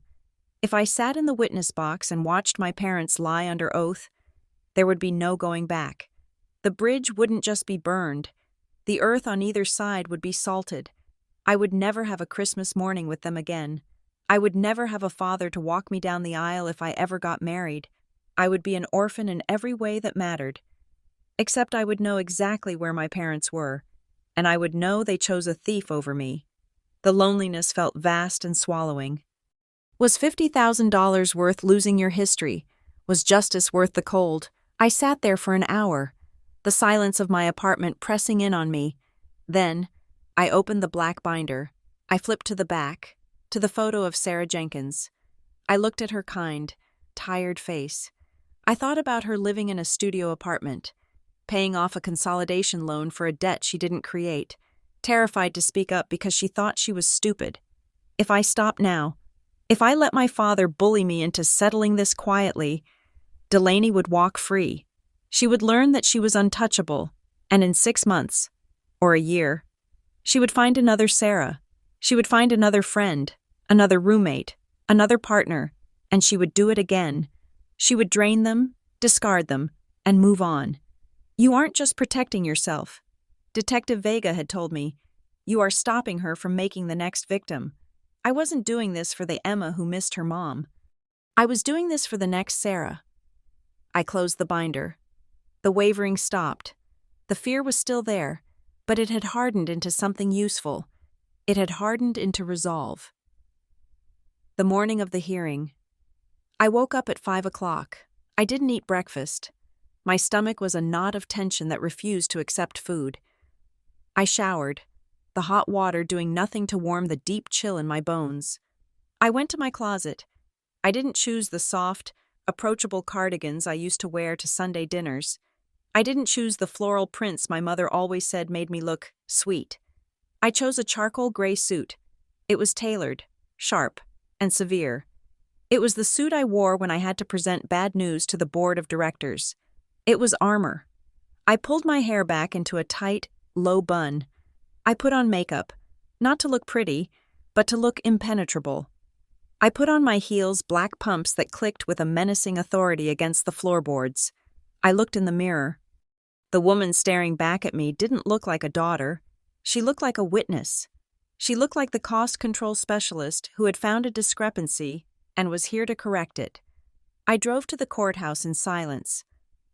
if I sat in the witness box and watched my parents lie under oath, there would be no going back. The bridge wouldn't just be burned. The earth on either side would be salted. I would never have a Christmas morning with them again. I would never have a father to walk me down the aisle if I ever got married. I would be an orphan in every way that mattered. Except I would know exactly where my parents were, and I would know they chose a thief over me. The loneliness felt vast and swallowing. Was $50,000 worth losing your history? Was justice worth the cold? I sat there for an hour, the silence of my apartment pressing in on me. Then, I opened the black binder. I flipped to the back, to the photo of Sarah Jenkins. I looked at her kind, tired face. I thought about her living in a studio apartment, paying off a consolidation loan for a debt she didn't create, terrified to speak up because she thought she was stupid. If I stopped now, if I let my father bully me into settling this quietly, Delaney would walk free. She would learn that she was untouchable, and in 6 months, or a year, she would find another Sarah. She would find another friend, another roommate, another partner, and she would do it again. She would drain them, discard them, and move on. You aren't just protecting yourself. Detective Vega had told me, you are stopping her from making the next victim. I wasn't doing this for the Emma who missed her mom. I was doing this for the next Sarah. I closed the binder. The wavering stopped. The fear was still there, but it had hardened into something useful. It had hardened into resolve. The morning of the hearing. I woke up at 5 o'clock. I didn't eat breakfast. My stomach was a knot of tension that refused to accept food. I showered, the hot water doing nothing to warm the deep chill in my bones. I went to my closet. I didn't choose the soft, approachable cardigans I used to wear to Sunday dinners. I didn't choose the floral prints my mother always said made me look sweet. I chose a charcoal gray suit. It was tailored, sharp, and severe. It was the suit I wore when I had to present bad news to the board of directors. It was armor. I pulled my hair back into a tight, low bun. I put on makeup, not to look pretty, but to look impenetrable. I put on my heels black pumps that clicked with a menacing authority against the floorboards. I looked in the mirror. The woman staring back at me didn't look like a daughter. She looked like a witness. She looked like the cost control specialist who had found a discrepancy and was here to correct it. I drove to the courthouse in silence.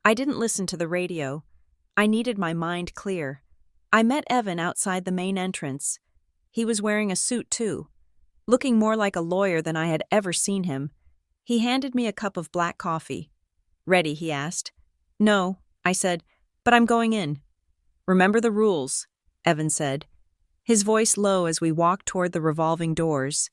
I didn't listen to the radio. I needed my mind clear. I met Evan outside the main entrance. He was wearing a suit too, looking more like a lawyer than I had ever seen him. He handed me a cup of black coffee. "Ready?" he asked. "No," I said, "but I'm going in." "Remember the rules," Evan said, his voice low as we walked toward the revolving doors.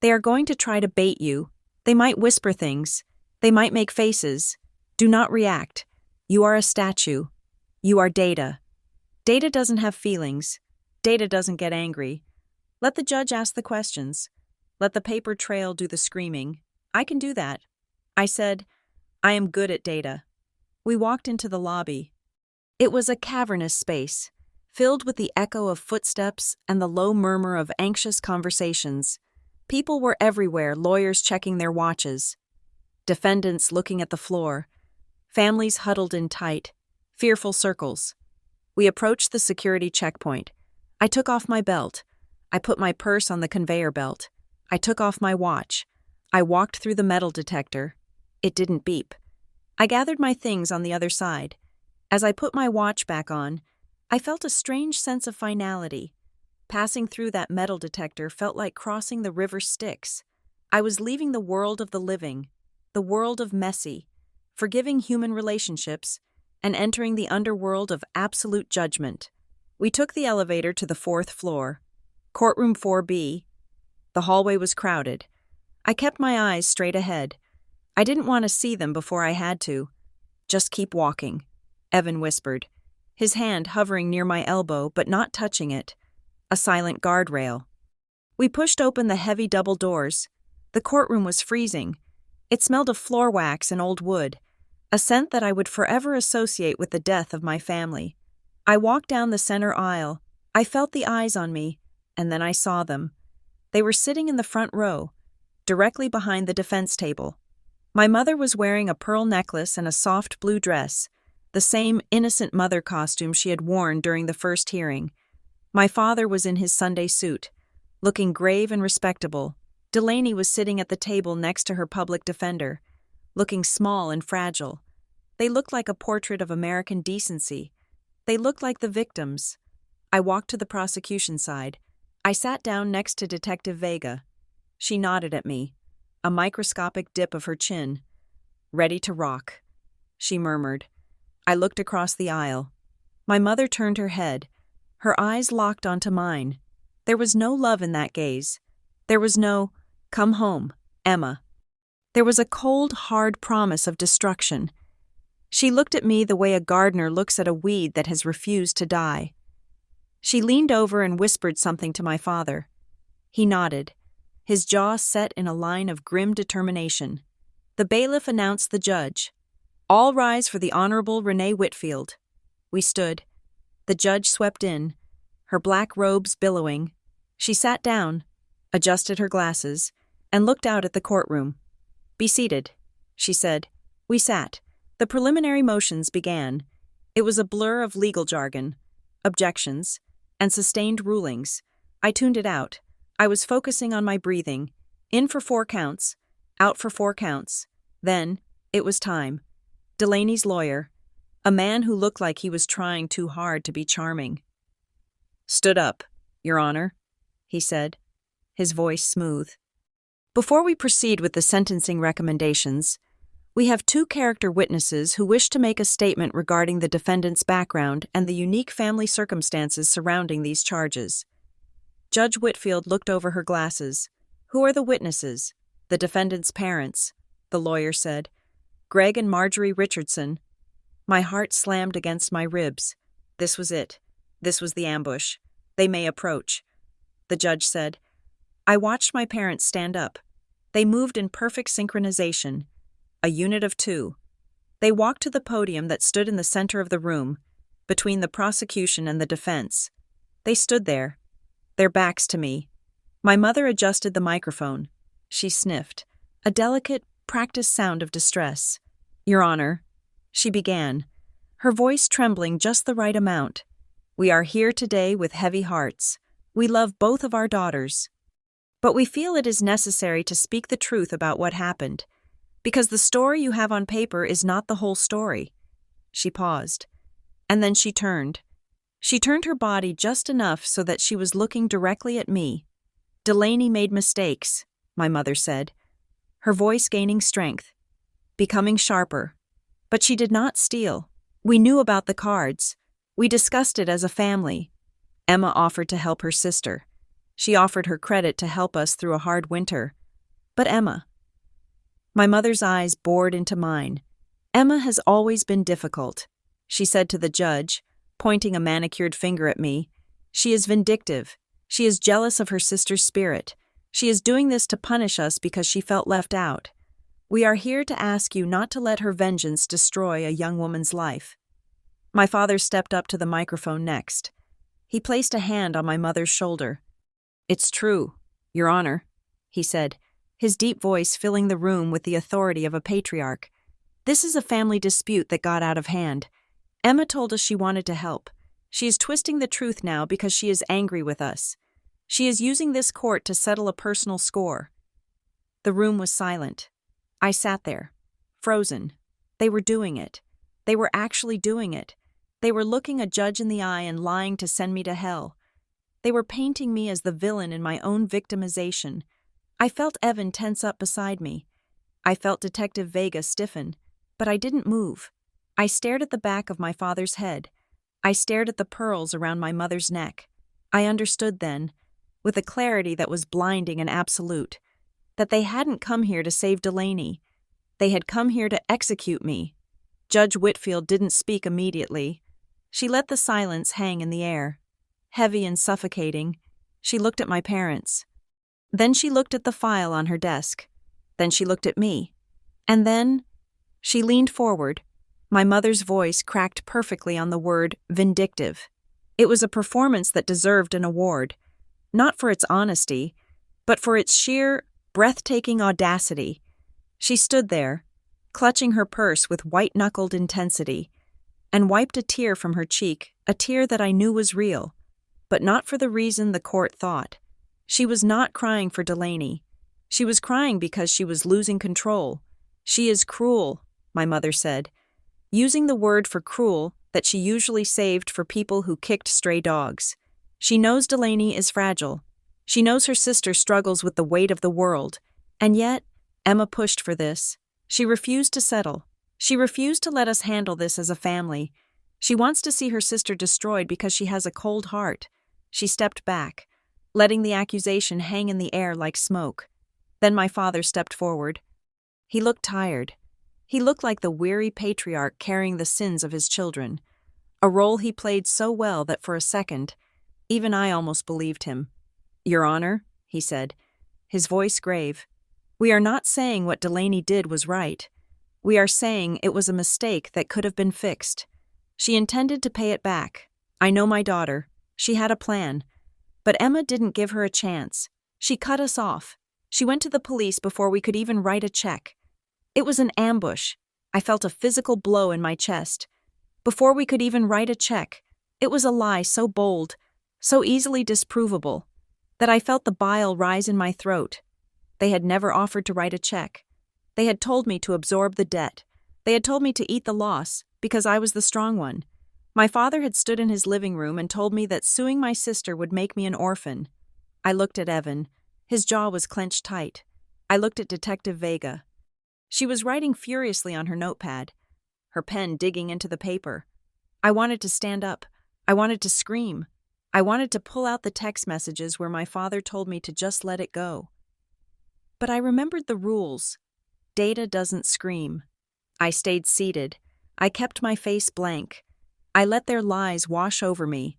"They are going to try to bait you. They might whisper things. They might make faces. Do not react. You are a statue. You are data. Data doesn't have feelings. Data doesn't get angry. Let the judge ask the questions. Let the paper trail do the screaming. I can do that." I said, "I am good at data." We walked into the lobby. It was a cavernous space, filled with the echo of footsteps and the low murmur of anxious conversations. People were everywhere, lawyers checking their watches. defendants looking at the floor, families huddled in tight, fearful circles. We approached the security checkpoint. I took off my belt. I put my purse on the conveyor belt. I took off my watch. I walked through the metal detector. It didn't beep. I gathered my things on the other side. As I put my watch back on, I felt a strange sense of finality. Passing through that metal detector felt like crossing the river Styx. I was leaving the world of the living, the world of messy, forgiving human relationships, and entering the underworld of absolute judgment. We took the elevator to the 4th floor, courtroom 4B. The hallway was crowded. I kept my eyes straight ahead. I didn't want to see them before I had to. "Just keep walking," Evan whispered, his hand hovering near my elbow but not touching it. A silent guardrail. We pushed open the heavy double doors. The courtroom was freezing. It smelled of floor wax and old wood, a scent that I would forever associate with the death of my family. I walked down the center aisle. I felt the eyes on me, and then I saw them. They were sitting in the front row, directly behind the defense table. My mother was wearing a pearl necklace and a soft blue dress, the same innocent mother costume she had worn during the first hearing. My father was in his Sunday suit, looking grave and respectable. Delaney was sitting at the table next to her public defender, looking small and fragile. They looked like a portrait of American decency. They looked like the victims. I walked to the prosecution side. I sat down next to Detective Vega. She nodded at me, a microscopic dip of her chin. "Ready to rock," she murmured. I looked across the aisle. My mother turned her head. Her eyes locked onto mine. There was no love in that gaze. There was no, "Come home, Emma." There was a cold, hard promise of destruction. She looked at me the way a gardener looks at a weed that has refused to die. She leaned over and whispered something to my father. He nodded, his jaw set in a line of grim determination. The bailiff announced the judge. "All rise for the Honorable Renee Whitfield." We stood. The judge swept in, her black robes billowing. She sat down, adjusted her glasses, and looked out at the courtroom. "Be seated," she said. We sat. The preliminary motions began. It was a blur of legal jargon, objections, and sustained rulings. I tuned it out. I was focusing on my breathing. In for 4 counts, out for 4 counts. Then, it was time. Delaney's lawyer, a man who looked like he was trying too hard to be charming, stood up, "Your Honor," he said, his voice smooth. "Before we proceed with the sentencing recommendations, we have 2 character witnesses who wish to make a statement regarding the defendant's background and the unique family circumstances surrounding these charges." Judge Whitfield looked over her glasses. "Who are the witnesses?" "The defendant's parents," the lawyer said. "Greg and Marjorie Richardson." My heart slammed against my ribs. This was it. This was the ambush. "They may approach," the judge said. I watched my parents stand up. They moved in perfect synchronization, a unit of 2. They walked to the podium that stood in the center of the room, between the prosecution and the defense. They stood there, their backs to me. My mother adjusted the microphone. She sniffed, a delicate, practiced sound of distress. "Your Honor," she began, her voice trembling just the right amount. "We are here today with heavy hearts. We love both of our daughters. But we feel it is necessary to speak the truth about what happened, because the story you have on paper is not the whole story." She paused, and then she turned. She turned her body just enough so that she was looking directly at me. "Delaney made mistakes," my mother said, her voice gaining strength, becoming sharper. "But she did not steal. We knew about the cards. We discussed it as a family. Emma offered to help her sister. She offered her credit to help us through a hard winter. But Emma..." My mother's eyes bored into mine. "Emma has always been difficult," she said to the judge, pointing a manicured finger at me. "She is vindictive. She is jealous of her sister's spirit. She is doing this to punish us because she felt left out. We are here to ask you not to let her vengeance destroy a young woman's life." My father stepped up to the microphone next. He placed a hand on my mother's shoulder. "It's true, Your Honor," he said, his deep voice filling the room with the authority of a patriarch. "This is a family dispute that got out of hand. Emma told us she wanted to help. She is twisting the truth now because she is angry with us. She is using this court to settle a personal score." The room was silent. I sat there, frozen. They were doing it. They were actually doing it. They were looking a judge in the eye and lying to send me to hell. They were painting me as the villain in my own victimization. I felt Evan tense up beside me. I felt Detective Vega stiffen, but I didn't move. I stared at the back of my father's head. I stared at the pearls around my mother's neck. I understood then, with a clarity that was blinding and absolute, that they hadn't come here to save Delaney. They had come here to execute me. Judge Whitfield didn't speak immediately. She let the silence hang in the air. Heavy and suffocating, she looked at my parents. Then she looked at the file on her desk. Then she looked at me. And then she leaned forward. My mother's voice cracked perfectly on the word vindictive. It was a performance that deserved an award, not for its honesty, but for its sheer, breathtaking audacity. She stood there, clutching her purse with white-knuckled intensity, and wiped a tear from her cheek, a tear that I knew was real, but not for the reason the court thought. She was not crying for Delaney. She was crying because she was losing control. "She is cruel," my mother said, using the word for cruel that she usually saved for people who kicked stray dogs. "She knows Delaney is fragile. She knows her sister struggles with the weight of the world. And yet, Emma pushed for this. She refused to settle. She refused to let us handle this as a family. She wants to see her sister destroyed because she has a cold heart." She stepped back, letting the accusation hang in the air like smoke. Then my father stepped forward. He looked tired. He looked like the weary patriarch carrying the sins of his children, a role he played so well that for a second, even I almost believed him. "Your Honor," he said, his voice grave, "we are not saying what Delaney did was right. We are saying it was a mistake that could have been fixed. She intended to pay it back. I know my daughter. She had a plan. But Emma didn't give her a chance. She cut us off. She went to the police before we could even write a check. It was an ambush. I felt a physical blow in my chest. Before we could even write a check, it was a lie so bold, so easily disprovable, that I felt the bile rise in my throat. They had never offered to write a check. They had told me to absorb the debt. They had told me to eat the loss, because I was the strong one. My father had stood in his living room and told me that suing my sister would make me an orphan. I looked at Evan. His jaw was clenched tight. I looked at Detective Vega. She was writing furiously on her notepad, her pen digging into the paper. I wanted to stand up. I wanted to scream. I wanted to pull out the text messages where my father told me to just let it go. But I remembered the rules. Data doesn't scream. I stayed seated. I kept my face blank. I let their lies wash over me,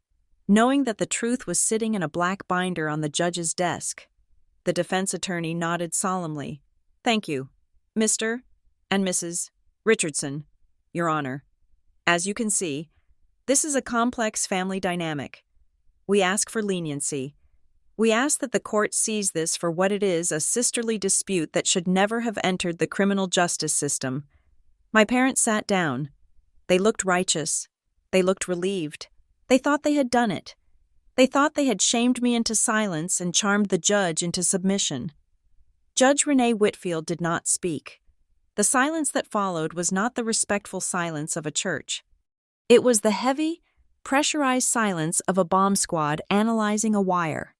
knowing that the truth was sitting in a black binder on the judge's desk. The defense attorney nodded solemnly. "Thank you, Mr. and Mrs. Richardson, Your Honor. As you can see, this is a complex family dynamic. We ask for leniency. We ask that the court sees this for what it is, a sisterly dispute that should never have entered the criminal justice system." My parents sat down. They looked righteous. They looked relieved. They thought they had done it. They thought they had shamed me into silence and charmed the judge into submission. Judge Renee Whitfield did not speak. The silence that followed was not the respectful silence of a church. It was the heavy, pressurized silence of a bomb squad analyzing a wire.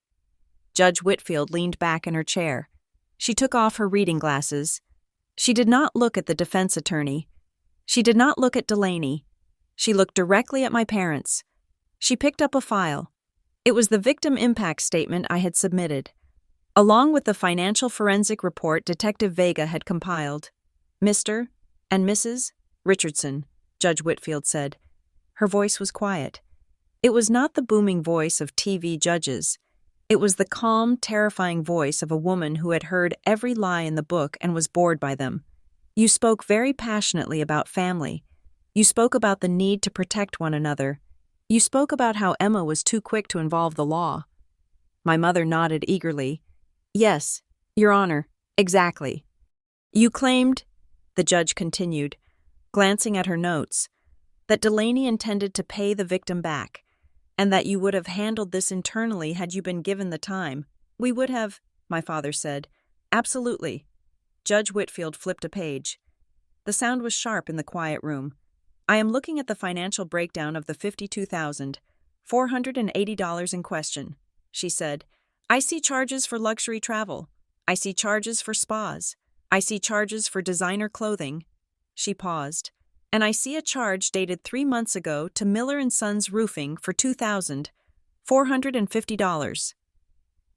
Judge Whitfield leaned back in her chair. She took off her reading glasses. She did not look at the defense attorney. She did not look at Delaney. She looked directly at my parents. She picked up a file. It was the victim impact statement I had submitted, along with the financial forensic report Detective Vega had compiled. "Mr. and Mrs. Richardson," Judge Whitfield said. Her voice was quiet. It was not the booming voice of TV judges. It was the calm, terrifying voice of a woman who had heard every lie in the book and was bored by them. "You spoke very passionately about family. You spoke about the need to protect one another. You spoke about how Emma was too quick to involve the law." My mother nodded eagerly. "Yes, Your Honor. Exactly. You claimed, the judge continued, glancing at her notes, that Delaney intended to pay the victim back, and that you would have handled this internally had you been given the time. We would have, my father said. Absolutely. Judge Whitfield flipped a page. The sound was sharp in the quiet room. I am looking at the financial breakdown of the $52,480 in question, she said. I see charges for luxury travel. I see charges for spas. I see charges for designer clothing. She paused. And I see a charge dated 3 months ago to Miller & Sons Roofing for $2,450.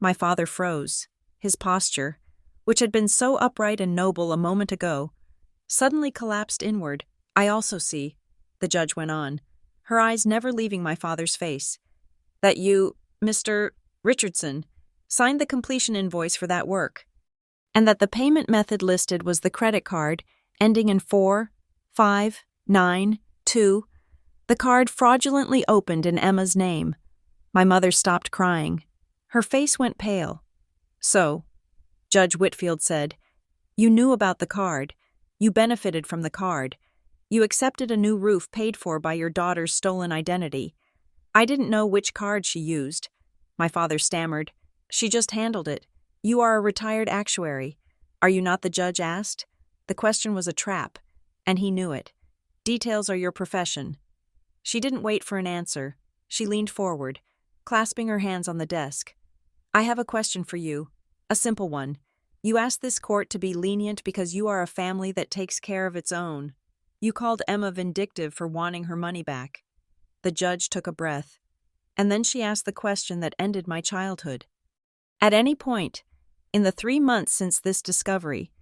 My father froze. His posture, which had been so upright and noble a moment ago, suddenly collapsed inward. I also see, the judge went on, her eyes never leaving my father's face, that you, Mr. Richardson, signed the completion invoice for that work, and that the payment method listed was the credit card ending in 4592, the card fraudulently opened in Emma's name. My mother stopped crying. Her face went pale. So, Judge Whitfield said, you knew about the card. You benefited from the card. You accepted a new roof paid for by your daughter's stolen identity. I didn't know which card she used. My father stammered. She just handled it. You are a retired actuary. Are you not, the judge asked? The question was a trap, and he knew it. Details are your profession. She didn't wait for an answer. She leaned forward, clasping her hands on the desk. I have a question for you, a simple one. You asked this court to be lenient because you are a family that takes care of its own. You called Emma vindictive for wanting her money back. The judge took a breath, and then she asked the question that ended my childhood. At any point, in the 3 months since this discovery,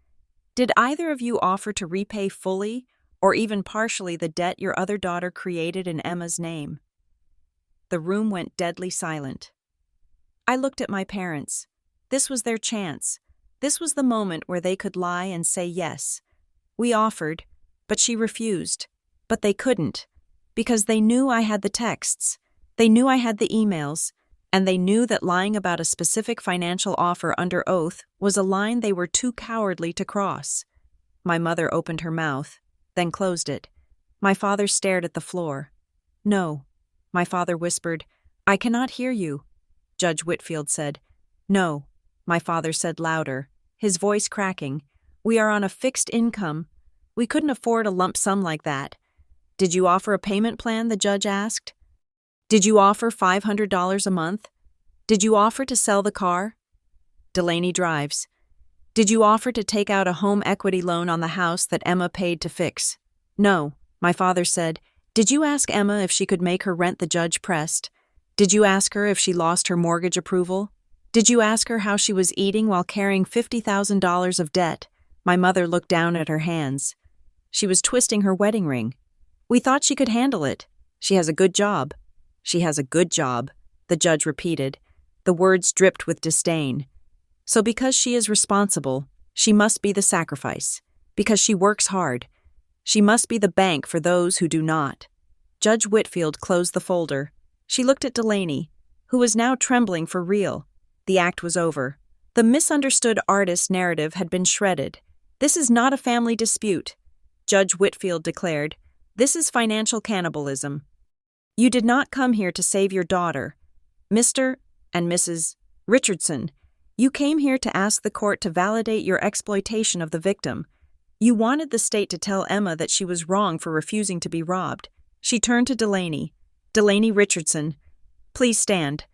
did either of you offer to repay fully or even partially the debt your other daughter created in Emma's name? The room went deadly silent. I looked at my parents. This was their chance. This was the moment where they could lie and say yes. We offered, but she refused. But they couldn't, because they knew I had the texts. They knew I had the emails, and they knew that lying about a specific financial offer under oath was a line they were too cowardly to cross. My mother opened her mouth, then closed it. My father stared at the floor. No, my father whispered. I cannot hear you. Judge Whitfield said. No, my father said louder, his voice cracking. We are on a fixed income. We couldn't afford a lump sum like that. Did you offer a payment plan, the judge asked? Did you offer $500 a month? Did you offer to sell the car? Delaney drives. Did you offer to take out a home equity loan on the house that Emma paid to fix? No, my father said. Did you ask Emma if she could make her rent, the judge pressed? Did you ask her if she lost her mortgage approval? Did you ask her how she was eating while carrying $50,000 of debt? My mother looked down at her hands. She was twisting her wedding ring. We thought she could handle it. She has a good job. She has a good job, the judge repeated. The words dripped with disdain. So because she is responsible, she must be the sacrifice. Because she works hard, she must be the bank for those who do not. Judge Whitfield closed the folder. She looked at Delaney, who was now trembling for real. The act was over. The misunderstood artist narrative had been shredded. This is not a family dispute, Judge Whitfield declared. This is financial cannibalism. You did not come here to save your daughter, Mr. and Mrs. Richardson. You came here to ask the court to validate your exploitation of the victim. You wanted the state to tell Emma that she was wrong for refusing to be robbed. She turned to Delaney. Delaney Richardson, please stand.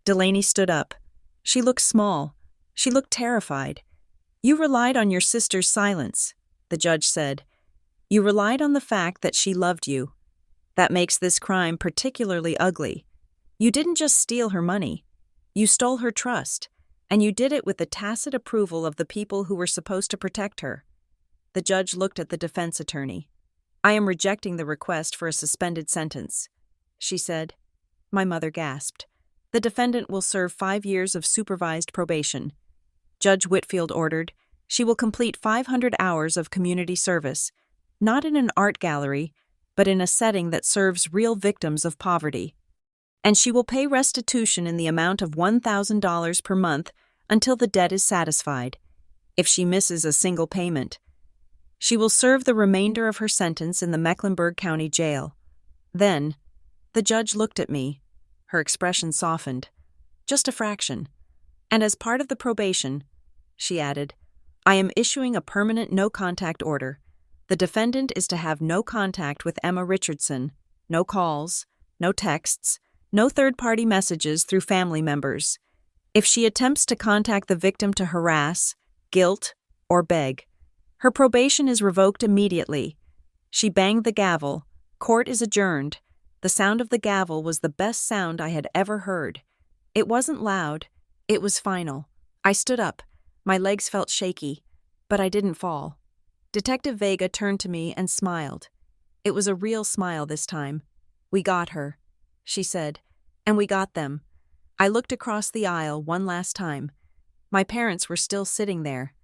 Delaney stood up. She looked small. She looked terrified. You relied on your sister's silence, the judge said. You relied on the fact that she loved you. That makes this crime particularly ugly. You didn't just steal her money. You stole her trust, and you did it with the tacit approval of the people who were supposed to protect her. The judge looked at the defense attorney. I am rejecting the request for a suspended sentence, she said. My mother gasped. The defendant will serve 5 years of supervised probation. Judge Whitfield ordered. She will complete 500 hours of community service, not in an art gallery, but in a setting that serves real victims of poverty. And she will pay restitution in the amount of $1,000 per month until the debt is satisfied. if she misses a single payment. She will serve the remainder of her sentence in the Mecklenburg County Jail. Then, the judge looked at me. Her expression softened. Just a fraction. And as part of the probation, she added, I am issuing a permanent no-contact order. The defendant is to have no contact with Emma Richardson, no calls, no texts, no third-party messages through family members. If she attempts to contact the victim to harass, guilt, or beg, her probation is revoked immediately. She banged the gavel. Court is adjourned. The sound of the gavel was the best sound I had ever heard. It wasn't loud. It was final. I stood up. My legs felt shaky, but I didn't fall. Detective Vega turned to me and smiled. It was a real smile this time. We got her, she said, and we got them. I looked across the aisle one last time. My parents were still sitting there.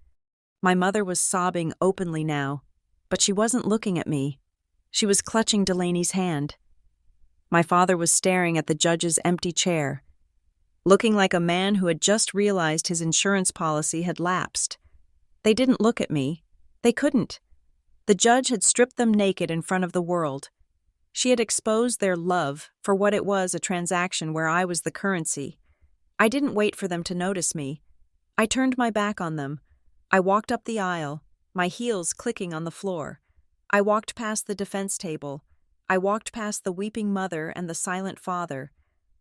My mother was sobbing openly now, but she wasn't looking at me. She was clutching Delaney's hand. My father was staring at the judge's empty chair, looking like a man who had just realized his insurance policy had lapsed. They didn't look at me. They couldn't. The judge had stripped them naked in front of the world. She had exposed their love for what it was, a transaction where I was the currency. I didn't wait for them to notice me. I turned my back on them. I walked up the aisle, my heels clicking on the floor. I walked past the defense table. I walked past the weeping mother and the silent father.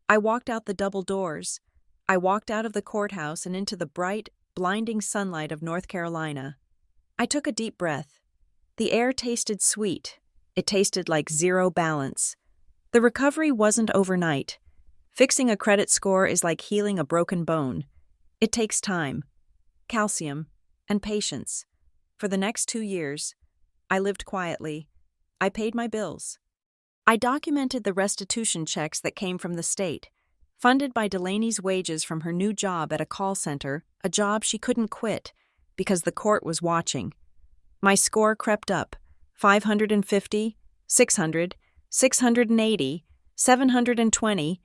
I walked out the double doors. I walked out of the courthouse and into the bright, blinding sunlight of North Carolina. I took a deep breath. The air tasted sweet. It tasted like zero balance. The recovery wasn't overnight. Fixing a credit score is like healing a broken bone. It takes time, calcium, and patience. For the next 2 years, I lived quietly. I paid my bills. I documented the restitution checks that came from the state, funded by Delaney's wages from her new job at a call center, a job she couldn't quit because the court was watching. My score crept up, 550, 600, 680, 720.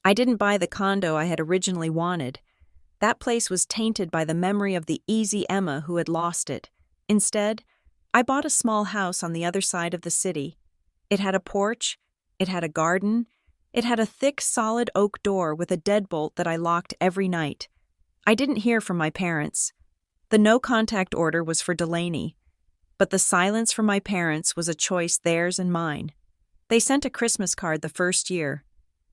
I didn't buy the condo I had originally wanted. That place was tainted by the memory of the easy Emma who had lost it. Instead, I bought a small house on the other side of the city. It had a porch, it had a garden, it had a thick, solid oak door with a deadbolt that I locked every night. I didn't hear from my parents. The no-contact order was for Delaney, but the silence from my parents was a choice theirs and mine. They sent a Christmas card the first year.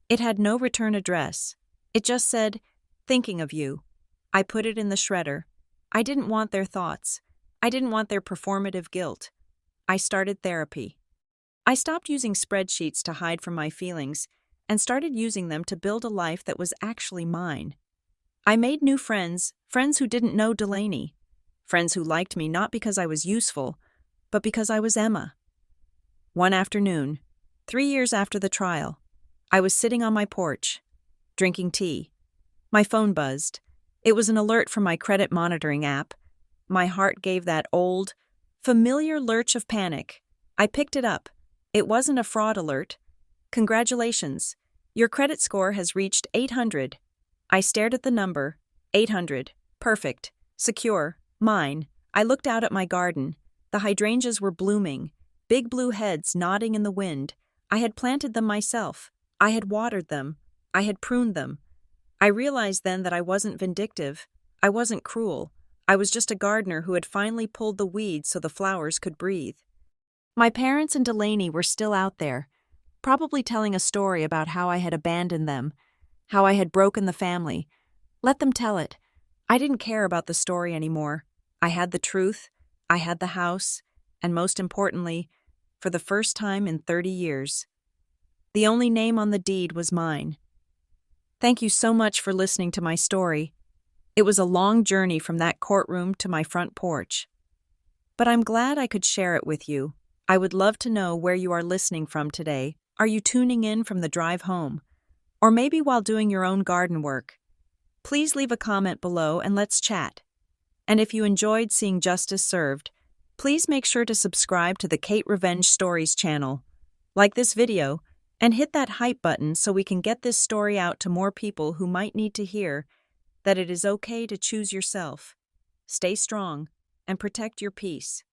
It had no return address. It just said, "Thinking of you." I put it in the shredder. I didn't want their thoughts. I didn't want their performative guilt. I started therapy. I stopped using spreadsheets to hide from my feelings and started using them to build a life that was actually mine. I made new friends, friends who didn't know Delaney, friends who liked me not because I was useful, but because I was Emma. One afternoon, 3 years after the trial, I was sitting on my porch, drinking tea. My phone buzzed. It was an alert from my credit monitoring app. My heart gave that old, familiar lurch of panic. I picked it up. It wasn't a fraud alert. "Congratulations. Your credit score has reached 800. I stared at the number. 800. Perfect. Secure. Mine. I looked out at my garden. The hydrangeas were blooming, big blue heads nodding in the wind. I had planted them myself. I had watered them. I had pruned them. I realized then that I wasn't vindictive. I wasn't cruel. I was just a gardener who had finally pulled the weeds so the flowers could breathe. My parents and Delaney were still out there, probably telling a story about how I had abandoned them, how I had broken the family. Let them tell it. I didn't care about the story anymore. I had the truth, I had the house, and most importantly, for the first time in 30 years, the only name on the deed was mine. Thank you so much for listening to my story. It was a long journey from that courtroom to my front porch. But I'm glad I could share it with you. I would love to know where you are listening from today. Are you tuning in from the drive home? Or maybe while doing your own garden work? Please leave a comment below and let's chat. And if you enjoyed seeing justice served, please make sure to subscribe to the Kate Revenge Stories channel. Like this video, and hit that hype button so we can get this story out to more people who might need to hear that it is okay to choose yourself. Stay strong and protect your peace.